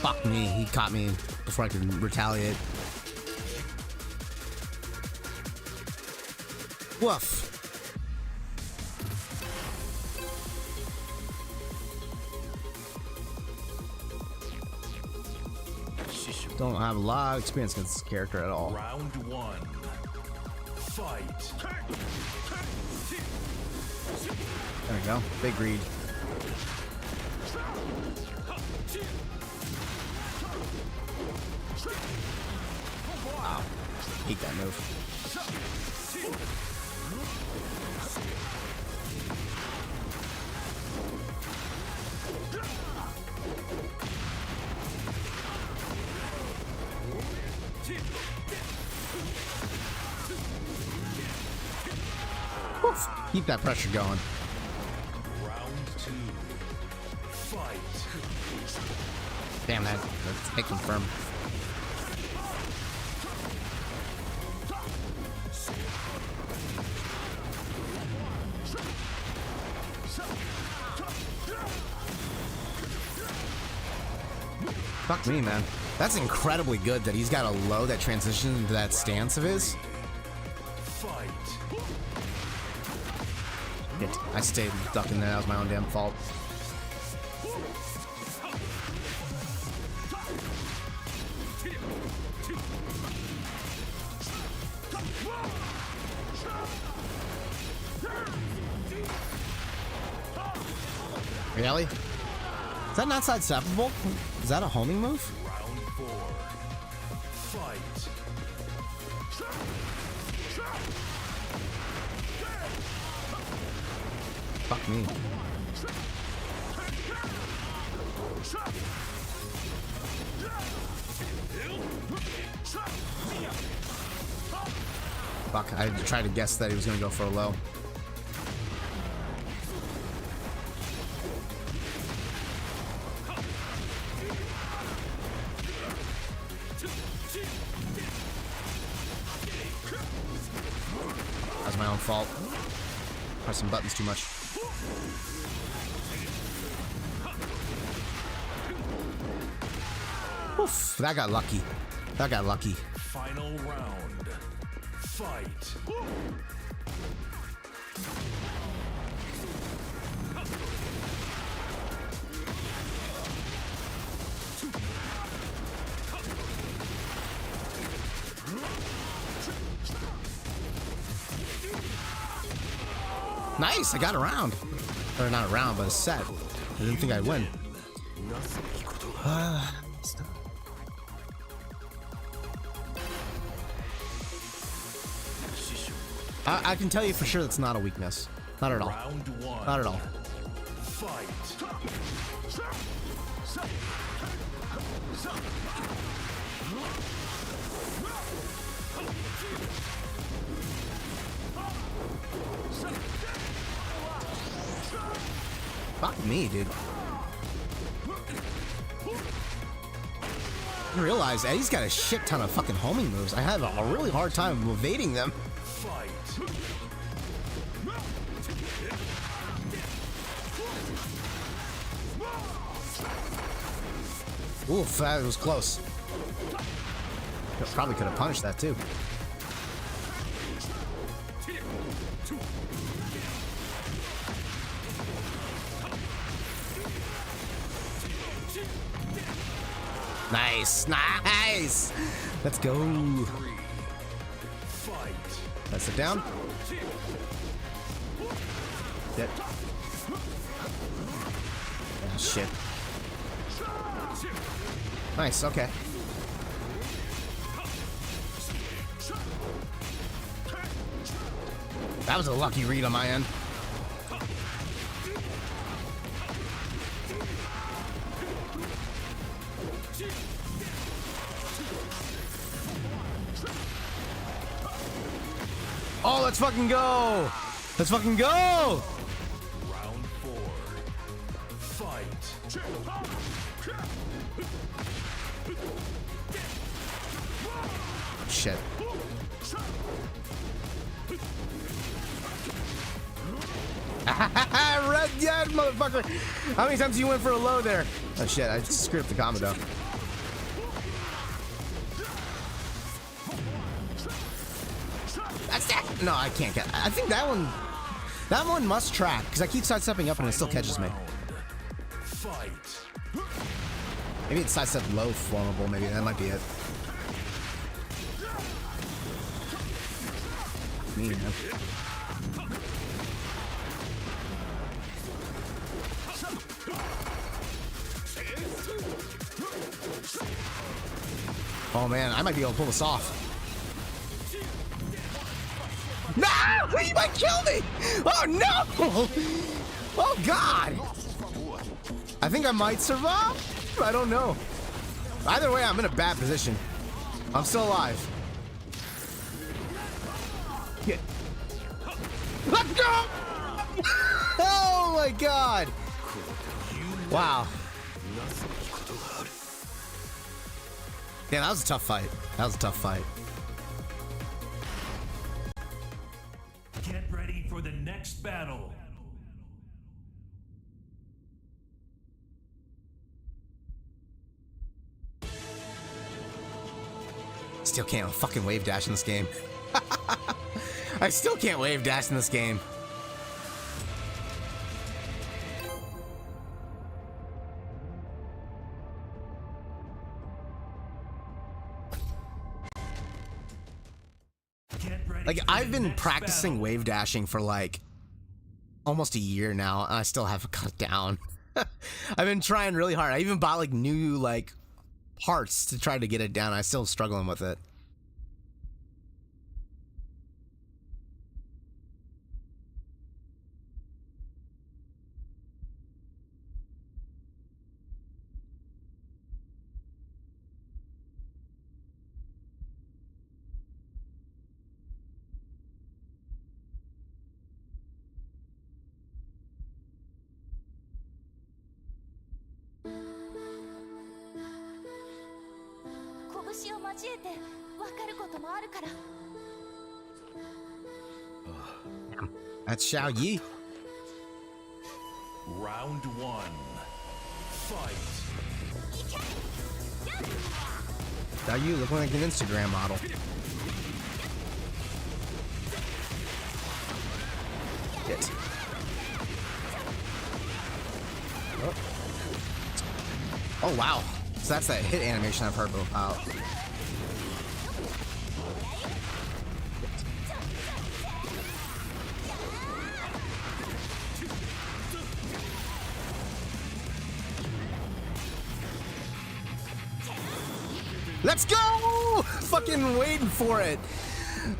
Fuck me, he caught me before I could retaliate. Woof. Don't have a lot of experience against this character at all. Round 1. Fight. There we go. Big read. Wow. Hate that move. Keep that pressure going. Damn, that's hit confirm. Fuck me, man. That's incredibly good that he's got a low that transitions into that stance of his. Shit, I stayed stuck in there. That was my own damn fault. Really? Is that not sidesteppable? Is that a homing move? Round 4. Fight. Fuck me. Fuck, I tried to guess that he was gonna go for a low. That's my own fault. Pressing buttons too much. Oof, that got lucky. That got lucky. Final round. Fight. Nice, I got a round. Or not a round, but a set. I didn't think I'd win. I can tell you for sure that's not a weakness. Not at all. Round 1. Not at all. Fight. Fuck me, dude. I realize Eddie's got a shit ton of fucking homing moves. I have a really hard time evading them. Fight. Oof, that was close. Probably could have punished that too. Nice, nice. Let's go. Let's sit down. Dead. Oh, shit. Nice, okay. That was a lucky read on my end. Oh, let's fucking go! Let's fucking go! Round 4. Fight. Shit. Red dead, motherfucker! How many times do you went for a low there? Oh shit, I screwed up the combo though. That's that. No, I can't get. I think that one must track because I keep sidestepping up and it still catches me. Fight. Maybe it's sidestep low formable. Maybe that might be it. Me, man. Oh man, I might be able to pull this off. No! He might kill me! Oh no! Oh god! I think I might survive. I don't know. Either way, I'm in a bad position. I'm still alive. Yeah. Let's go! Oh my god! Wow. Yeah, that was a tough fight. That was a tough fight. Get ready for the next battle. Still can't fucking wave dash in this game. I still can't wave dash in this game. Like, I've been practicing wave dashing for like almost a year now, and I still haven't got it down. I've been trying really hard. I even bought like new like parts to try to get it down. I'm still struggling with it. That's Xiao Yi. Round one. Fight. Xiao Yi looking like an Instagram model. Hit. Oh wow. So that's that hit animation I've heard about. Let's go! Fucking waiting for it.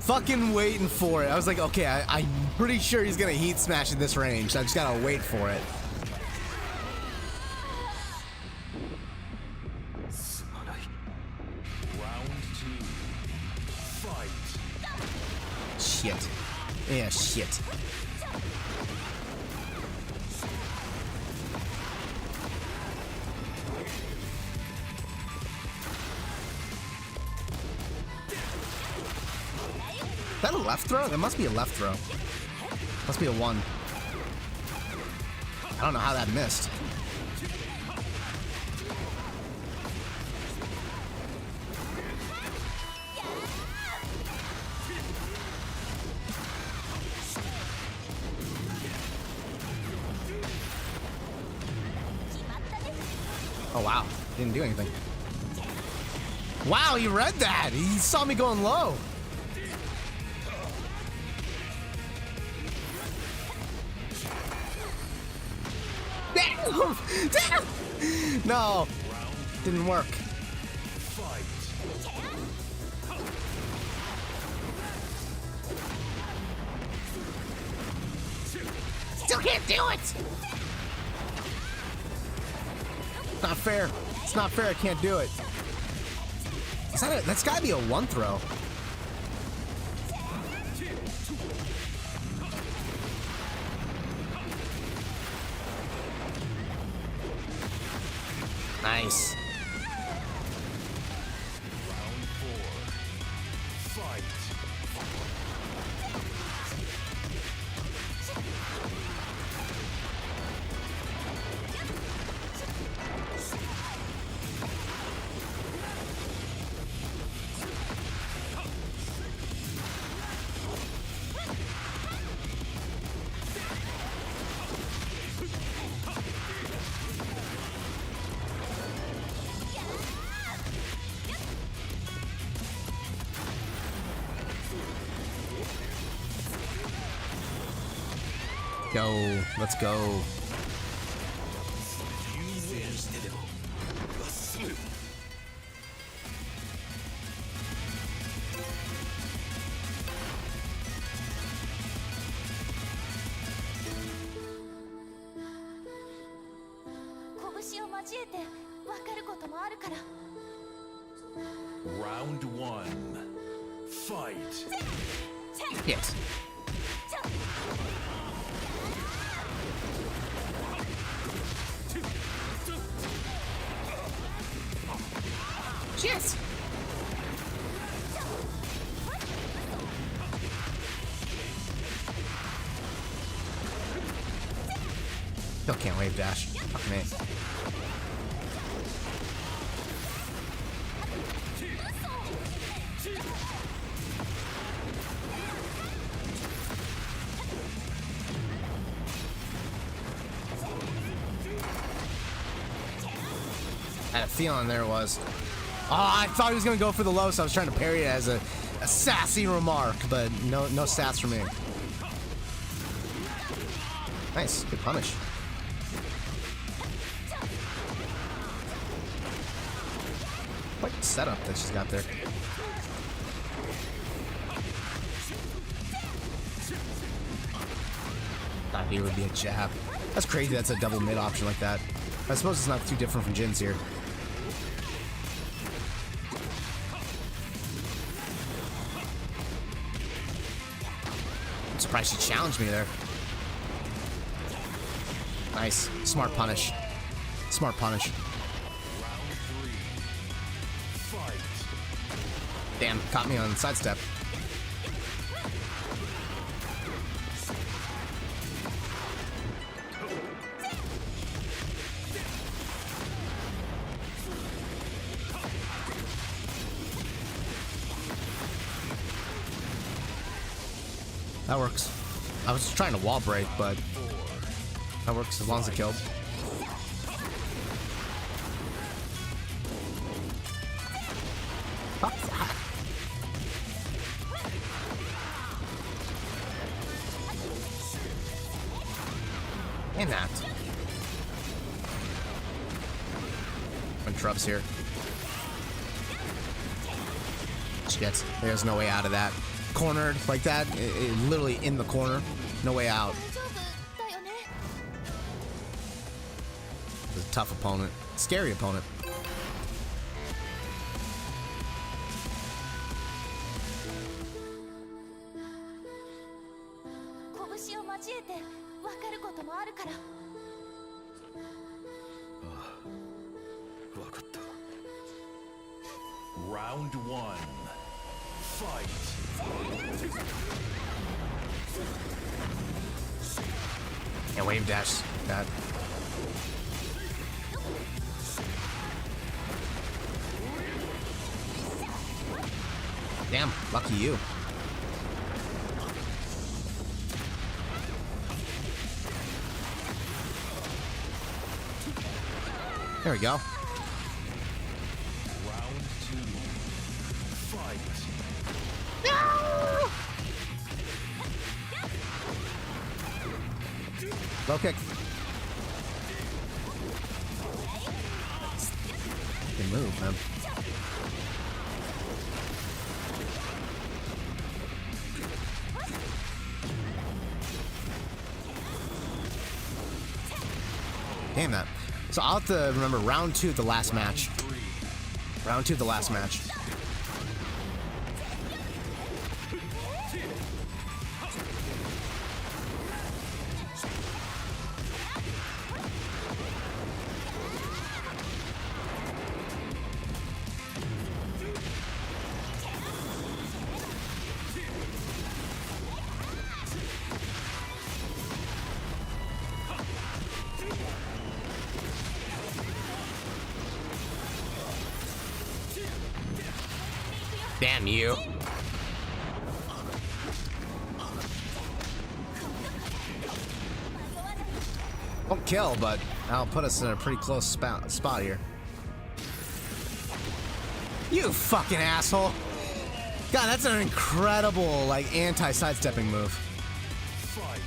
Fucking waiting for it. I was like, okay, I'm pretty sure he's gonna heat smash in this range. I just gotta wait for it. Round two. Fight. Shit. Yeah, shit. Is that a left throw? That must be a left throw. Must be a one. I don't know how that missed. Oh wow, didn't do anything. Wow, he read that! He saw me going low! Damn! Damn! No! Didn't work. Still can't do it! Not fair. It's not fair, I can't do it. Is that that's gotta be a one throw. Nice. Round four. Fight. Go. Let's go. Round one. Fight. Hit. Yes. can't wave dash. Fuck me. I had a feeling there it was. Oh, I thought he was gonna go for the low, so I was trying to parry it as a sassy remark, but no stats for me. Nice, good punish. What setup that she's got there. Thought here would be a jab. That's crazy that's a double mid option like that. I suppose it's not too different from Jin's here. I'm surprised she challenged me there. Nice. Smart punish. Smart punish. Damn, caught me on sidestep. That works. I was trying to wall break, but that works as long as it killed. Fuck that. And that. Shrubs here. Shit, there's no way out of that. Cornered like that, literally in the corner, no way out. It's a tough opponent, scary opponent. Round one. Fight. Yeah, wave dash that. Damn, lucky you. There we go. Round two. Fight. Low kick. Good move, man. Damn that. So I'll have to remember round two of the last match. Round two of the last match. Damn you. Won't kill, but that'll put us in a pretty close spot here. You fucking asshole. God, that's an incredible, like, anti-sidestepping move. Fight.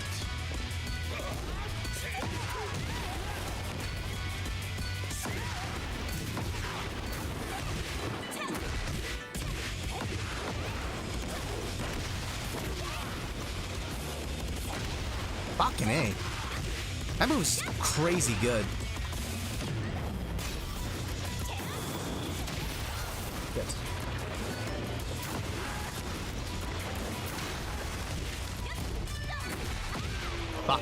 Fucking A. That move's crazy good. Good. Fuck.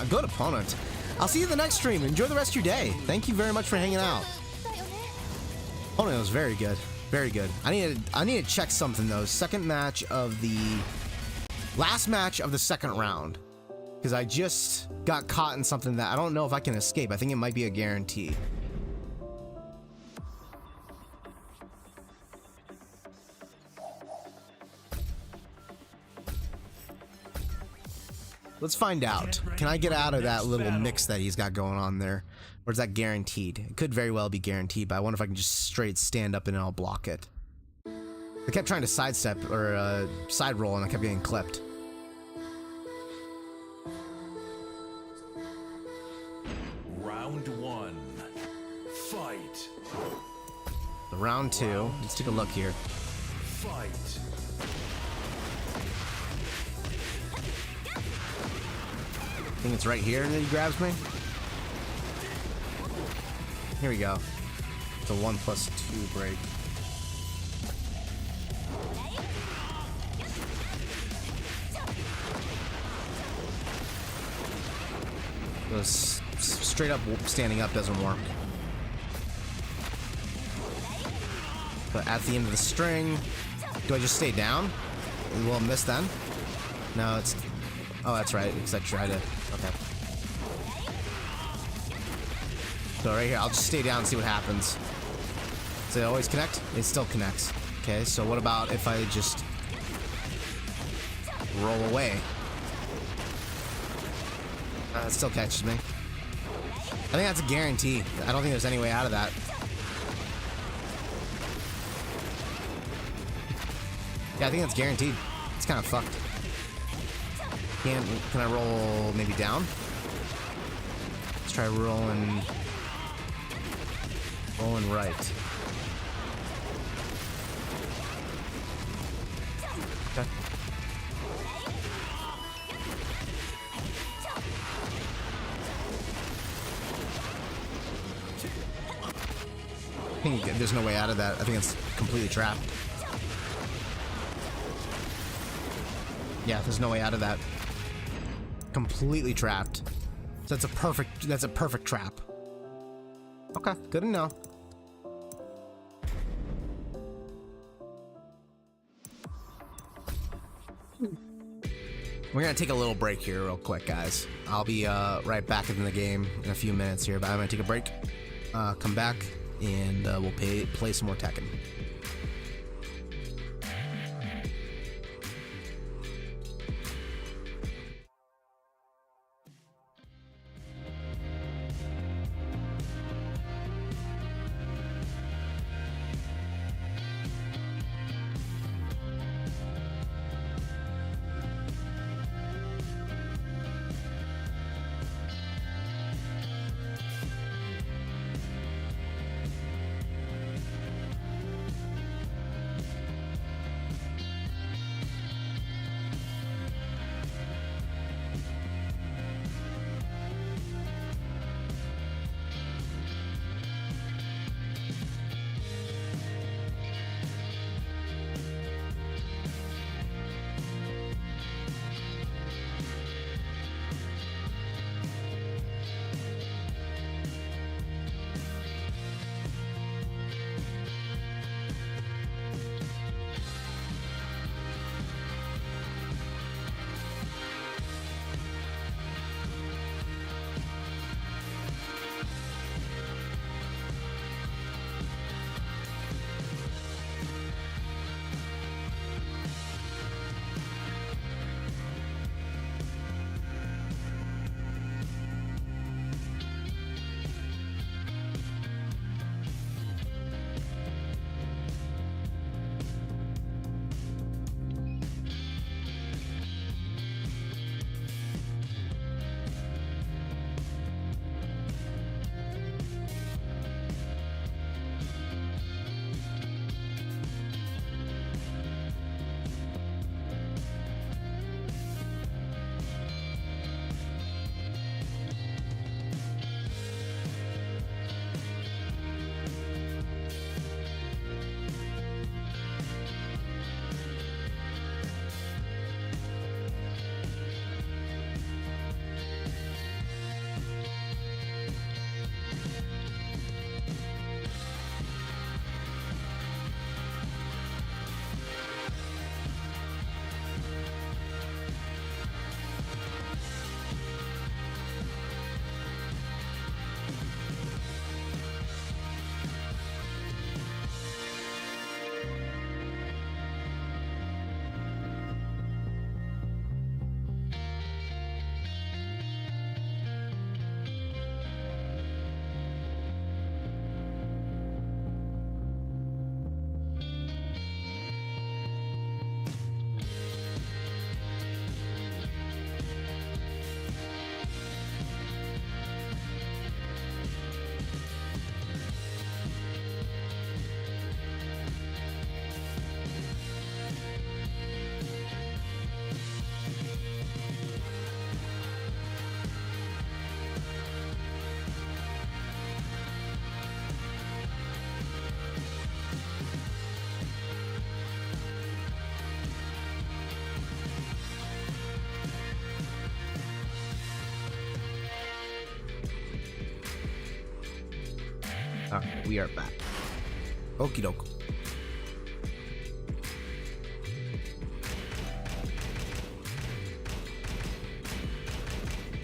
Good opponent. I'll see you in the next stream. Enjoy the rest of your day. Thank you very much for hanging out. Opponent was very good. Very good. I need to check something though. Second match of the last match of the second round. Because I just got caught in something that I don't know if I can escape. I think it might be a guarantee. Let's find out. Can I get out of that little mix that he's got going on there? Or is that guaranteed? It could very well be guaranteed, but I wonder if I can just straight stand up and I'll block it. I kept trying to sidestep or side roll and I kept getting clipped. Round one. Fight. Round two. Let's take a look here. Fight. I think it's right here that he grabs me. Here we go. It's a 1+2 break. Those straight up standing up doesn't work. But at the end of the string, do I just stay down? Will it miss then? No, it's... Oh, that's right, because I tried to... Okay. So right here, I'll just stay down and see what happens. Does it always connect? It still connects. Okay, so what about if I just... roll away? It still catches me. I think that's a guarantee. I don't think there's any way out of that. Yeah, I think that's guaranteed. It's kind of fucked. Can I roll maybe down? Let's try rolling right. Okay. I think there's no way out of that. I think it's completely trapped. Yeah, there's no way out of that. Completely trapped. So that's a perfect trap. Okay, good to know. We're gonna take a little break here real quick, guys. I'll be right back in the game in a few minutes here, but I'm gonna take a break, come back, and we'll play some more Tekken. Alright, we are back. Okie doke.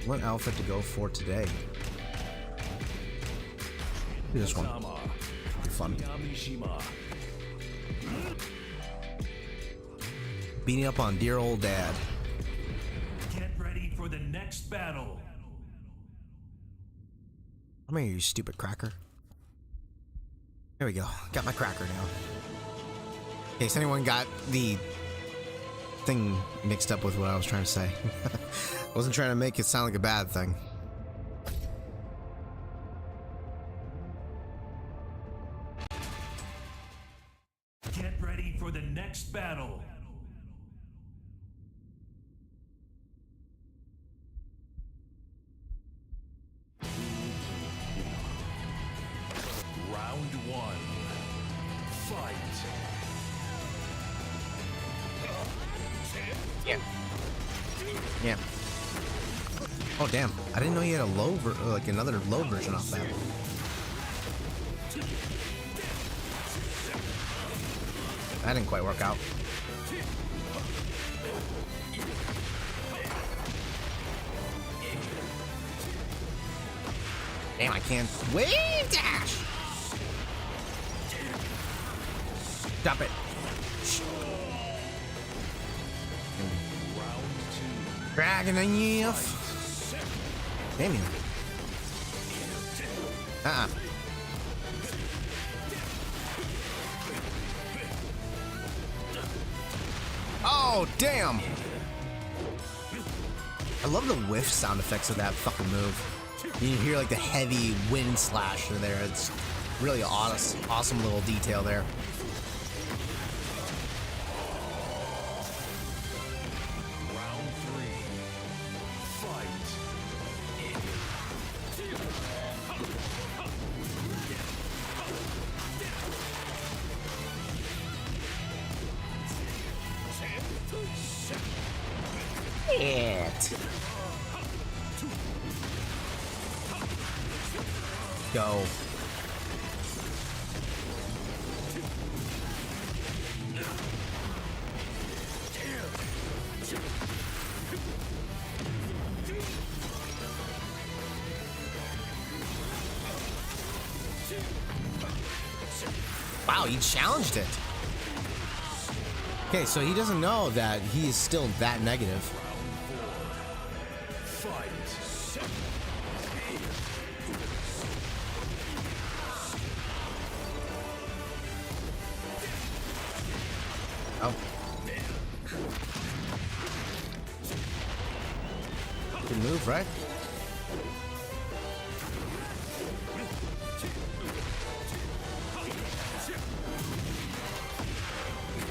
What outfit to go for today? Do this one. Be fun. Beating up on dear old dad. Get ready for the next battle. Come here, you stupid cracker. There we go. Got my cracker now. In case anyone got the thing mixed up with what I was trying to say. I wasn't trying to make it sound like a bad thing. Get ready for the next battle. Round one. Fight. Yeah. Yeah. Oh damn! I didn't know you had a low, like another low version off that. That didn't quite work out. Damn! I can't wave dash. Stop it. Dragon enough. Damn you. Oh, damn. I love the whiff sound effects of that fucking move. You hear like the heavy wind slash in there. It's really awesome little detail there. Go. Wow, he challenged it. Okay, so he doesn't know that he is still that negative. Oh. Good move, right?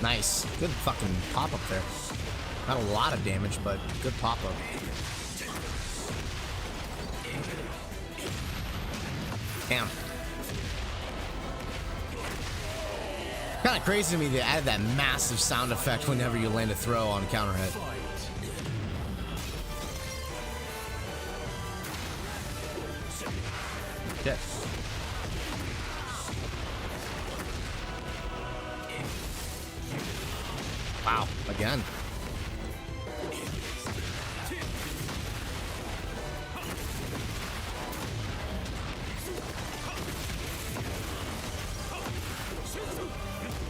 Nice. Good fucking pop-up there. Not a lot of damage, but good pop-up. Damn. Kind of crazy to me they added that massive sound effect whenever you land a throw on a counter hit. Shit. Wow, again.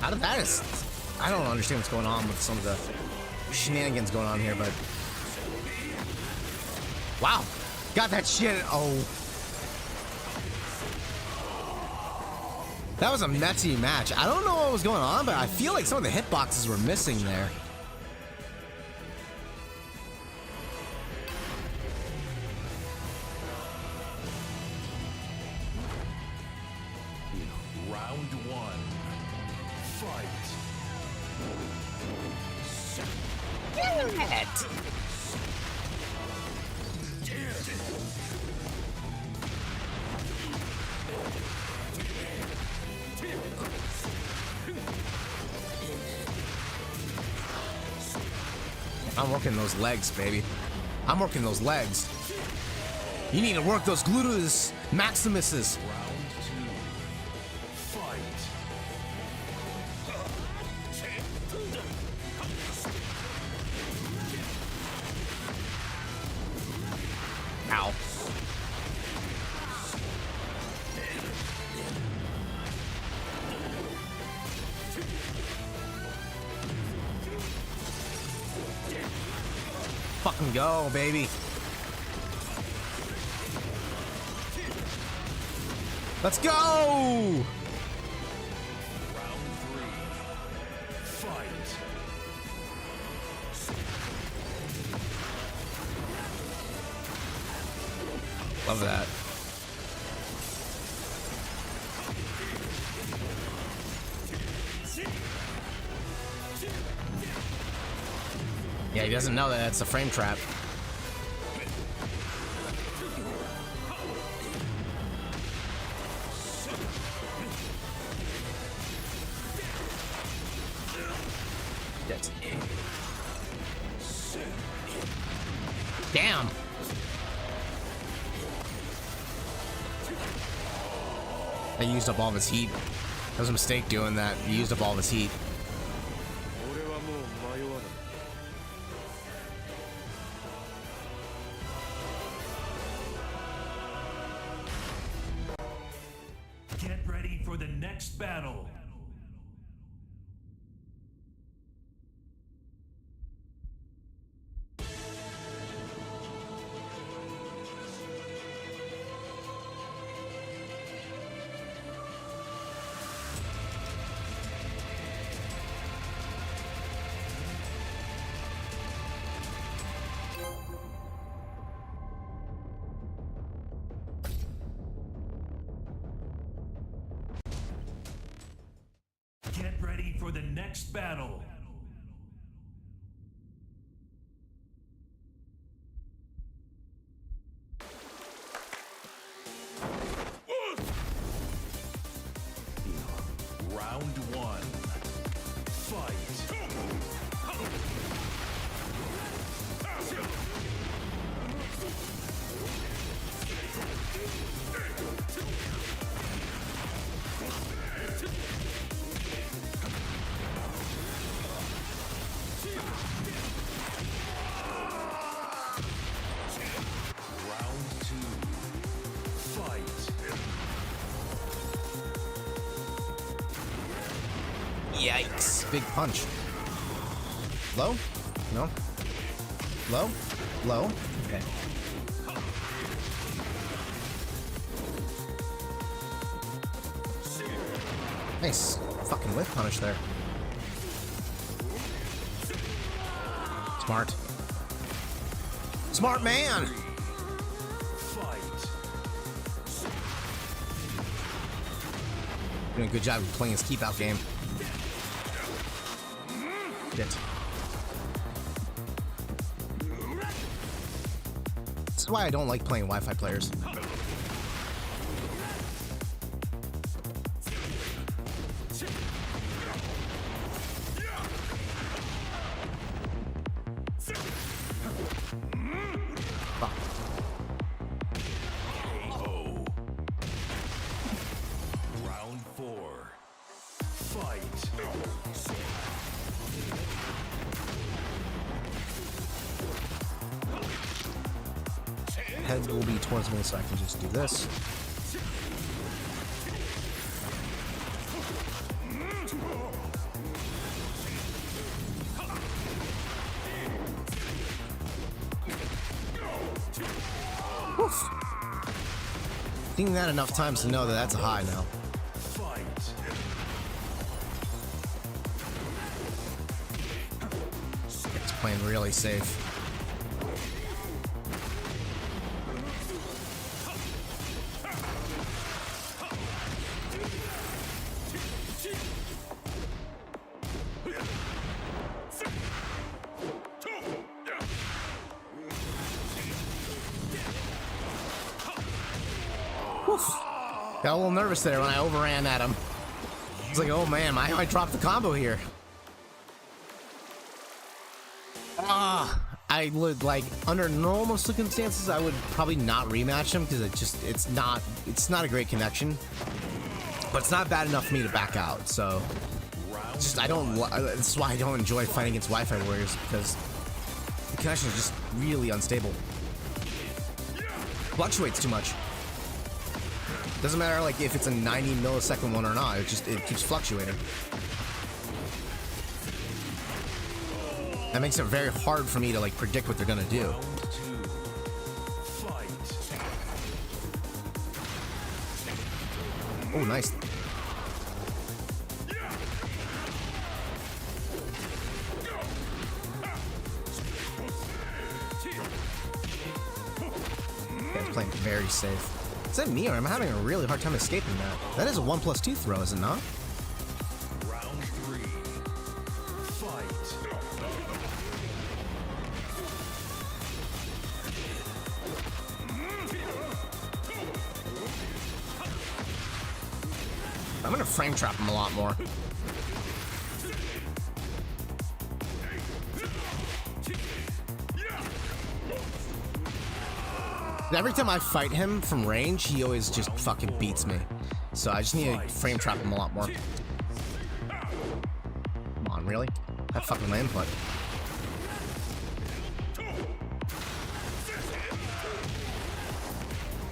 How did that is? I don't understand what's going on with some of the shenanigans going on here, but wow, got that shit. Oh, that was a messy match. I don't know what was going on, but I feel like some of the hitboxes were missing there. Round one. Fight. I'm working those legs, baby. I'm working those legs. You need to work those gluteus maximuses. Ow. Fucking go, baby. Let's go! Round 3. Fight. Love that. Yeah, he doesn't know that it's a frame trap. Damn. I used up all of his heat. That was a mistake doing that. He used up all of his heat. Get ready for the next battle. Get ready for the next battle. Round 1. Fight. Yikes. Big punch. Low? No? Low? Low? Okay. Nice. Fucking whip punish there. Smart. Smart man! Doing a good job of playing his keep out game. Shit. This is why I don't like playing Wi-Fi players. Round 4. Fight. Head will be towards me, so I can just do this. Oof. Thinking that enough times to know that that's a high now. It's playing really safe. Got a little nervous there when I overran at him. I was like, oh man, I might drop the combo here. I would, like, under normal circumstances, I would probably not rematch him because it's not a great connection. But it's not bad enough for me to back out, so. Just that's why I don't enjoy fighting against Wi-Fi warriors, because the connection is just really unstable. Fluctuates too much. Doesn't matter like if it's a 90 millisecond one or not. It keeps fluctuating. That makes it very hard for me to like predict what they're gonna do. Oh, nice. Okay, playing very safe. Is that me, or am I having a really hard time escaping that? That is a 1+2 throw, is it not? Round 3. Fight. I'm gonna frame trap him a lot more. Every time I fight him from range, he always just fucking beats me. So I just need to frame trap him a lot more. Come on, really? That fucking my input.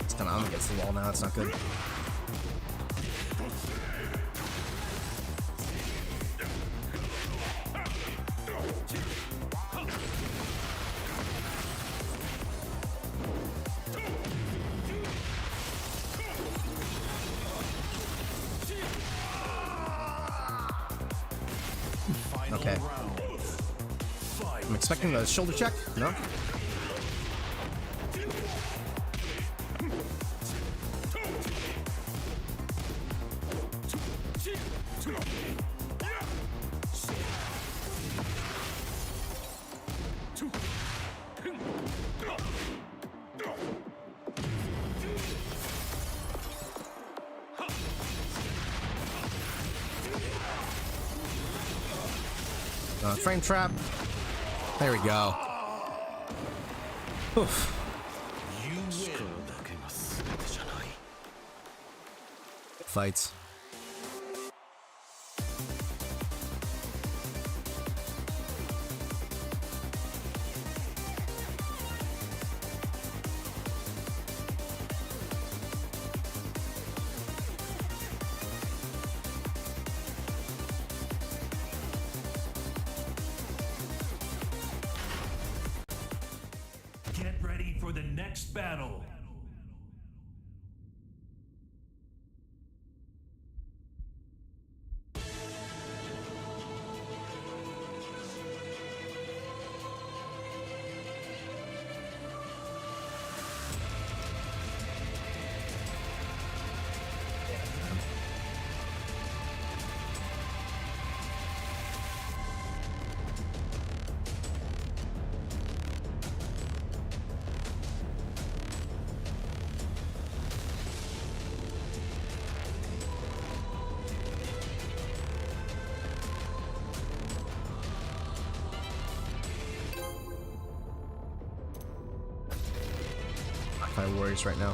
It's kind of against the wall now. It's not good. Okay. I'm expecting a shoulder check. No? Frame trap. There we go. Oof. Fights. Get ready for the next battle. Warriors right now.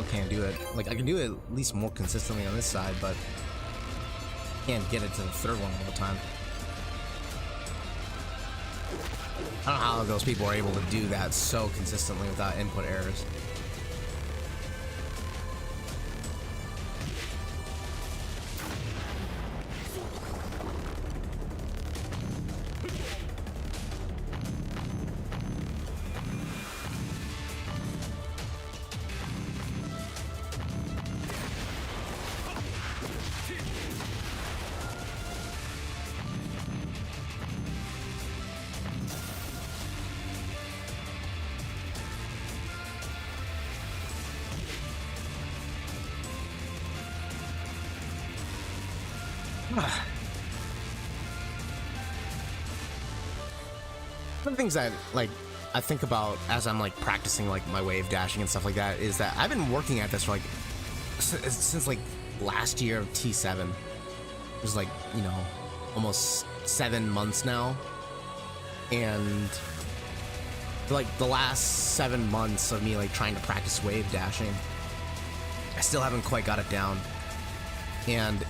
still can't do it. Like, I can do it at least more consistently on this side, but can't get it to the third one all the time. I don't know how those people are able to do that so consistently without input errors. One of the things that I think about as I'm like practicing like my wave dashing and stuff like that is that I've been working at this for like since like last year of T7. It was like, you know, almost 7 months now, and for like the last 7 months of me like trying to practice wave dashing, I still haven't quite got it down. And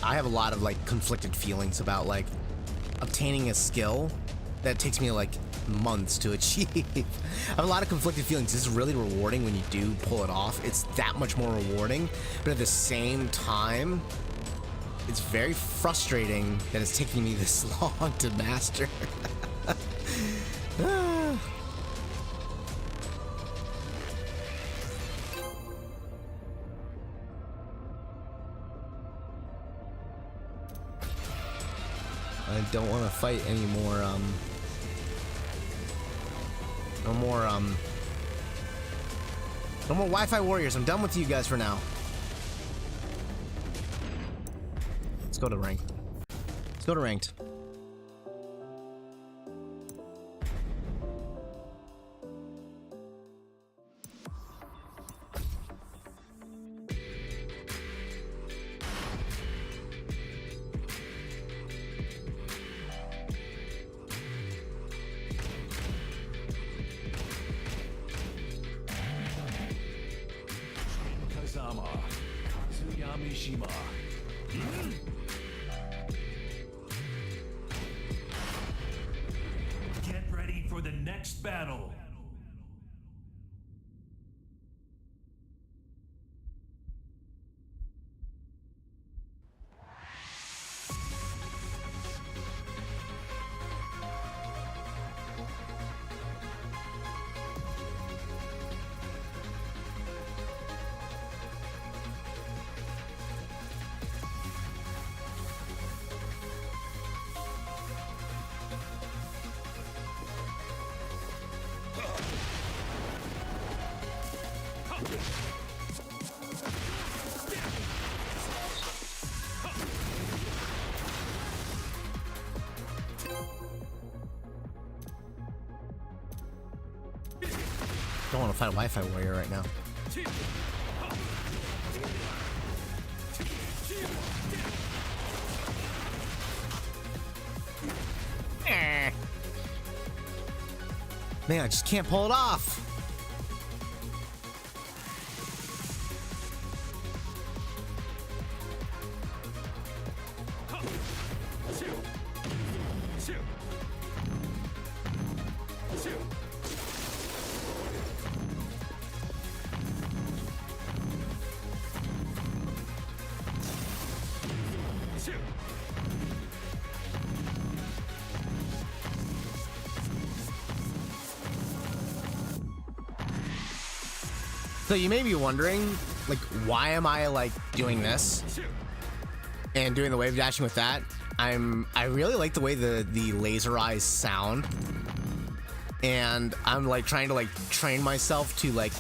I have a lot of like conflicted feelings about like obtaining a skill that takes me like months to achieve. I have a lot of conflicted feelings. This is really rewarding when you do pull it off. It's that much more rewarding, but at the same time, it's very frustrating that it's taking me this long to master. I don't want to fight anymore. No more Wi-Fi warriors. I'm done with you guys for now. Let's go to ranked. Let's go to ranked. Kazuya Mishima. Get ready for the next battle. I don't want to fight a Wi-Fi warrior right now. Man, I just can't pull it off. So you may be wondering, like, why am I like doing this and doing the wave dashing with that? I really like the way the laser eyes sound, and I'm like trying to like train myself to like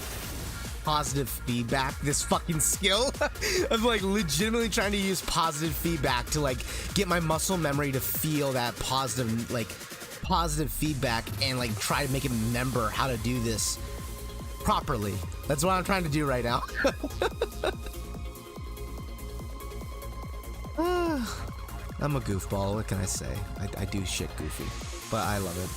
positive feedback this fucking skill. I'm like legitimately trying to use positive feedback to like get my muscle memory to feel that positive feedback and like try to make it remember how to do this properly. That's what I'm trying to do right now. I'm a goofball, what can I say? I do shit goofy, but I love it.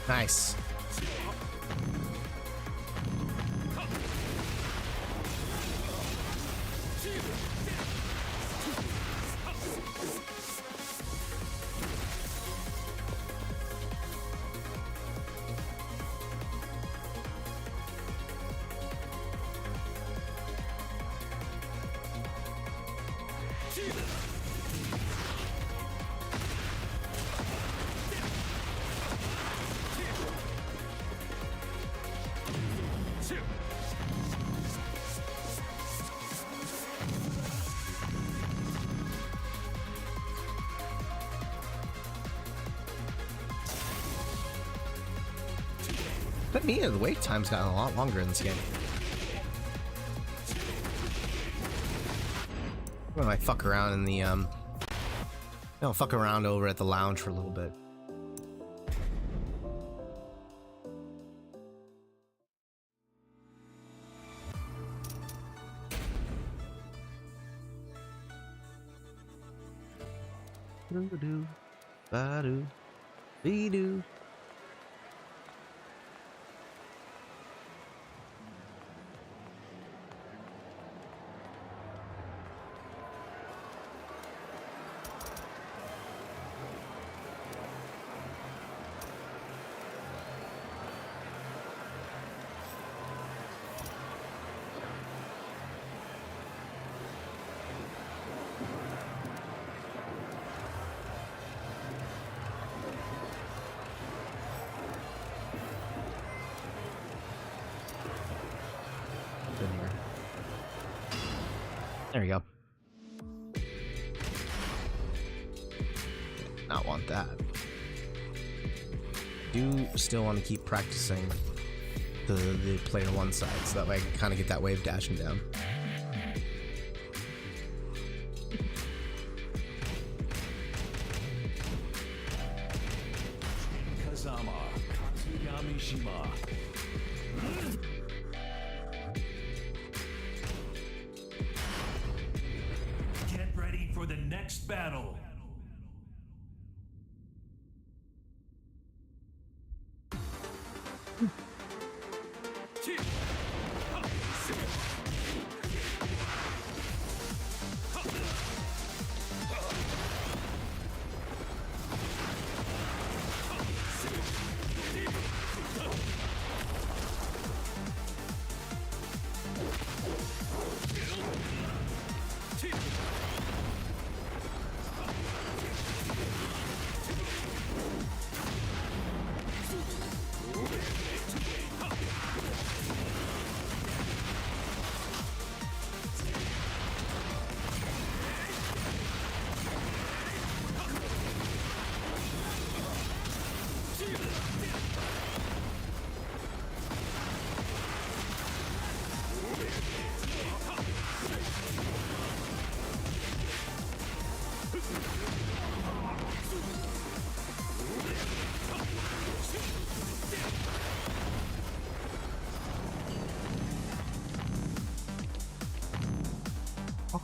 Nice. But me, the wait time's gotten a lot longer in this game. I'm gonna like fuck around in the fuck around over at the lounge for a little bit. Do ba do be do. There you go. Not want that. Do still want to keep practicing the player one side, so that way I can kind of get that wave dashing down. Kazuya Mishima. Get ready for the next battle.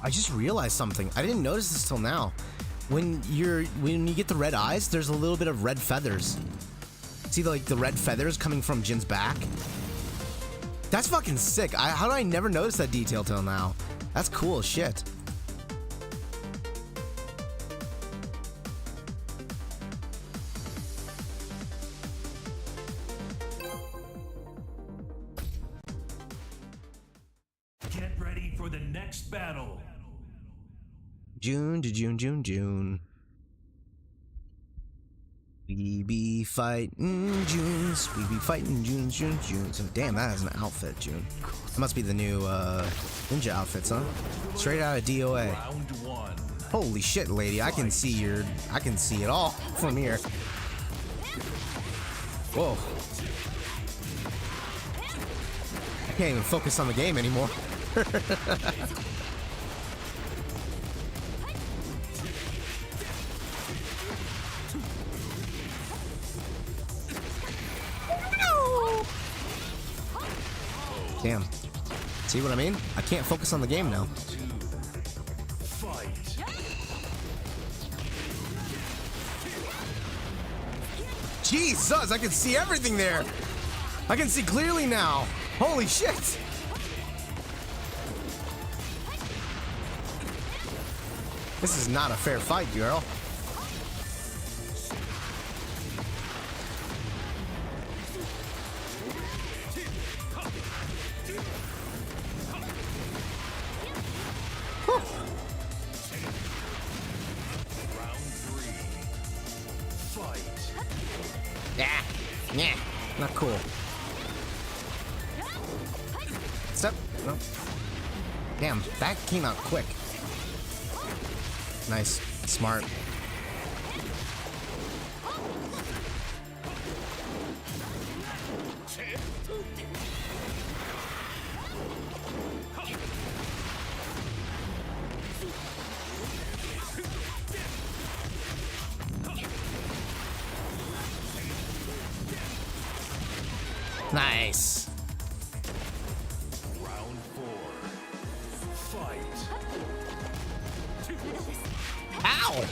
I just realized something. I didn't notice this till now. When you get the red eyes, there's a little bit of red feathers. See like the red feathers coming from Jin's back? That's fucking sick. How did I never notice that detail till now? That's cool as shit. Get ready for the next battle. June to June. We be fighting Junes. We be fighting Junes. So damn, that is an outfit, June. That must be the new ninja outfits, huh? Straight out of DOA. Round one. Holy shit, lady! I can see it all from here. Whoa! I can't even focus on the game anymore. Damn. See what I mean? I can't focus on the game now. Jesus, I can see everything there. I can see clearly now. Holy shit. This is not a fair fight, girl. Yeah, not cool. Step. No. Damn, that came out quick. Nice. Smart. Nice. Round 4. Fight. Ow!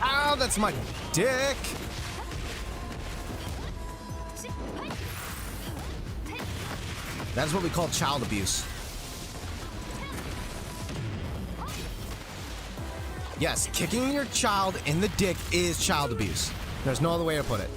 Ow, that's my dick. That's what we call child abuse. Yes, kicking your child in the dick is child abuse. There's no other way to put it.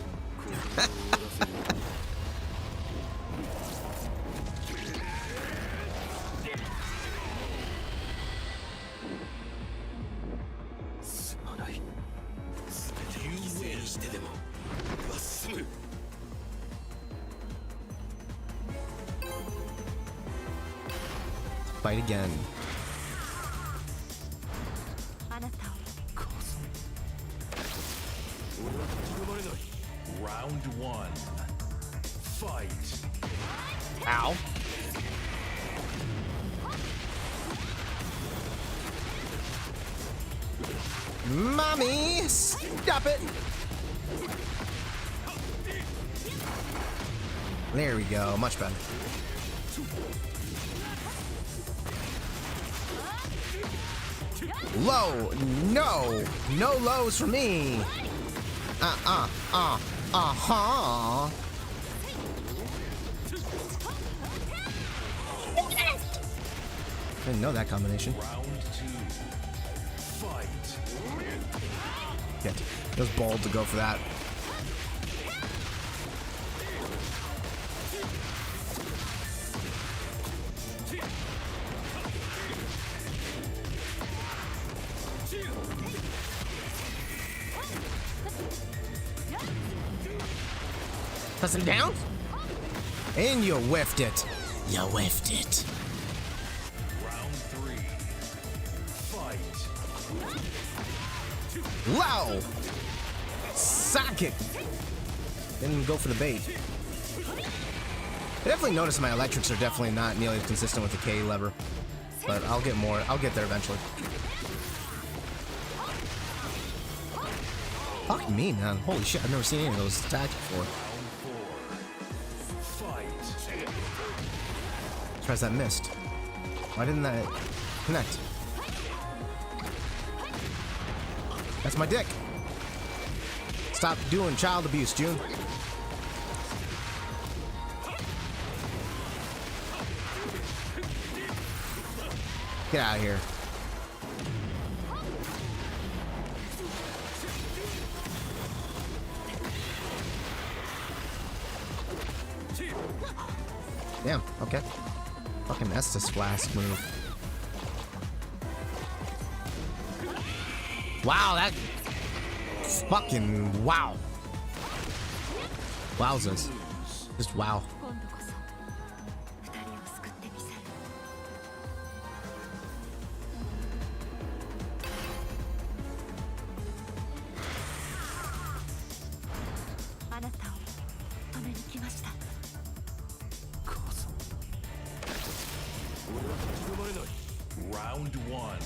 Fight again. Round 1. Fight. Ow. Mommy, stop it. There we go, much better. Low, no lows for me. Uh-huh. Didn't know that combination. Round 2. Fight. It was bold to go for that. Press him down? And you whiffed it. You whiffed it. Round 3. Fight. Low! Socket! Didn't go for the bait. I definitely noticed my electrics are definitely not nearly as consistent with the K lever. But I'll get more. I'll get there eventually. Fuck me, man. Holy shit, I've never seen any of those attacks before. Tries that missed. Why didn't that connect? That's my dick. Stop doing child abuse, June. Get out of here. Damn, okay. Fucking Estus Flask move. Wow, that fucking wow. Wowzers. Just wow. Round 1.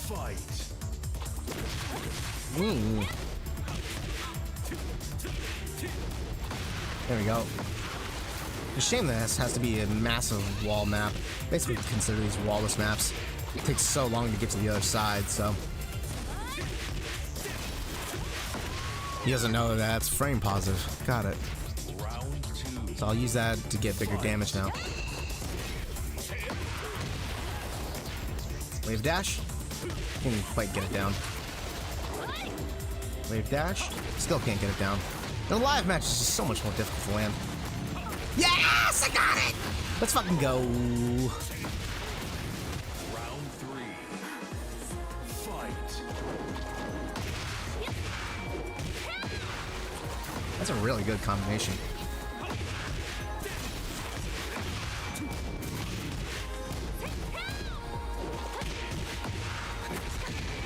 Fight. There we go. It's a shame that this has to be a massive wall map. Basically consider these wallless maps. It takes so long to get to the other side, so. He doesn't know that that's frame positive. Got it. So I'll use that to get bigger damage now. Wave dash. Can't quite get it down. Wave dash. Still can't get it down. The live match is just so much more difficult to land. Yes! I got it! Let's fucking go. Round 3. Fight. That's a really good combination.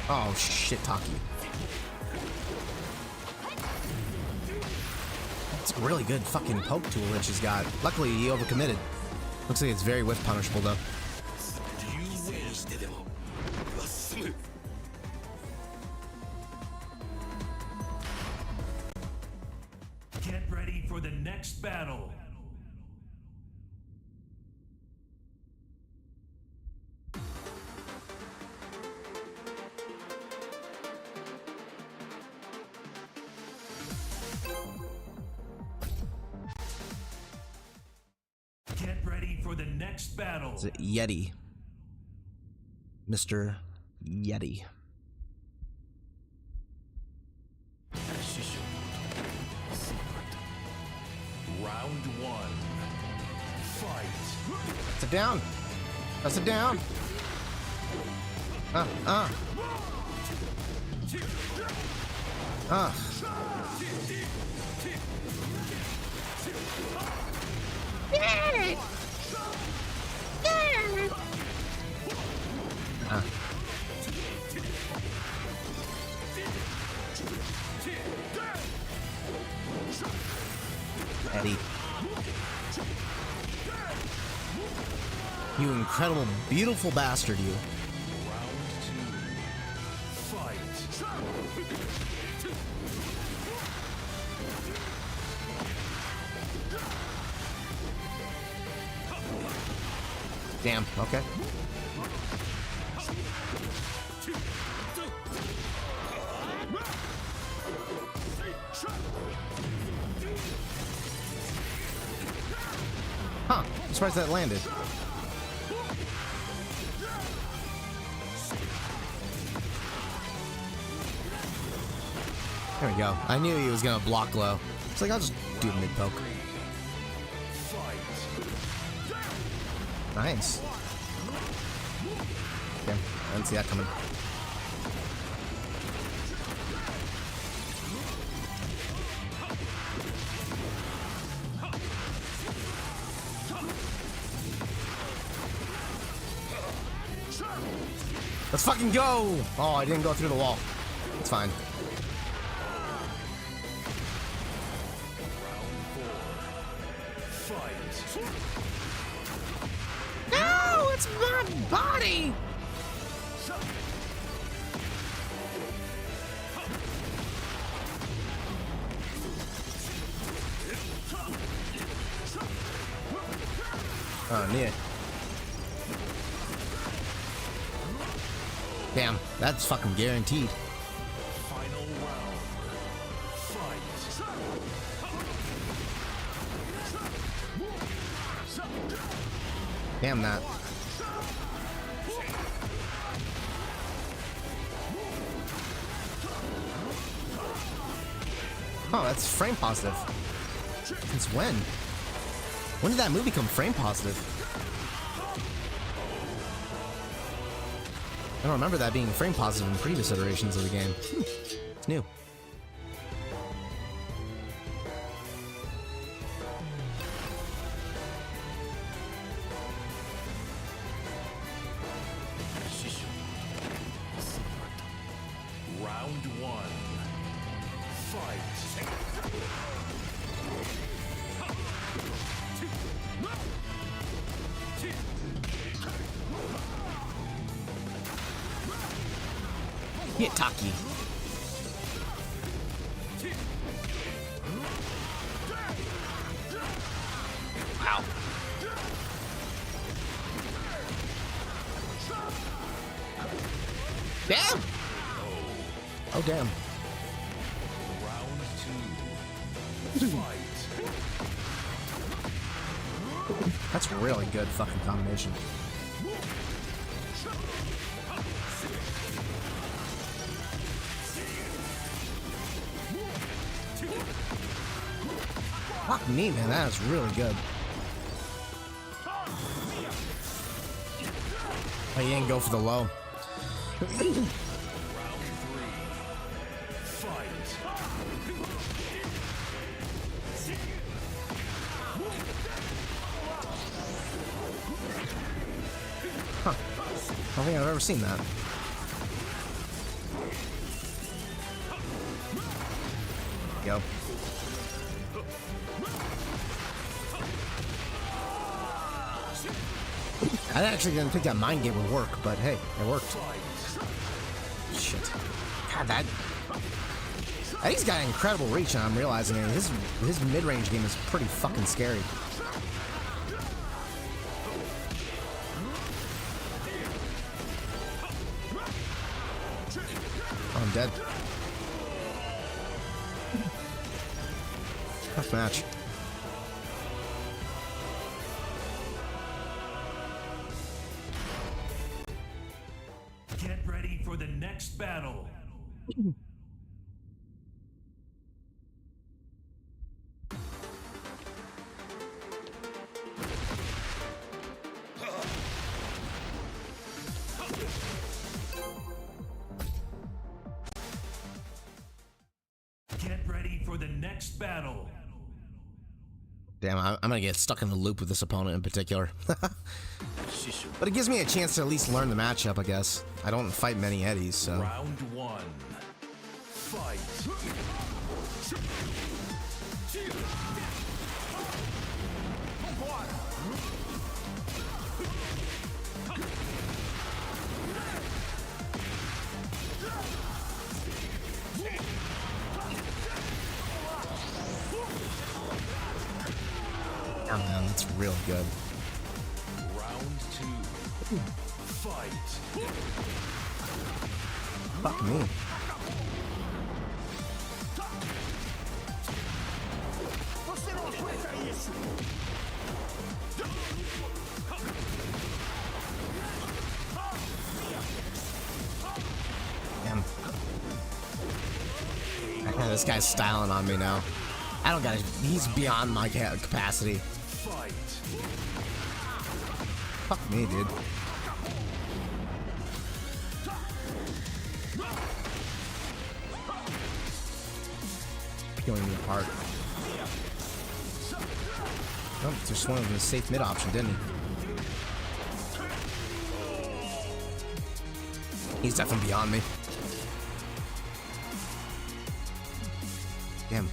Oh shit, Taki. That's a really good fucking poke tool that she's got. Luckily, he overcommitted. Looks like it's very whiff punishable though. Get ready for the next battle. Get ready for the next battle. It's a Yeti. Mr. Yeti. Round 1. Fight. That's it down. That's it down. Eddie. You incredible, beautiful bastard, you. Round 2. Fight. Damn, okay. Huh, I'm surprised that landed. There we go. I knew he was gonna block low. It's like, I'll just do the mid poke. Nice. Okay, I didn't see that coming. Let's fucking go! Oh, I didn't go through the wall. It's fine. No, it's my body! Oh, neat. Damn, that's fucking guaranteed. Final round. Fight. Damn that. Oh, that's frame positive. Since when? When did that move become frame positive? I don't remember that being frame positive in previous iterations of the game. It's new. Round 1. Fight. Hit Taki. Ow. Damn! Oh, damn. Round 2. Fight. That's really good fucking combination. Fuck me, man. That is really good. Oh, you didn't go for the low. Huh. I don't think I've ever seen that. Go. I actually didn't think that mind game would work, but hey, it worked. Shit. God, that... Eddie's got incredible reach, and I'm realizing it. His mid-range game is pretty fucking scary. Oh, I'm dead. Tough match. Get ready for the next battle. Get ready for the next battle. Damn, I'm gonna get stuck in the loop with this opponent in particular. But it gives me a chance to at least learn the matchup, I guess. I don't fight many Eddies, so... Round 1. Fight. Oh man, that's real good. Round 2. Fight. Fuck me. Damn. Man, this guy's styling on me now. I don't got it. He's beyond my capacity. Fuck me, dude. Peeling me apart. Oh, just one of the safe mid option, didn't he? He's definitely beyond me. Damn.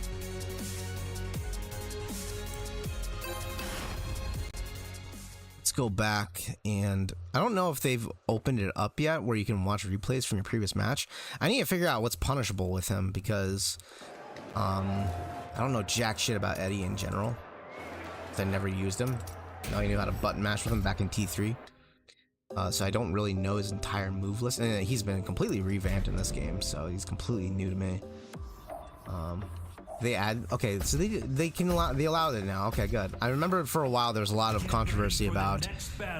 Let's go back, and I don't know if they've opened it up yet where you can watch replays from your previous match. I need to figure out what's punishable with him because I don't know jack shit about Eddie in general. I never used him. I knew how to button mash with him back in T3. So I don't really know his entire move list, and he's been completely revamped in this game, so he's completely new to me. They add, okay, so they allowed it now. Okay, good. I remember for a while there was a lot of controversy about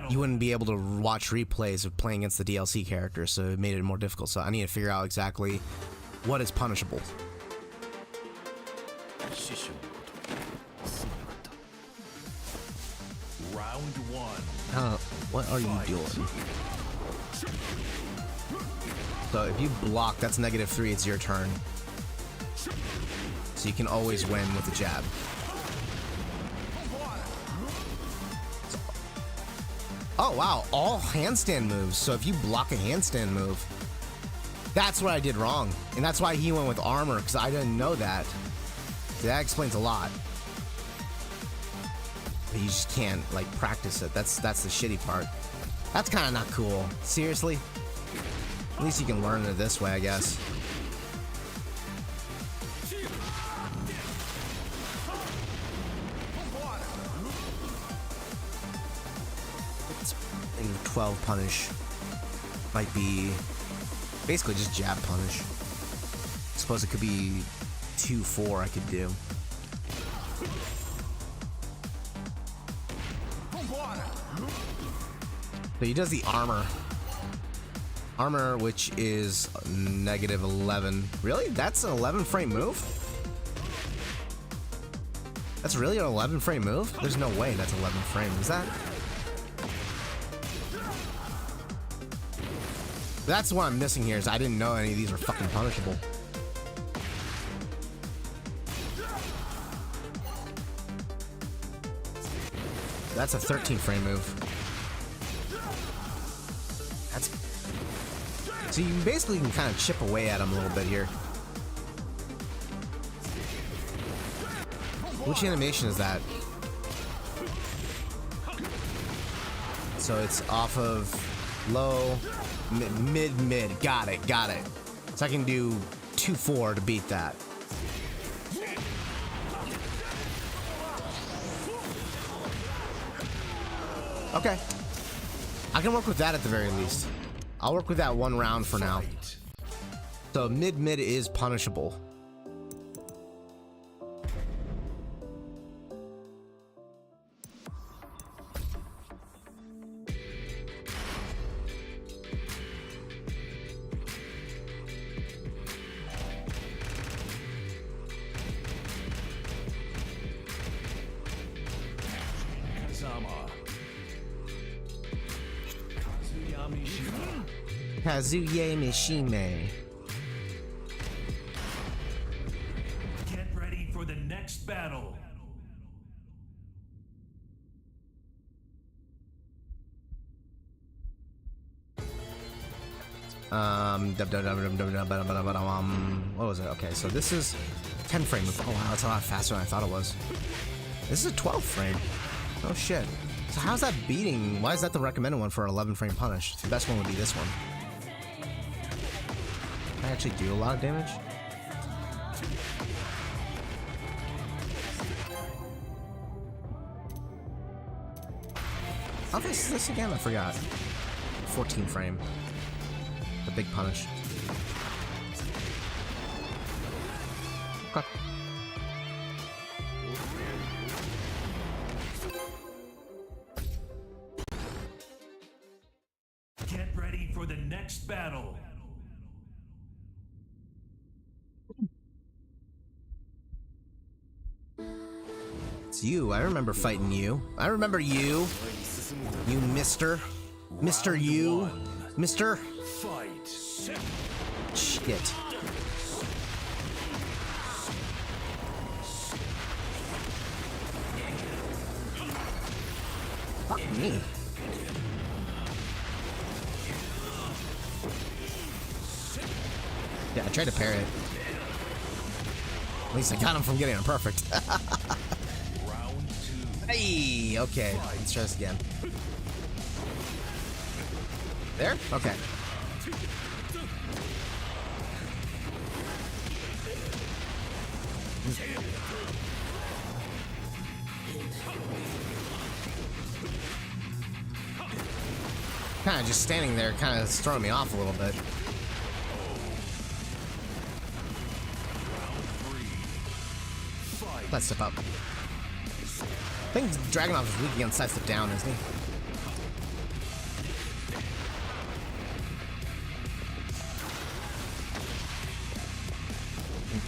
you wouldn't be able to watch replays of playing against the DLC characters, so it made it more difficult. So I need to figure out exactly what is punishable. Round 1. What are you doing? So if you block, that's -3. It's your turn. So you can always win with a jab. Oh wow, all handstand moves. So if you block a handstand move, that's what I did wrong. And that's why he went with armor, because I didn't know that. So that explains a lot. But you just can't like practice it. That's the shitty part. That's kind of not cool. Seriously? At least you can learn it this way, I guess. And 12 punish might be basically just jab punish. Suppose it could be 2-4 I could do. So he does the armor. Armor, which is -11. Really? That's an 11 frame move? That's really an 11 frame move? There's no way that's 11 frame. Is that? That's what I'm missing here, is I didn't know any of these were fucking punishable. That's a 13 frame move. That's... So you basically can kind of chip away at him a little bit here. Which animation is that? So it's off of low, mid. Got it. So I can do 2-4 to beat that. Okay. I can work with that at the very least. I'll work with that one round for now. So mid is punishable. Kazuya Mishima. Get ready for the next battle. What was it? Okay, so this is 10 frame. Oh wow, that's a lot faster than I thought it was. This is a 12 frame. Oh shit. So how's that beating? Why is that the recommended one for 11 frame punish? The best one would be this one. Can I actually do a lot of damage? How fast is this again? I forgot. 14 frame. The big punish. Okay. Get ready for the next battle. It's you. I remember fighting you. I remember you. You mister. Mr. You. Mister. Shit. Fuck me. Yeah, I tried to parry it. At least I got him from getting it perfect. Hey, okay. Let's try this again. There? Okay. Kind of just standing there, kind of throwing me off a little bit. Let's step up. I think Dragunov is weak against sidestep down, isn't he?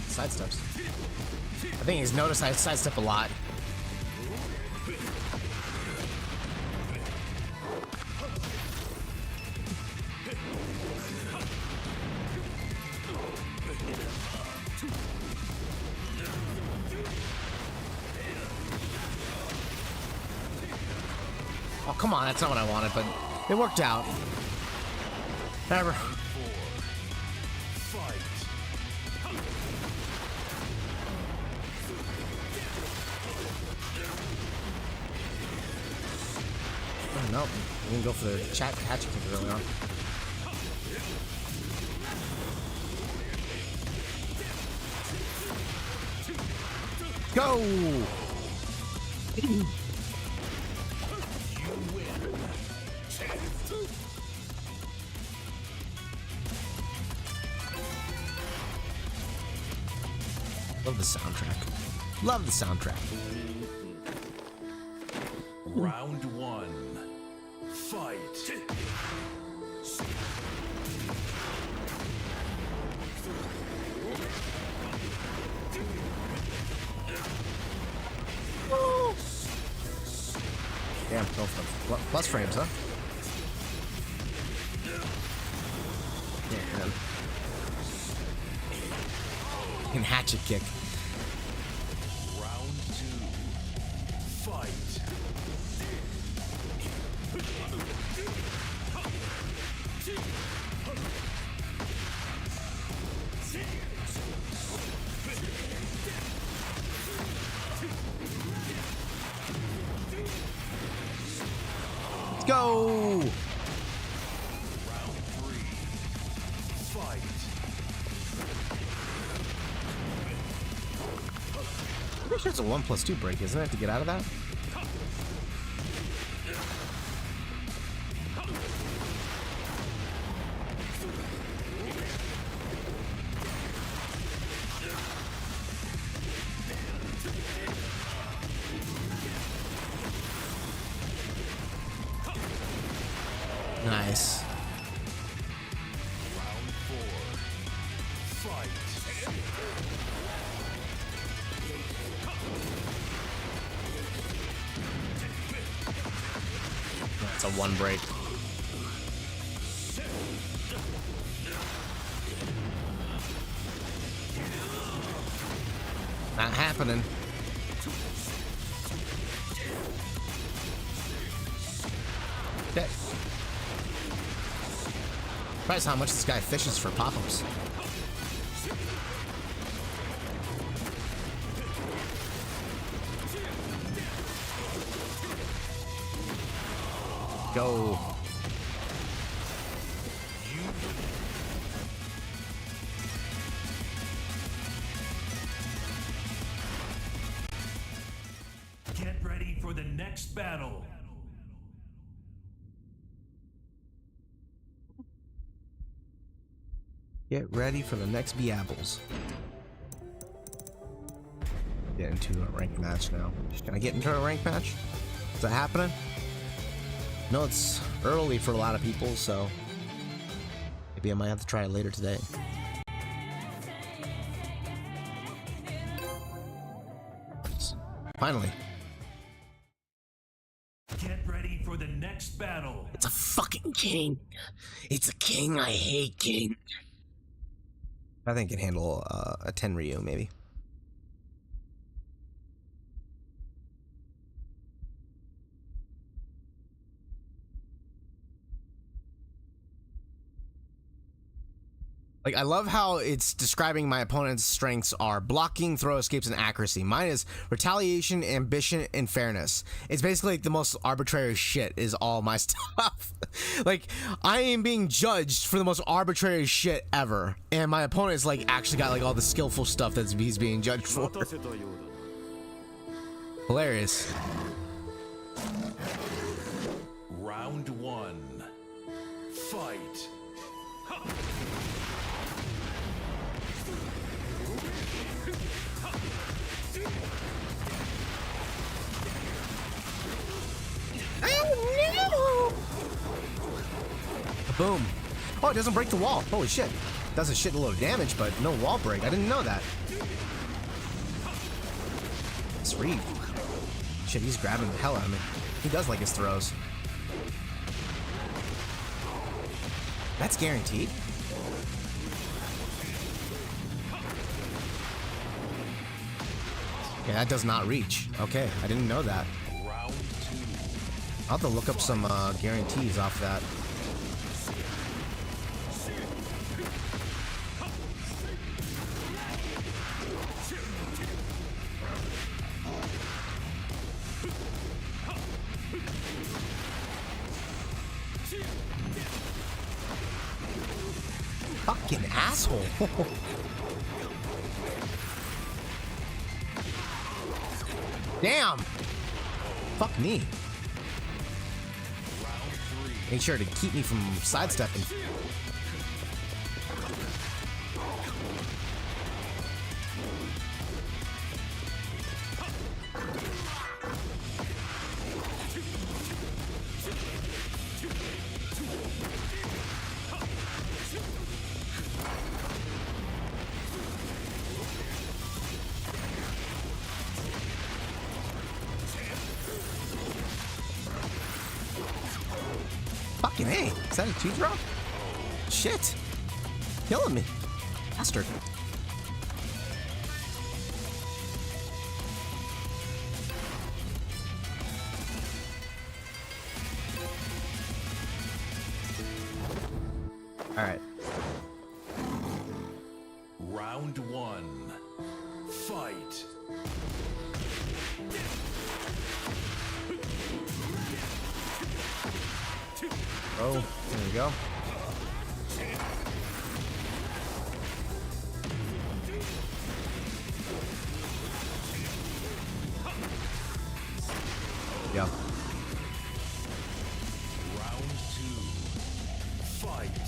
Sidesteps. I think he's noticed I sidestep a lot. Oh, come on, that's not what I wanted, but it worked out. Whatever. Oh, no, we can go for the hatchet kick early on. Go! Love the soundtrack. Love the soundtrack. Round one. Fight. Damn, no frames. Plus frames, huh? Yeah, man. And hatchet kick. Round two. Fight. Let's go! Round three. Fight. I'm pretty sure it's a 1+2 break, isn't it, to get out of that? Nice. Round four. Fight. That's a one break. Not happening. Okay. Surprised how much this guy fishes for pop-ups. Go. Get ready for the next battle. Get ready for the next Biables. Get into a ranked match now. Can I get into a ranked match? Is that happening? No, it's early for a lot of people, so maybe I might have to try it later today. Finally. Get ready for the next battle. It's a fucking king. It's a king. I hate king. I think it can handle a 10 Ryu, maybe. Like, I love how it's describing my opponent's strengths are blocking, throw escapes, and accuracy. Mine is retaliation, ambition, and fairness. It's basically like the most arbitrary shit is all my stuff. Like, I am being judged for the most arbitrary shit ever. And my opponent's like actually got like all the skillful stuff that he's being judged for. Hilarious. Round one. Fight. Oh no! Boom. Oh, it doesn't break the wall. Holy shit. Does a shitload of damage, but no wall break. I didn't know that. Sweet. Shit, he's grabbing the hell out of me. He does like his throws. That's guaranteed. Yeah, that does not reach. Okay, I didn't know that. Round two. I'll have to look up some guarantees off that. Fucking asshole. Damn. Fuck me. Make sure to keep me from sidestepping. Fucking A. Is that a 2-drop? Shit. Killing me. Bastard. Alright. Round 1. Fight. Oh, there we go. Yeah. Round 2. Fight.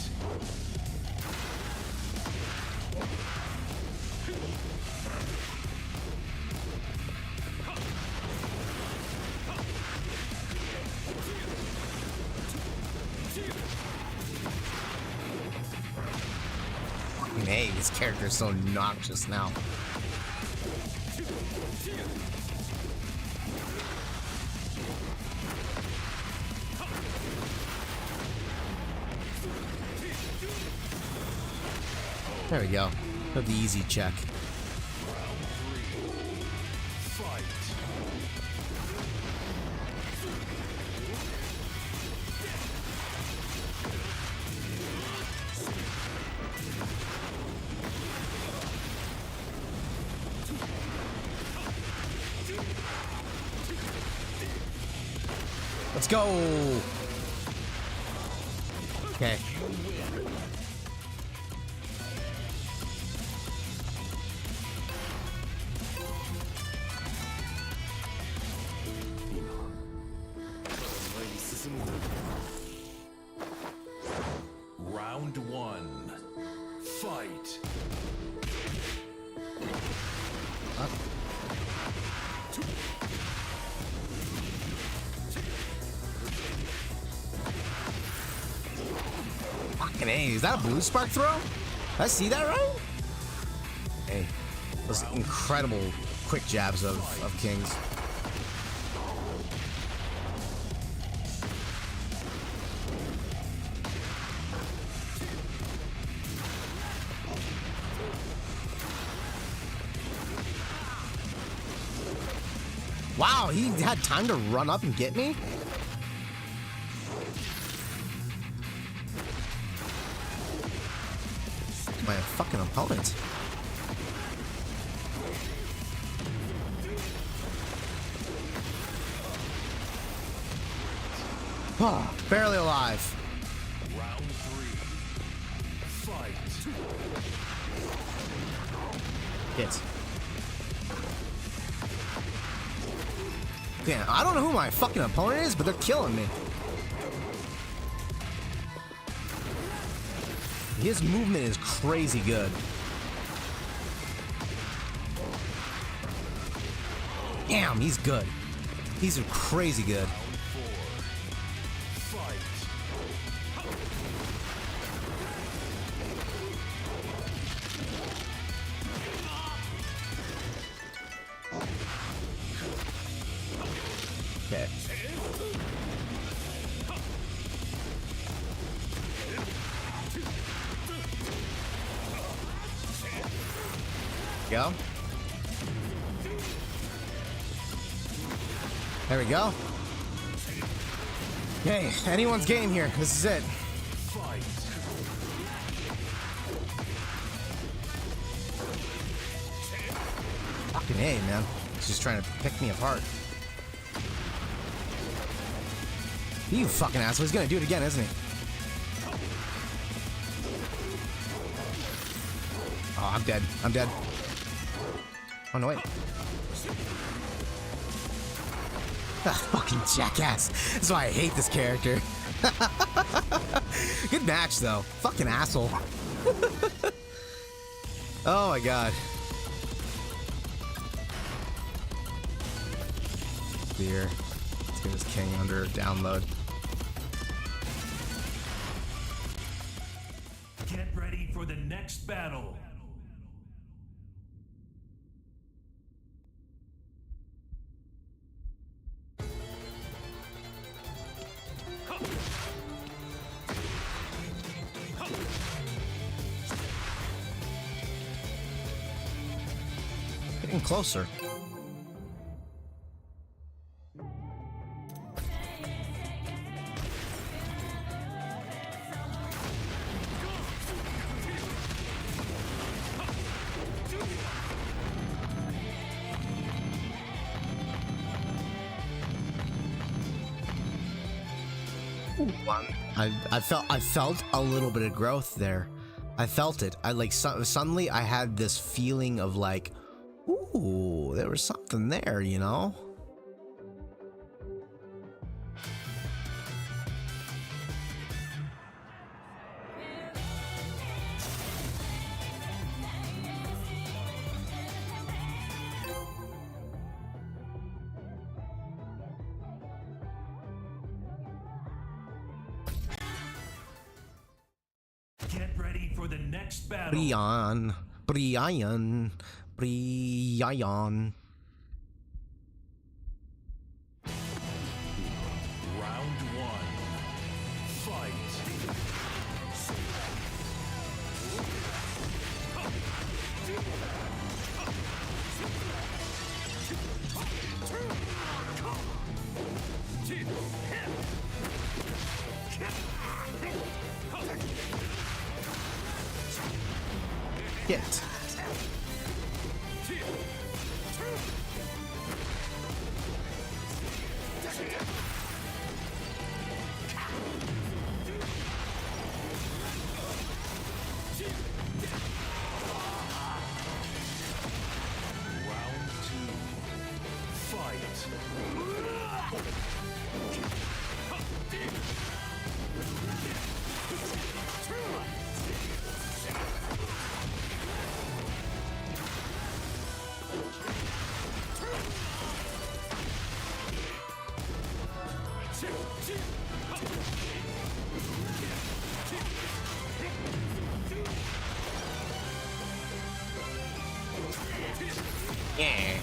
Hey, this character is so obnoxious now. There we go. Have the easy check. Let's go. Okay. Round 1. Fight. Fucking A, is that a blue spark throw? Did I see that right? Hey, those incredible quick jabs of King's. Wow, he had time to run up and get me? My fucking opponent. Oh, barely alive. Round 3. Fight. Hit. Okay, I don't know who my fucking opponent is, but they're killing me. His movement is crazy good. Damn, he's good. He's crazy good. Okay. Go. There we go. Okay, anyone's game here. This is it. Fucking A, man. He's just trying to pick me apart. You fucking asshole. He's gonna do it again, isn't he? Oh, I'm dead. I'm dead. Oh, no, wait. Ah, fucking jackass. That's why I hate this character. Good match, though. Fucking asshole. Oh, my God. Here. Let's get this king under download. Get ready for the next battle. getting closer. I felt a little bit of growth there. I felt it. I like suddenly I had this feeling of like, ooh, there was something there, you know? Get ready for the next battle. Brian. Round one. Fight. Hit. Round two. Fight. Yeah.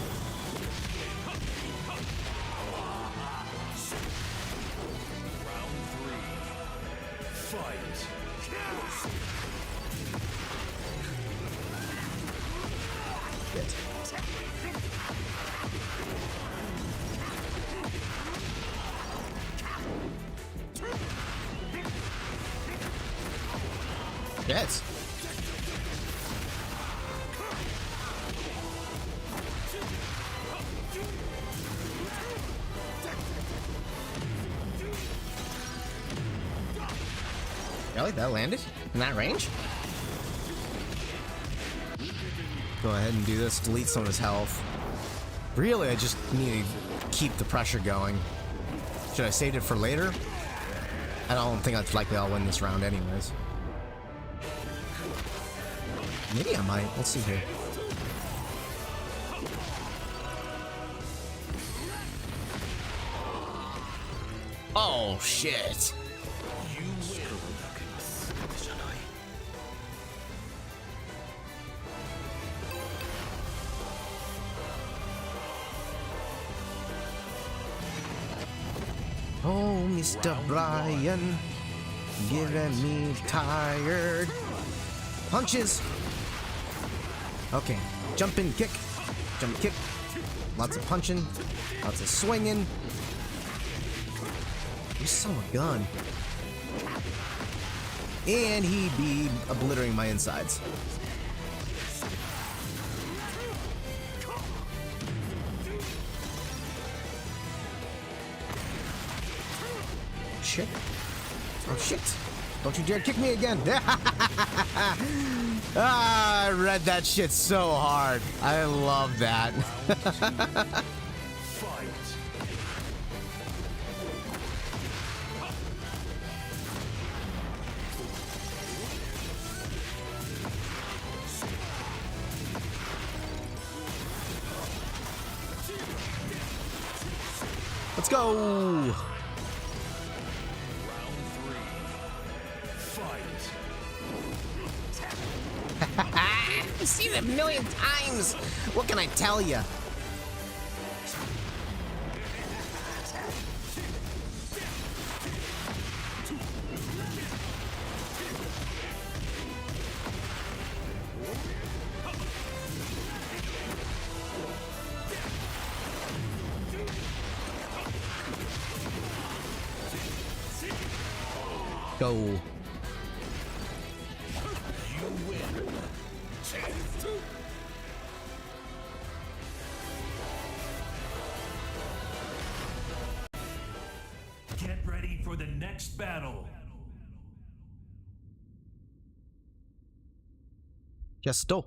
Round three. Fight. Hit. Yes. Really? That landed? In that range? Go ahead and do this. Delete some of his health. Really, I just need to keep the pressure going. Should I save it for later? I don't think it's likely I'll win this round anyways. Maybe I might. Let's see here. Oh, shit. You win. Oh, Mr. Brian, giving me tired. Punches. Okay, jumping kick, jump kick. Lots of punching, lots of swinging. You son of a gun. And he'd be obliterating my insides. Shit. Oh shit. Don't you dare kick me again. Ah, I read that shit so hard. I love that. Let's go. I've seen it a million times. What can I tell you? go. Get ready for the next battle. Yes, do.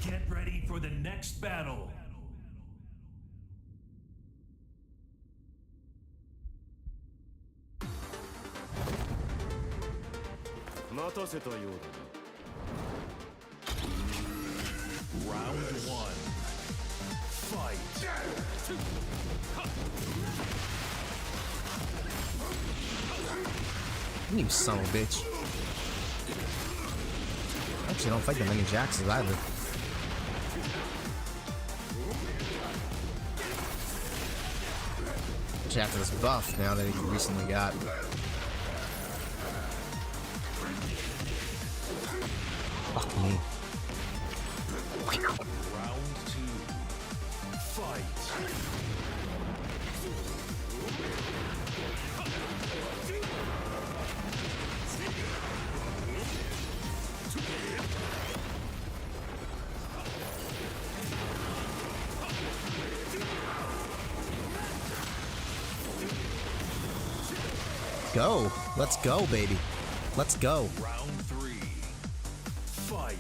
Get ready for the next battle. Round one. Fight. You son of a bitch. Actually, I don't fight that many Jaxes either. After this buff now that he recently got. Fuck me. Round two. Fight. Go. Let's go, baby. Let's go. Round three. Fight.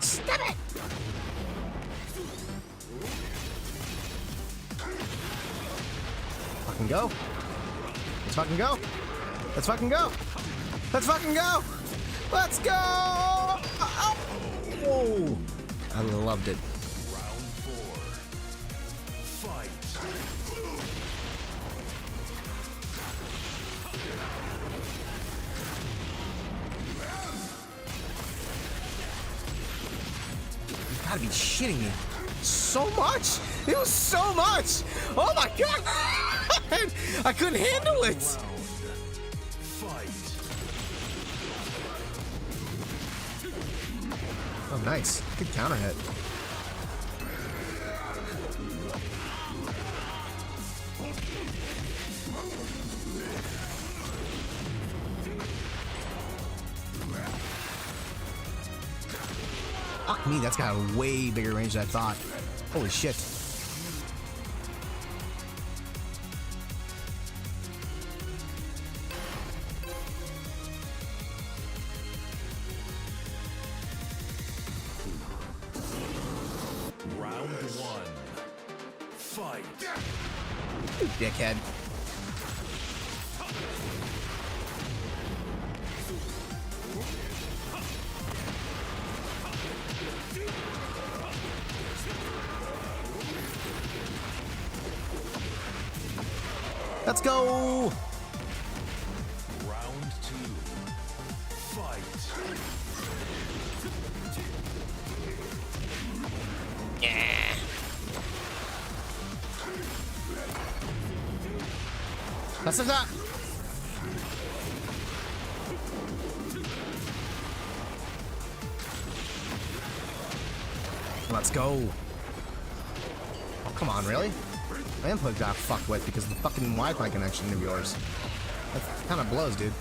Stop it! Fucking go. Let's fucking go. Let's fucking go. Let's fucking go. Let's go. Oh, I loved it. Round four. Fight. You gotta be shitting me. So much! It was so much! Oh my god! I couldn't handle it! Fight. Oh, nice. Good counter hit. Fuck me, that's got a way bigger range than I thought. Holy shit. Round one. Fight. You dickhead. Let's go! Round two. Fight. Yeah. That's it. Let's go. Oh, come on, really? My input got fucked with because of the fucking Wi-Fi connection of yours. That kind of blows, dude.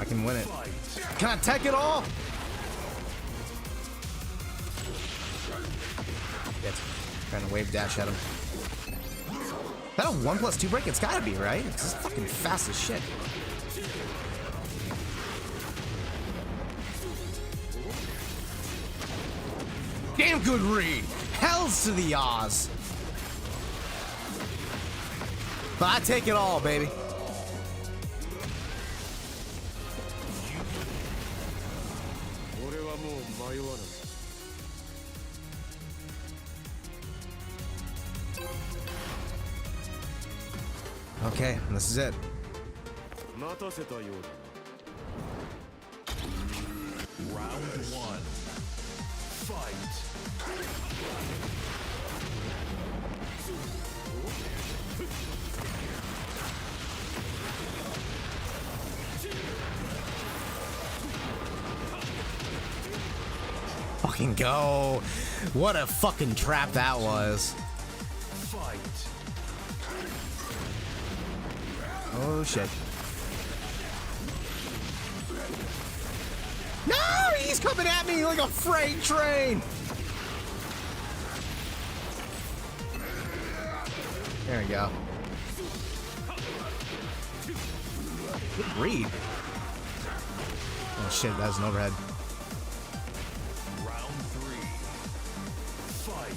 I can win it. Can I take it all? Shit. Trying to wave dash at him. Is that a 1+2 break? It's gotta be, right? It's fucking fast as shit. Damn good read! Hells to the Oz! But I take it all, baby. Okay, this is it. Round one. Fight. Fucking go. What a fucking trap that was. Fight. Oh shit. No, he's coming at me like a freight train. There we go. Good read. Oh shit, that's an overhead. Round three. Fight.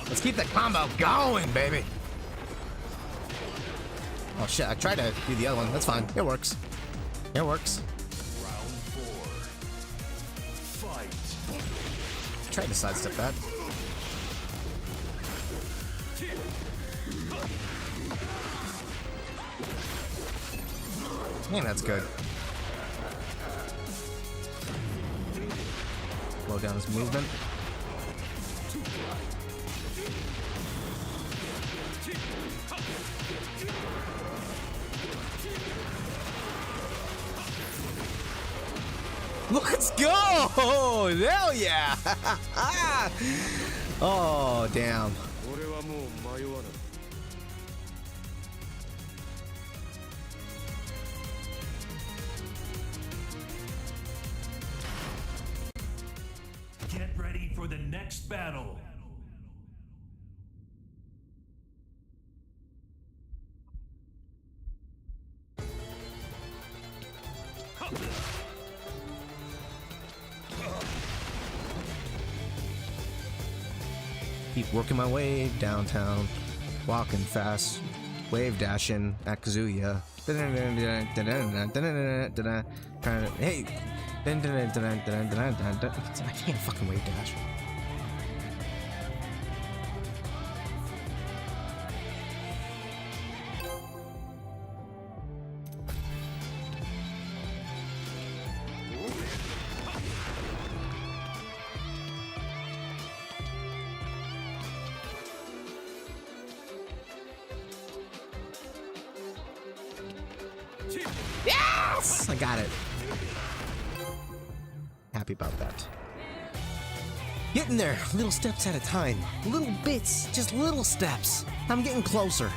Let's keep the combo going, baby. Oh shit, I tried to do the other one. That's fine. It works. It works. Round four. Fight. Tried to sidestep that. Man, that's good. Slow down his movement. Let's go! Hell yeah! Oh, damn. Get ready for the next battle. Keep working my way downtown, walking fast, wave dashing at Kazuya. Hey, I can't fucking wave dash. Yes! I got it. Happy about that. Getting there, little steps at a time. Little bits, just little steps. I'm getting closer.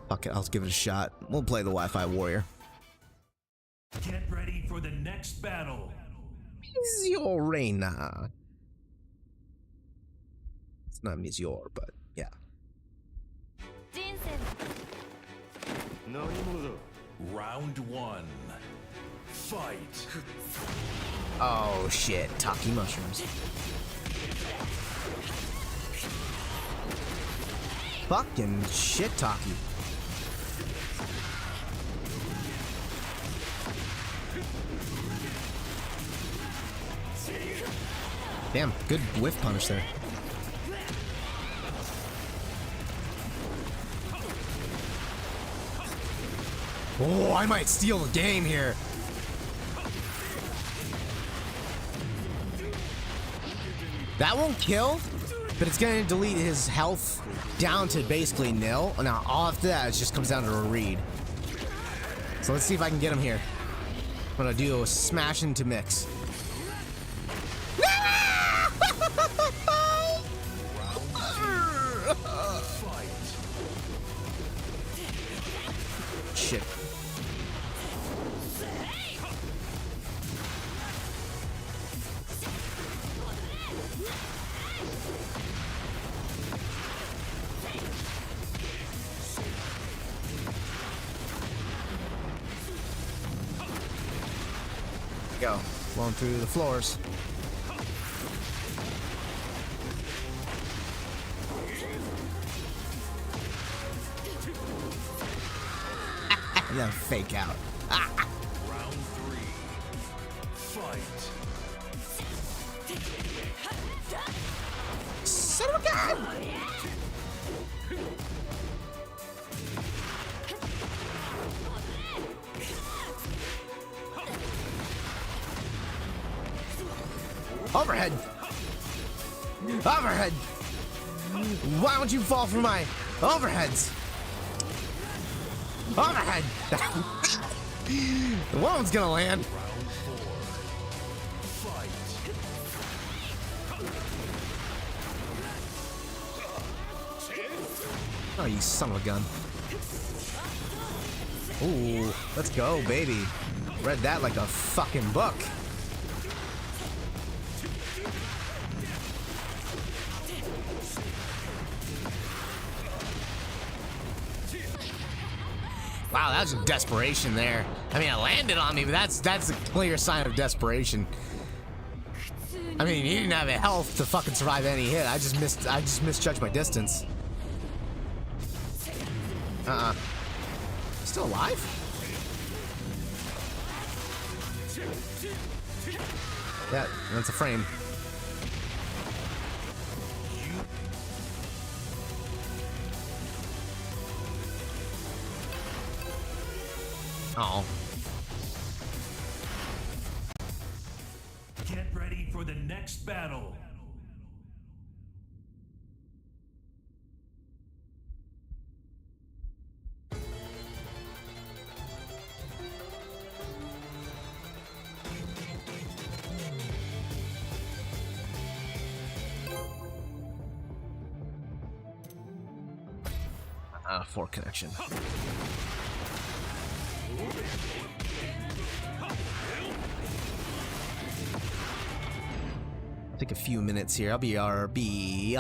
Fuck it, I'll give it a shot. We'll play the Wi-Fi warrior. Get ready for the next battle. Meteor Reina. It's not Meteor, but yeah. Round one. Fight. Oh shit, Taki mushrooms. Fucking shit, Taki. Damn, good whiff punish there. Oh, I might steal the game here. That won't kill, but it's gonna delete his health down to basically nil. Now, all after that, it just comes down to a read. So let's see if I can get him here. I'm gonna do a smash into mix. Shit. Go. Flowing through the floors. And then fake out. Round 3. Fight. Son of a gun! Overhead! Overhead! Why don't you fall for my overheads? Overhead! The one's gonna land. Round 4. Fight. Oh, you son of a gun. Ooh, let's go, baby. Read that like a fucking book. Wow, that's desperation there. I mean, it landed on me, but that's a clear sign of desperation. I mean, he didn't have the health to fucking survive any hit. I just misjudged my distance. Still alive? That's a frame. Oh. Get ready for the next battle. For connection. Take a few minutes here. I'll be RB.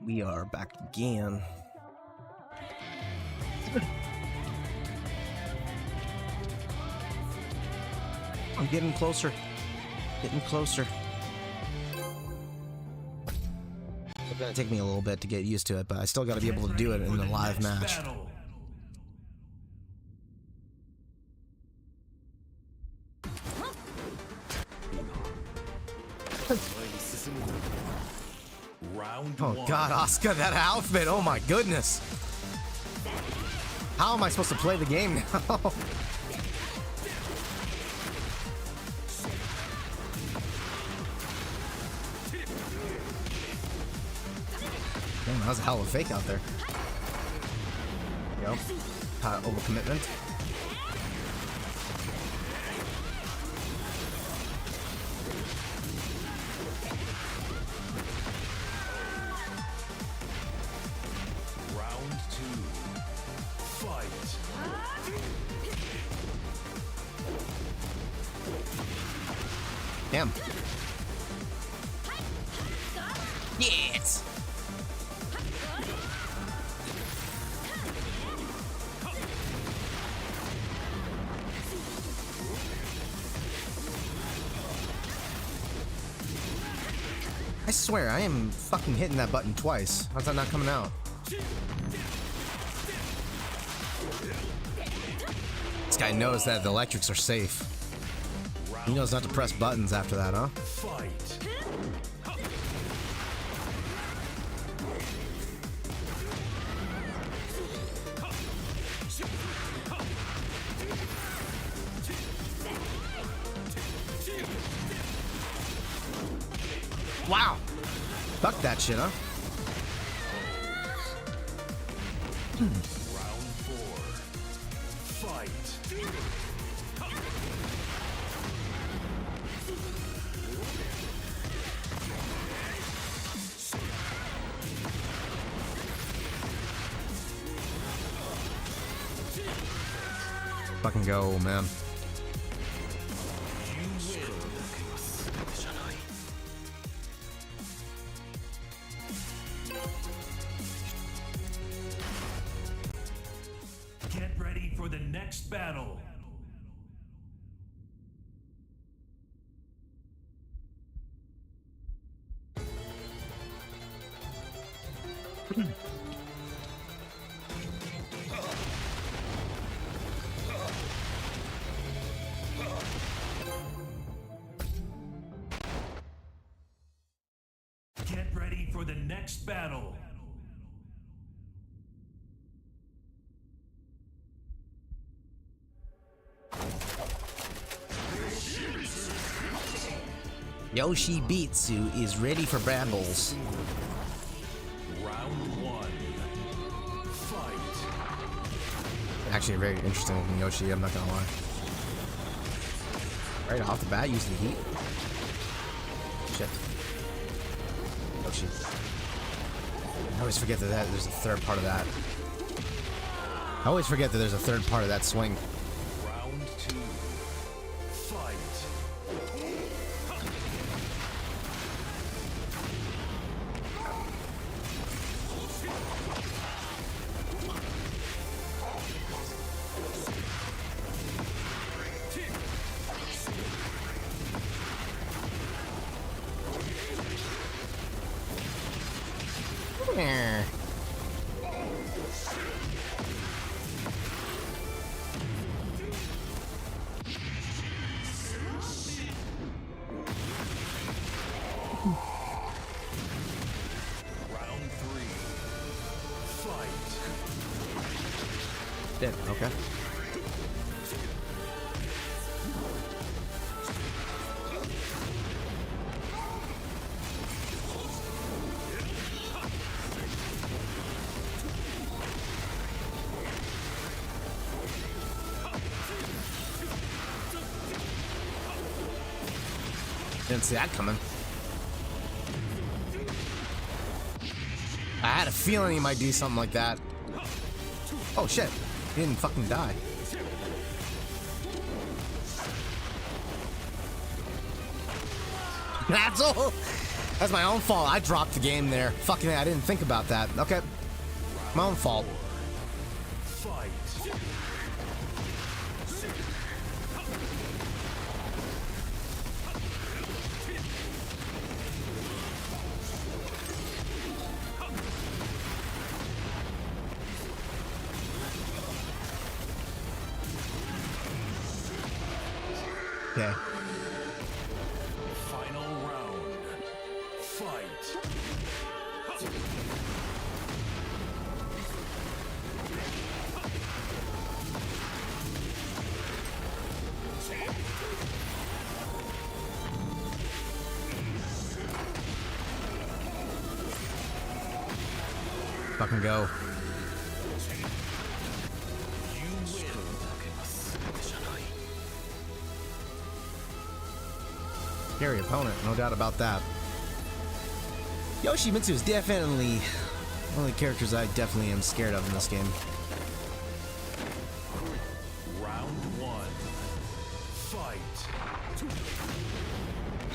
We are back again. I'm getting closer. Getting closer. It's gonna take me a little bit to get used to it, but I still gotta be able to do it in the live match. Oh god, Asuka, that outfit, oh my goodness. How am I supposed to play the game now? Damn, that was a hell of a fake out there. There you go. Overcommitment. Damn. Yes! I swear, I am fucking hitting that button twice. How's that not coming out? This guy knows that the electrics are safe. He knows not to press buttons after that, huh? Wow! Fuck that shit, huh? Round 4. Fight. Fucking go, man. Get ready for the next battle. Get ready for the next battle. Yoshibitsu is ready for brambles. Round 1. Fight. Actually, a very interesting looking Yoshi, I'm not gonna lie. Right off the bat, use the heat. Shit. Yoshi. I always forget that there's a third part of that. I always forget that there's a third part of that swing. Round 2. Fight. Eh. Round 3. Fight. Dead, okay. Didn't see that coming. I had a feeling he might do something like that. Oh shit, he didn't fucking die. That's all. That's my own fault. I dropped the game there. Fucking I didn't think about that. Okay. My own fault. Okay. Final round. Fight. Fucking go. Scary opponent, no doubt about that. Yoshimitsu is definitely one of the characters I definitely am scared of in this game. Round one. Fight.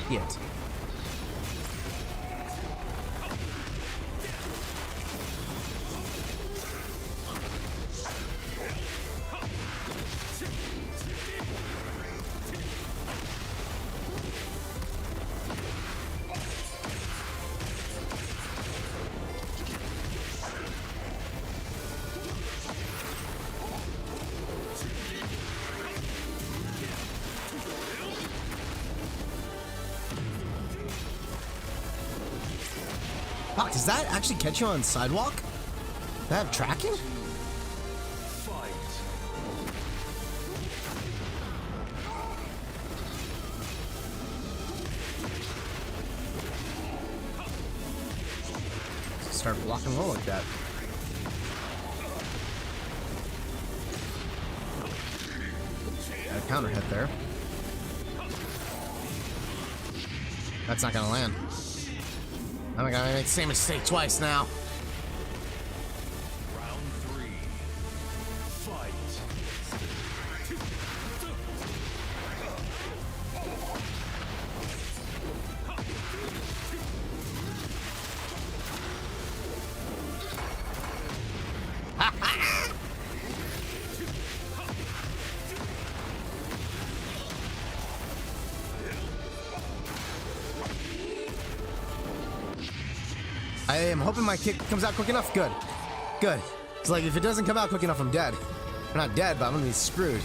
Shit. Fuck, does that actually catch you on sidewalk? Does that have tracking? Start block and roll like that. Got a counter hit there. That's not gonna land. I'm gonna make the same mistake twice now. Round three. Fight. I am hoping my kick comes out quick enough. Good. Good. It's like if it doesn't come out quick enough, I'm dead. I'm not dead, but I'm gonna be screwed.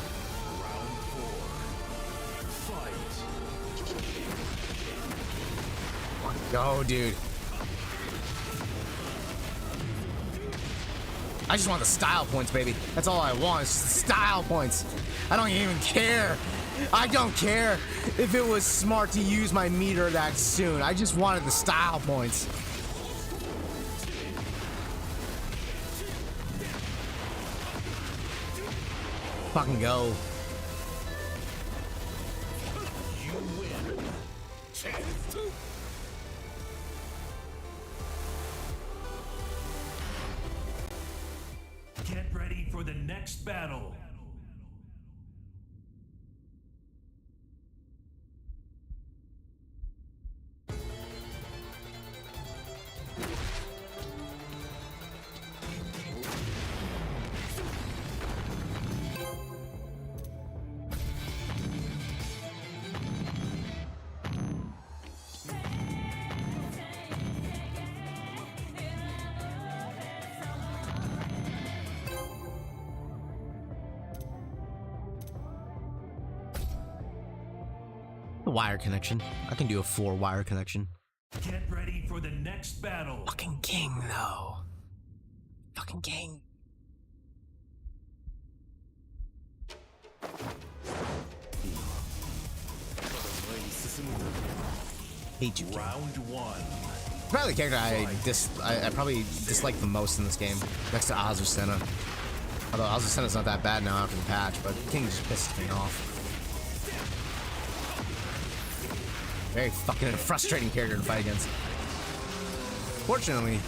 Go, dude. I just want the style points, baby. That's all I want. It's just the style points. I don't even care. I don't care if it was smart to use my meter that soon. I just wanted the style points. Fucking go. You win. Get ready for the next battle. A wire connection. I can do a 4-wire connection. Get ready for the next battle. Fucking king, though. Fucking king. Hate you, king. Round one. Probably the character I probably dislike the most in this game, next to Azucena. Although Azucena's not that bad now after the patch, but King just pisses me off. Very fucking frustrating character to fight against. Fortunately,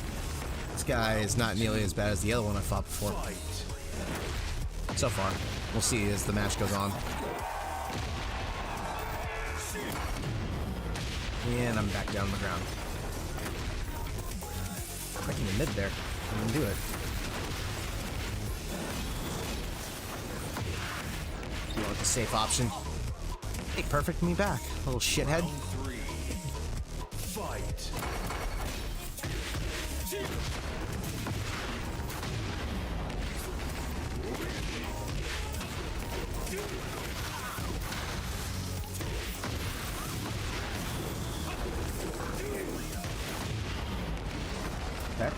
this guy is not nearly as bad as the other one I fought before. So far. We'll see as the match goes on. And I'm back down on the ground. Breaking the mid there. Didn't do it. You want the safe option? Hey, perfect me back, little shithead. Fight. Okay.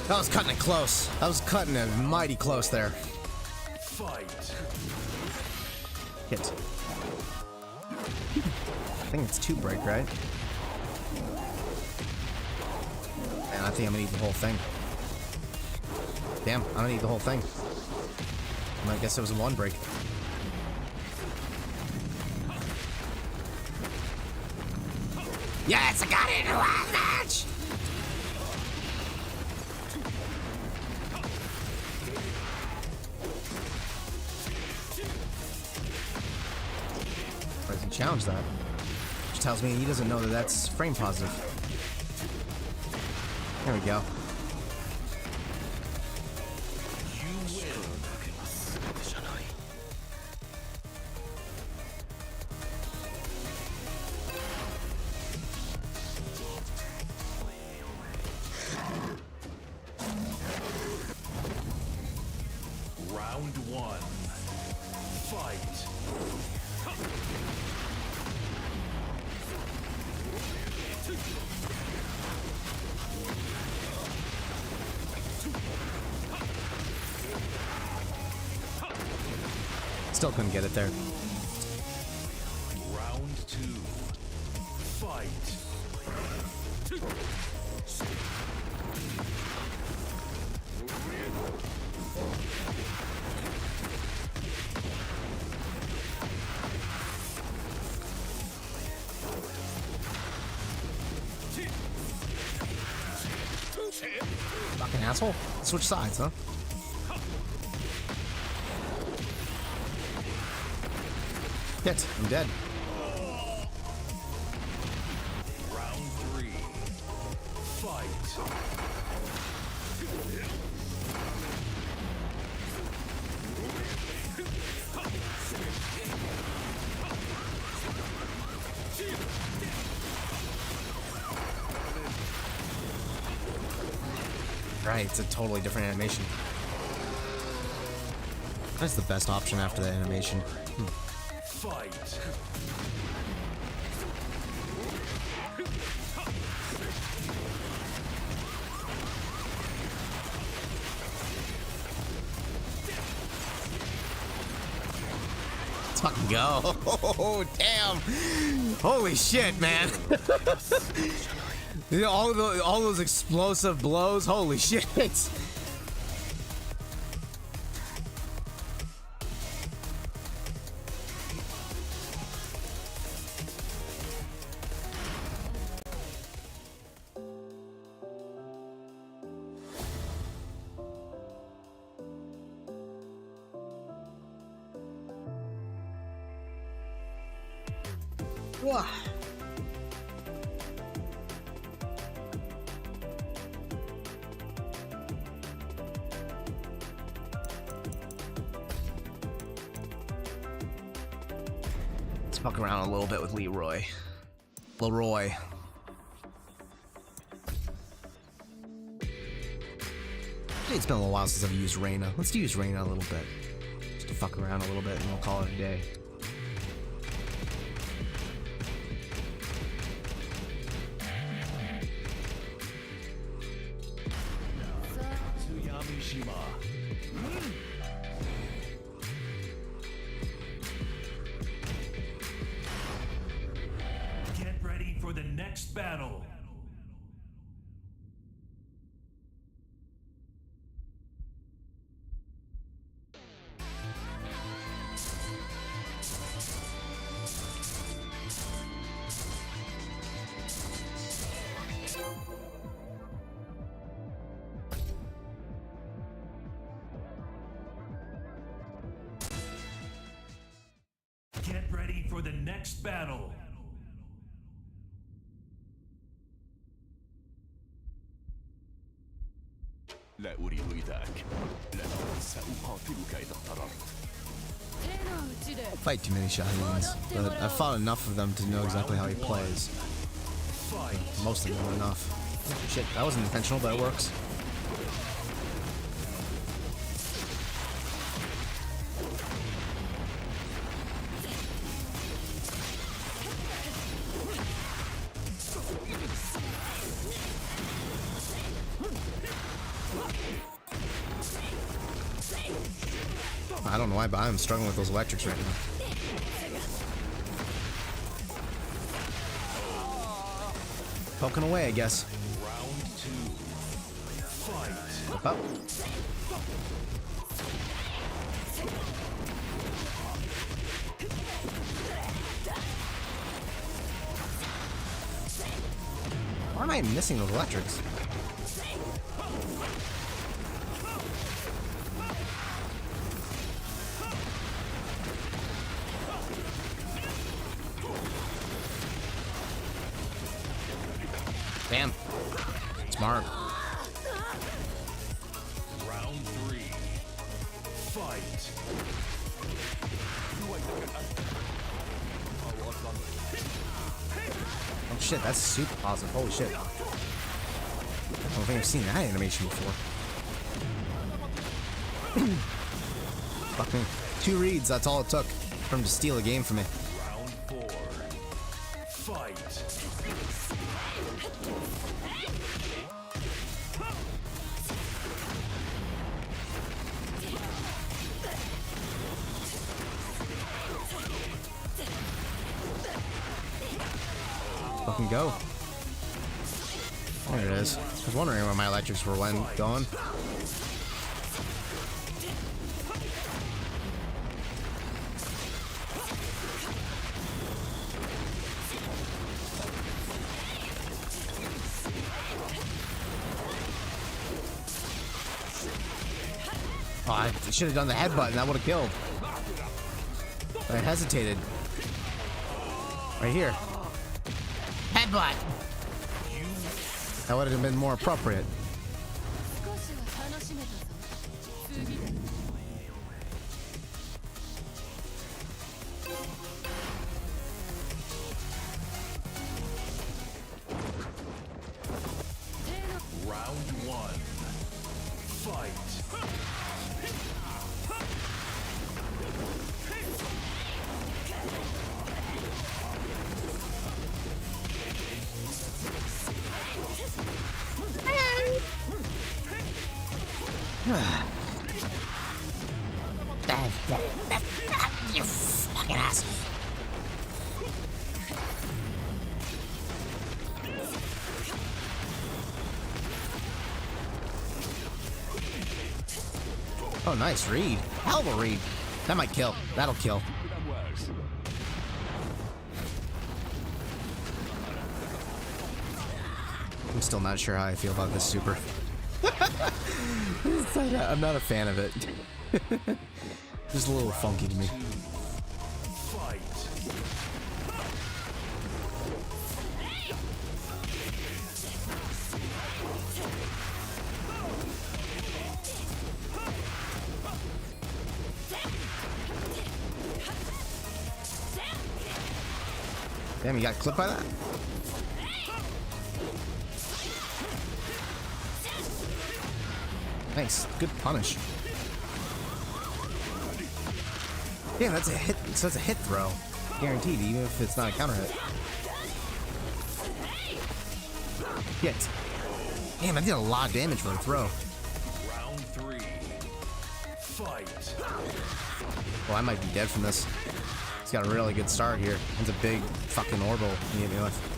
That was cutting it close. That was cutting it mighty close there. Fight. Hit. I think it's 2 break, right? And I think I'm gonna eat the whole thing. Damn, I'm gonna eat the whole thing. I guess it was a 1 break. Yes, I got it in a last match! Why does he challenge that? Which tells me he doesn't know that that's frame positive. There we go. Round 1. Fight. Still couldn't get it there. Round 2. Fight. Fucking asshole. Switch sides, huh? Hit. I'm dead. Round 3. Fight. Right, it's a totally different animation. That's the best option after the animation. Fight. Let's fucking go. Oh, damn. Holy shit, man. all those explosive blows. Holy shit. Wow. Let's fuck around a little bit with Leroy. It's been a little while since I've used Reyna. Let's use Reyna a little bit. Just to fuck around a little bit and we'll call it a day. Kazuya Mishima. Get ready for the next battle. ready for the next battle. لا أريد إيذاك لكن سأقاتلك إذا اضطررت. I fight too many Shahins, but I've fought enough of them to know exactly how he plays. Most of them are enough. Shit, that wasn't intentional, but it works. I don't know why, but I'm struggling with those electrics right now. Poking away, I guess. Round 2. Fight. Up, up. Why am I missing those electrics? Damn. Smart. Round 3. Fight. Oh shit, that's super positive. Holy shit. I don't think I've seen that animation before. Fuck me. 2 reads, that's all it took for him to steal a game from me. Round 4. Fight. Fucking go. There it is. I was wondering where my electrics were going. Oh, I should have done the headbutt and that would have killed. But I hesitated. Right here. Headbutt! That would have been more appropriate. Round 1. Fight. You fucking asshole. Oh, nice read. Hell of a read. That might kill. That'll kill. I'm still not sure how I feel about this super. I'm not a fan of it. Just a little funky to me. Fight. Damn, you got clipped by that? Thanks. Good punish. Damn, that's a hit. So that's a hit throw. Guaranteed, even if it's not a counter hit. Hit. Damn, I did a lot of damage for a throw. Round 3. Fight. Well, I might be dead from this. He's got a really good start here. It's a big fucking orbital he hit me with.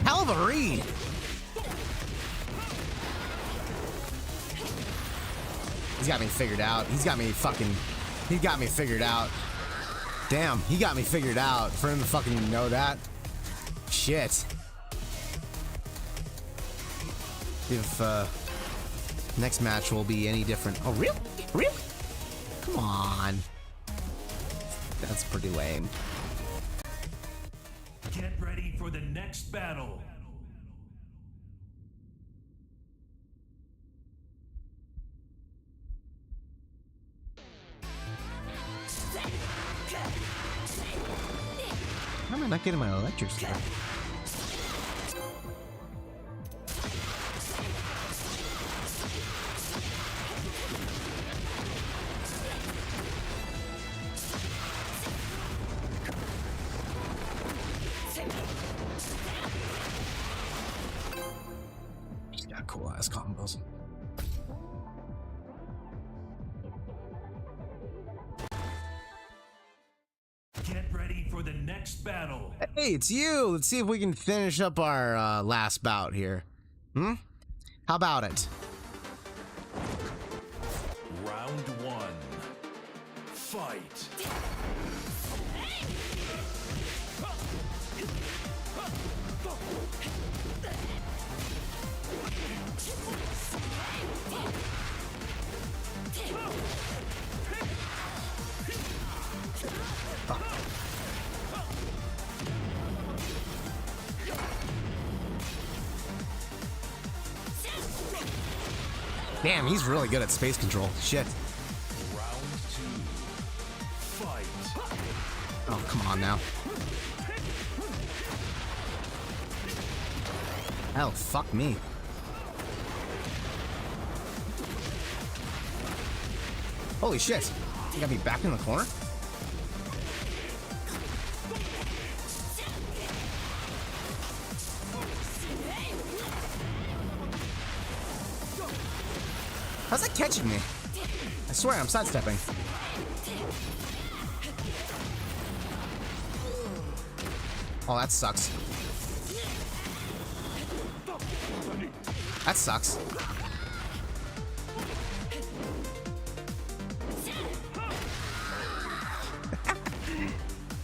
Hell of a read! He's got me figured out. He's got me figured out. Damn, he got me figured out. For him to fucking know that. Shit. If next match will be any different. Oh, really? Really? Come on. That's pretty lame. Get ready for the next battle. How am I not getting my electric stuff? He's got cool ass combos. Get ready for the next battle. Hey, it's you. Let's see if we can finish up our last bout here. Hmm? How about it? Round one. Fight. Damn, he's really good at space control. Shit. Round two. Fight. Oh, come on now. Oh, fuck me. Holy shit. You got me back in the corner? How's that catching me? I swear I'm sidestepping. Oh, that sucks. That sucks.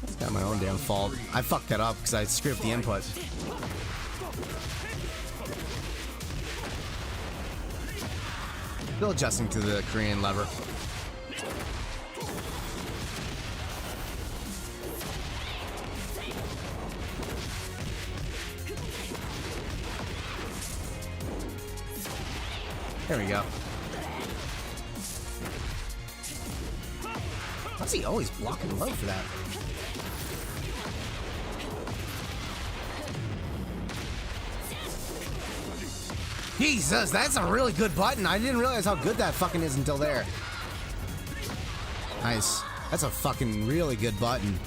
It's got my own damn fault. I fucked that up because I screwed up the input. Still adjusting to the Korean lever. There we go. Why's he always blocking low for that? Jesus, that's a really good button. I didn't realize how good that fucking is until there. Nice. That's a fucking really good button.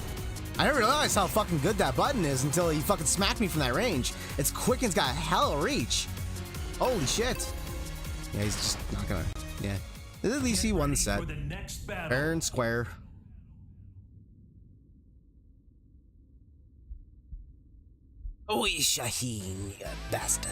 I didn't realize how fucking good that button is until he fucking smacked me from that range. It's quick and it's got hella reach. Holy shit. Yeah, he's just not gonna... Yeah. At least he won the set. Fair and square. Oi, Shaheen, you bastard.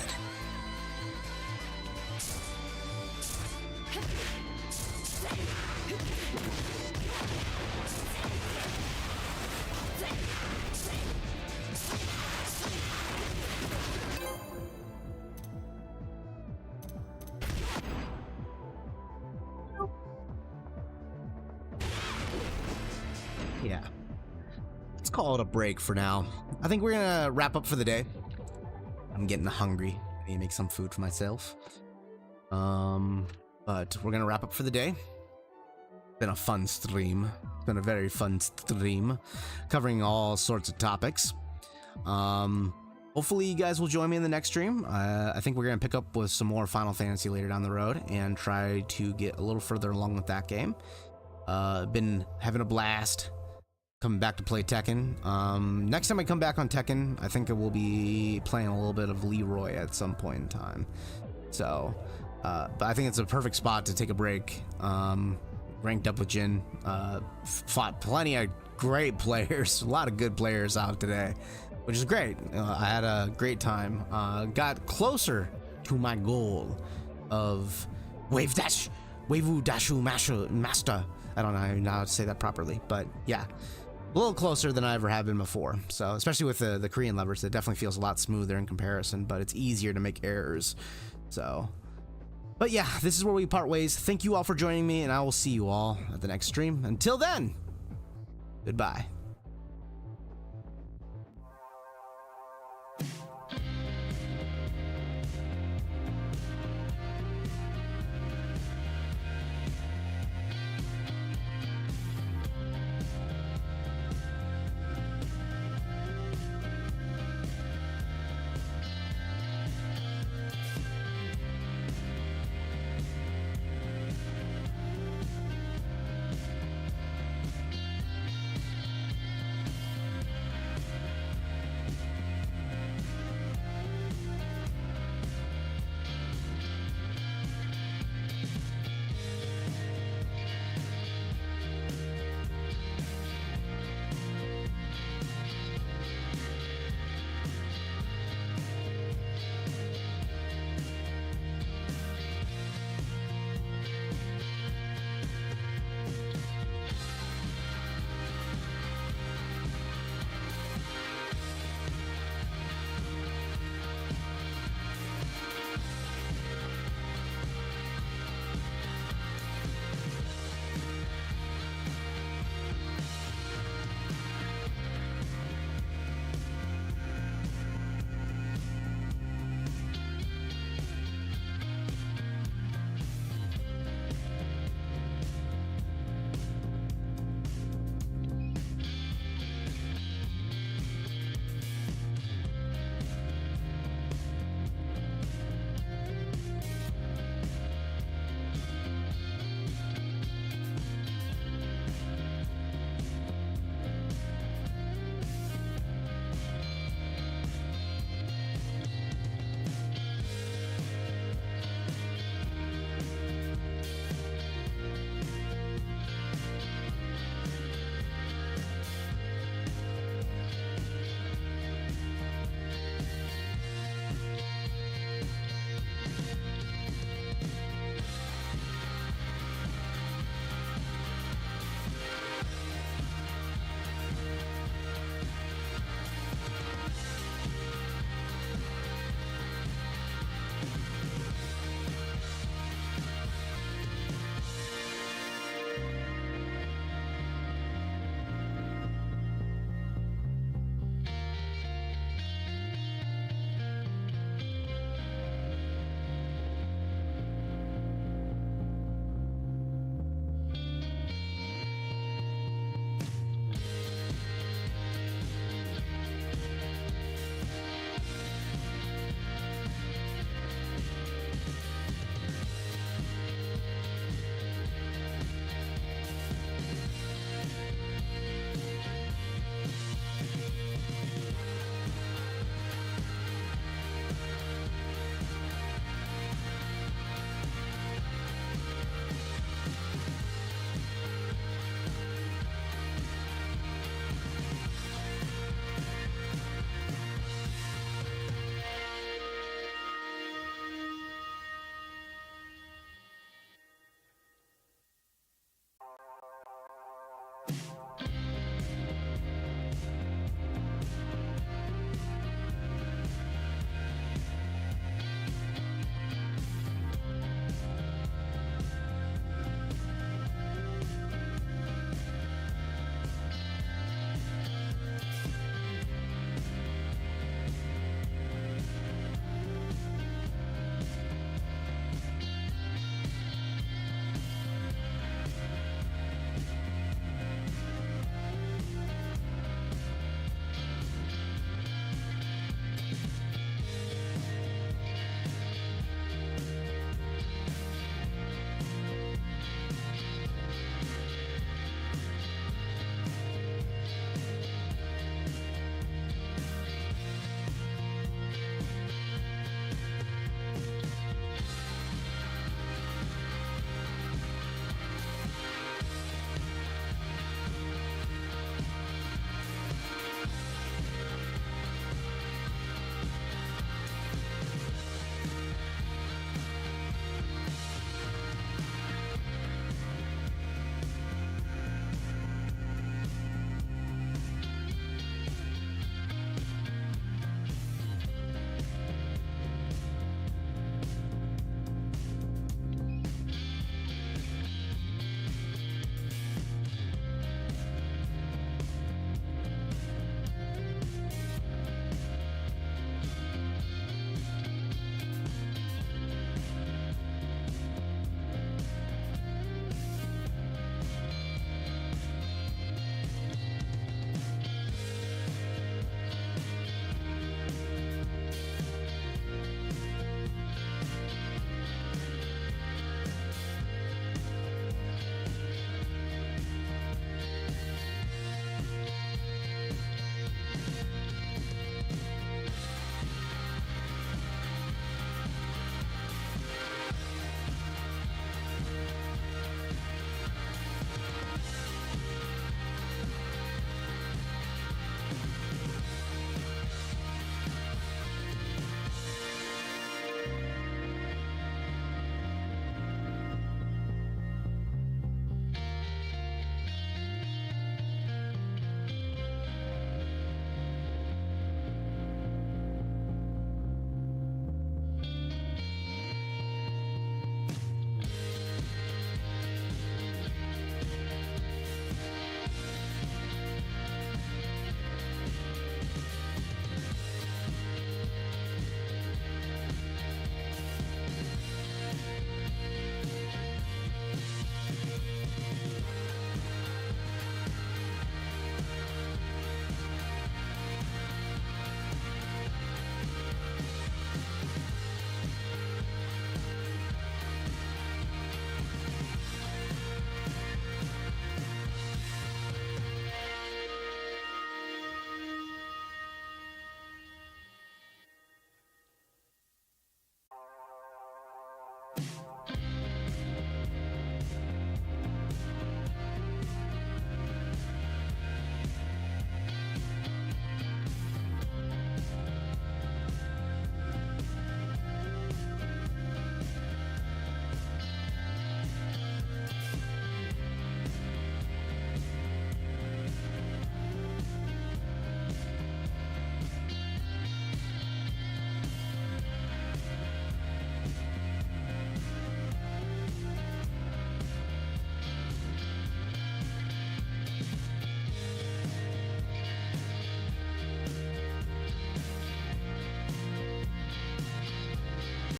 Yeah. Let's call it a break for now. I think we're gonna wrap up for the day. I'm getting hungry. I need to make some food for myself. But we're gonna wrap up for the day. Been a fun stream. It's been a very fun stream, covering all sorts of topics. Hopefully you guys will join me in the next stream. I think we're gonna pick up with some more Final Fantasy later down the road and try to get a little further along with that game. Been having a blast coming back to play Tekken. Next time I come back on Tekken, I think I will be playing a little bit of Leroy at some point in time. So, but I think it's a perfect spot to take a break. Ranked up with Jin. Fought plenty of great players. A lot of good players out today, which is great. I had a great time. Got closer to my goal of Wave Dash, Waveu Dashu Master. I don't know how to say that properly, but yeah. A little closer than I ever have been before. So, especially with the Korean levers, it definitely feels a lot smoother in comparison, but it's easier to make errors. So, But yeah, this is where we part ways. Thank you all for joining me, and I will see you all at the next stream. Until then, goodbye.